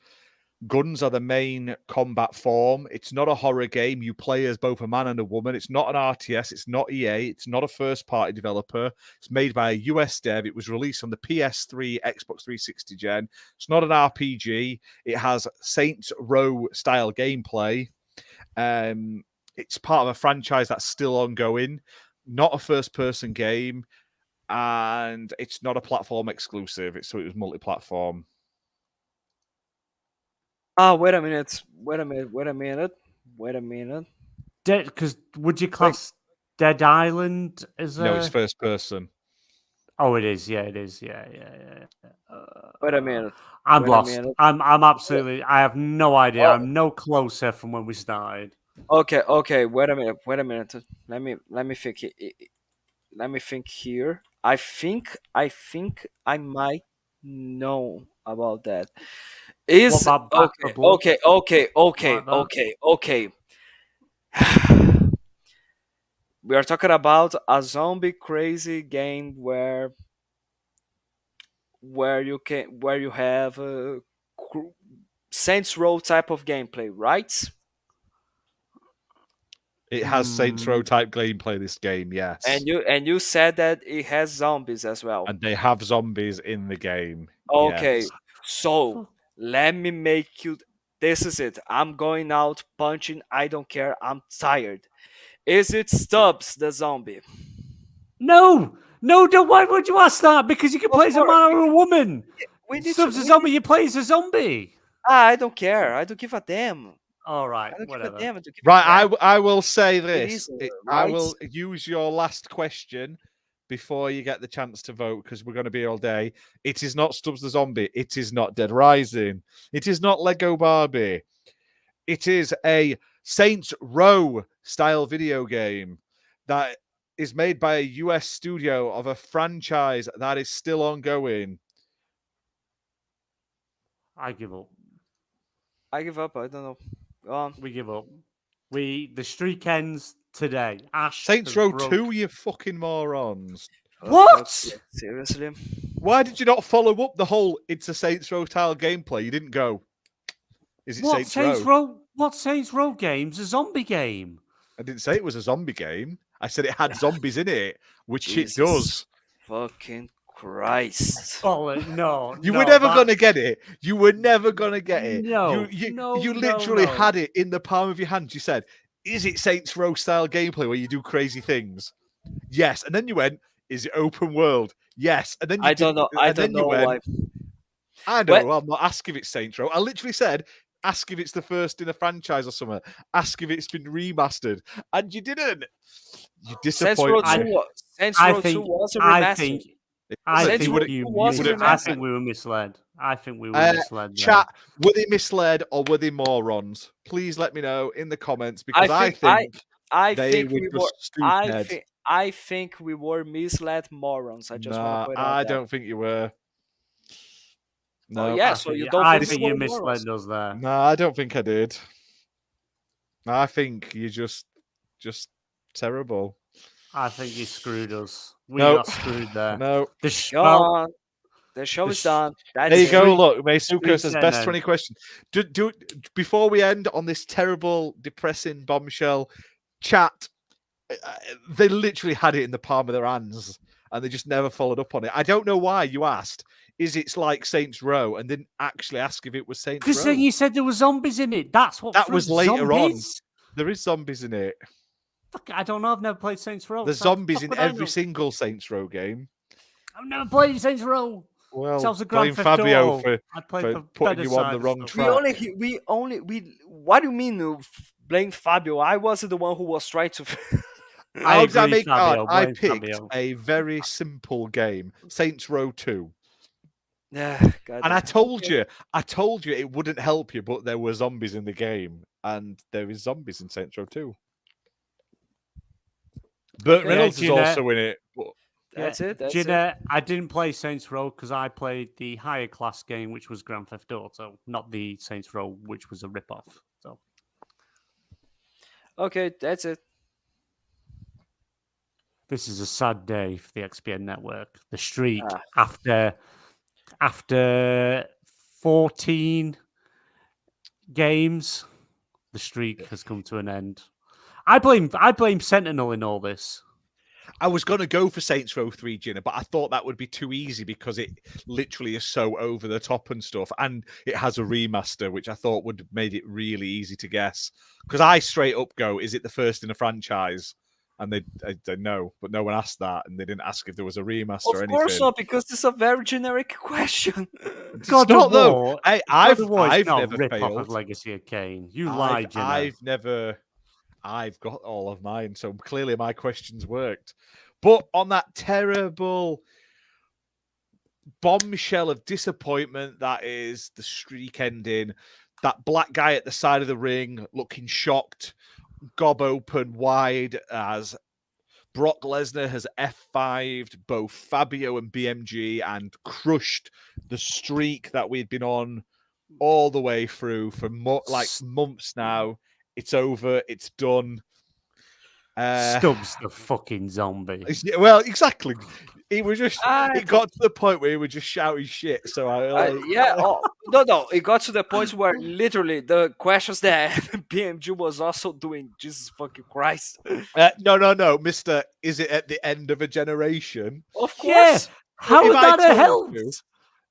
Guns are the main combat form. It's not a horror game. You play as both a man and a woman. It's not an RTS. It's not EA. It's not a first-party developer. It's made by a US dev. It was released on the PS3, Xbox 360 gen. It's not an RPG. It has Saints Row style gameplay. It's part of a franchise that's still ongoing. Not a first-person game. And it's not a platform exclusive. So it was multi-platform. Wait a minute. Because would you class Dead Island as a... No, it's first person. Oh, it is. Yeah, it is. Yeah. Wait a minute. I'm lost. I'm absolutely... I have no idea. I'm no closer from when we started. Okay. Wait a minute. Let me think. Let me think here. I think I might know about that. Is okay. We are talking about a zombie crazy game where you have a Saints Row type of gameplay, right? It has Saints Row type gameplay, this game, yes. And you said that it has zombies as well. And they have zombies in the game. Okay, yes. so let me make you This is it. I'm going out punching. I don't care. I'm tired. Is it Stubbs the zombie? No, why would you ask that? Because you can play as a man or a woman. Stubbs a zombie, you play as a zombie. I don't care. I don't give a damn. All right, I don't whatever. give a damn. I don't give a Right, damn. I will say this. is, I right? will use your last question before you get the chance to vote, because we're going to be all day. It is not Stubbs the Zombie. It is not Dead Rising. It is not Lego Barbie. It is a Saints Row style video game that is made by a US studio of a franchise that is still ongoing. I give up. I give up. I don't know. Go on. We give up. The streak ends today. Ash Saints has Row broke- 2, you fucking morons. What? Seriously? Why did you not follow up the whole it's a Saints Row style gameplay? You didn't go, is it What Saints Row? What Saints Row game's a zombie game? I didn't say it was a zombie game. I said it had zombies in it, which Jesus it does. Fucking Christ. Oh, no. You were never going to get it. You were never going to get it. No, you literally had it in the palm of your hand. You said, is it Saints Row style gameplay where you do crazy things? Yes. And then you went, is it open world? Yes. And then you I don't know. I don't know why. I know. I'm not asking if it's Saints Row. I literally said, ask if it's the first in a franchise or something. Ask if it's been remastered. And you didn't. You disappointed me. Saints Row 2 was a remaster. I Saints think Row we 2 was a remaster. we were misled. I think we were misled. Chat, were they misled or were they morons? Please let me know in the comments, because I think I think we were misled morons. I just want to point out I that. don't think you were. No. Oh, yeah, so you don't I think think we you were misled morons? us there. No, I don't think I did. I think you're just terrible. I think you screwed us. We No. got screwed there. No. The show is done. There you go. Look, Meisuka street says end best then. 20 questions. Do before we end on this terrible, depressing bombshell, chat. They literally had it in the palm of their hands, and they just never followed up on it. I don't know why you asked. Is it's like Saints Row, and didn't actually ask if it was Saints Row? Because then you said there were zombies in it. That's what That was later on. zombies? There is zombies in it. Fuck, I don't know. I've never played Saints Row. There's so zombies fuck in would I every know? single Saints Row game. I've never played Saints Row. Well, So I was a blame Grand Theft Fabio Auto. for I played for for putting better you on the sides wrong of track. What do you mean blame Fabio? I wasn't the one who was trying to. I agree, Fabio. I Blame picked Fabio. a very simple game, Saints Row 2. Yeah, God And I told you it wouldn't help you, but there were zombies in the game, and there is zombies in Saints Row 2. Burt Reynolds is also in it. But... That's it. That's Gina, I didn't play Saints Row because I played the higher class game, which was Grand Theft Auto, not the Saints Row, which was a rip-off. So, okay, that's it. this is a sad day for the XPN Network. The streak after 14 games, the streak has come to an end. I blame Sentinel in all this. I was going to go for Saints Row 3, Gina, but I thought that would be too easy because it literally is so over the top and stuff. And it has a remaster, which I thought would have made it really easy to guess. Because I straight up go, is it the first in a franchise? And they know, but no one asked that. And they didn't ask if there was a remaster or anything. Of course not, because it's a very generic question. God not, of though. War. I've not never rip off failed. of Legacy of Kain. You lied, Gina. I've got all of mine, so clearly my questions worked. But on that terrible bombshell of disappointment that is the streak ending, that black guy at the side of the ring looking shocked, gob open wide as Brock Lesnar has F5'd both Fabio and BMG and crushed the streak that we'd been on all the way through for months now. It's over. It's done. Stubbs the fucking zombie. Well, exactly. He was just. It got to the point where he was just shouting shit. So no. It got to the point where literally the questions that BMG was also doing. Jesus fucking Christ. No, Mister. Is it at the end of a generation? Of course. Yeah. How would that have helped?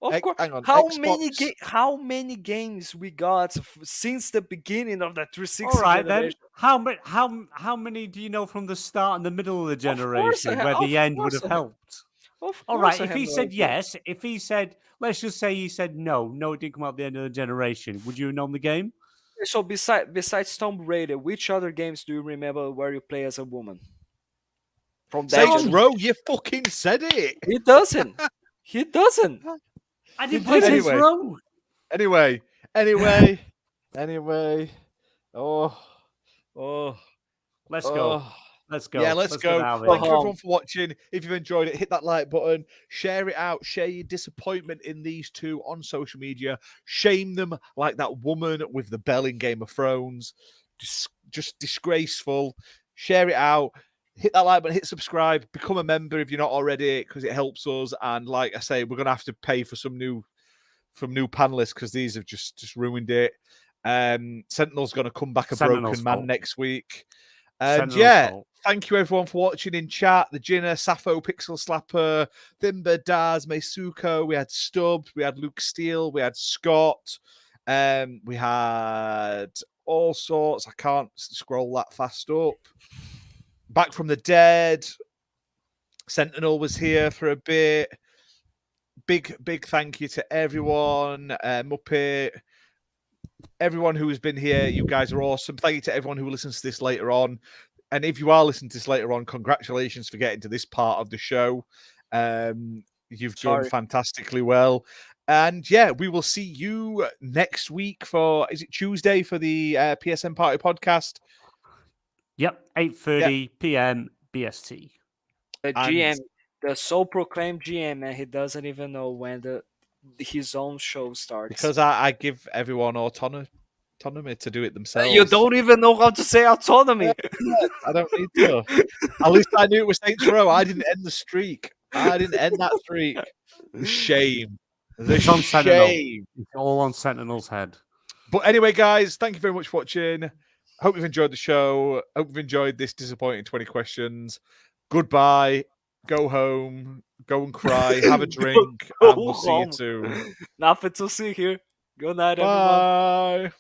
Of course. Hang on. How many games we got since the beginning of the 360 All right, generation? then. How many do you know from the start and the middle of the generation where the end would have helped? All right, if he said yes, if he said, let's just say he said no, it didn't come out at the end of the generation, would you have known the game? So besides Tomb Raider, which other games do you remember where you play as a woman? From that Saints Row, you fucking said it. He doesn't. He doesn't. I didn't play Saints Row. Anyway. Oh. Let's go. Let's go. Yeah, let's go. Thank you everyone for watching. If you've enjoyed it, hit that like button, share it out, share your disappointment in these two on social media, shame them like that woman with the bell in Game of Thrones. Just disgraceful. Share it out. Hit that like button, hit subscribe, become a member if you're not already, because it helps us. And like I say, we're gonna have to pay for some new panelists because these have just ruined it. Sentinel's gonna come back a broken man next week. And thank you everyone for watching in chat. The Jinner, Sappho, Pixel Slapper, Thimber, Daz, Meisuko. We had Stubbs, we had Luke Steele, we had Scott, we had all sorts. I can't scroll that fast up. Back from the Dead. Sentinel was here for a bit. Big thank you to everyone. Muppet. Everyone who has been here, you guys are awesome. Thank you to everyone who listens to this later on. And if you are listening to this later on, congratulations for getting to this part of the show. You've done fantastically well. And yeah, we will see you next week for, is it Tuesday for the PSN Party Podcast? Yep, 8:30 p.m. BST. The GM, the so-proclaimed GM, and he doesn't even know when his own show starts. Because I give everyone autonomy to do it themselves. You don't even know how to say autonomy. I don't need to. At least I knew it was Saints Row. I didn't end the streak. I didn't end that streak. The shame. It's on Sentinel. It's all on Sentinel's head. But anyway, guys, thank you very much for watching. Hope you've enjoyed the show. Hope you've enjoyed this disappointing 20 questions. Goodbye. Go home. Go and cry. Have a drink. And we'll see you soon. Nothing to see here. Good night, everyone. Bye.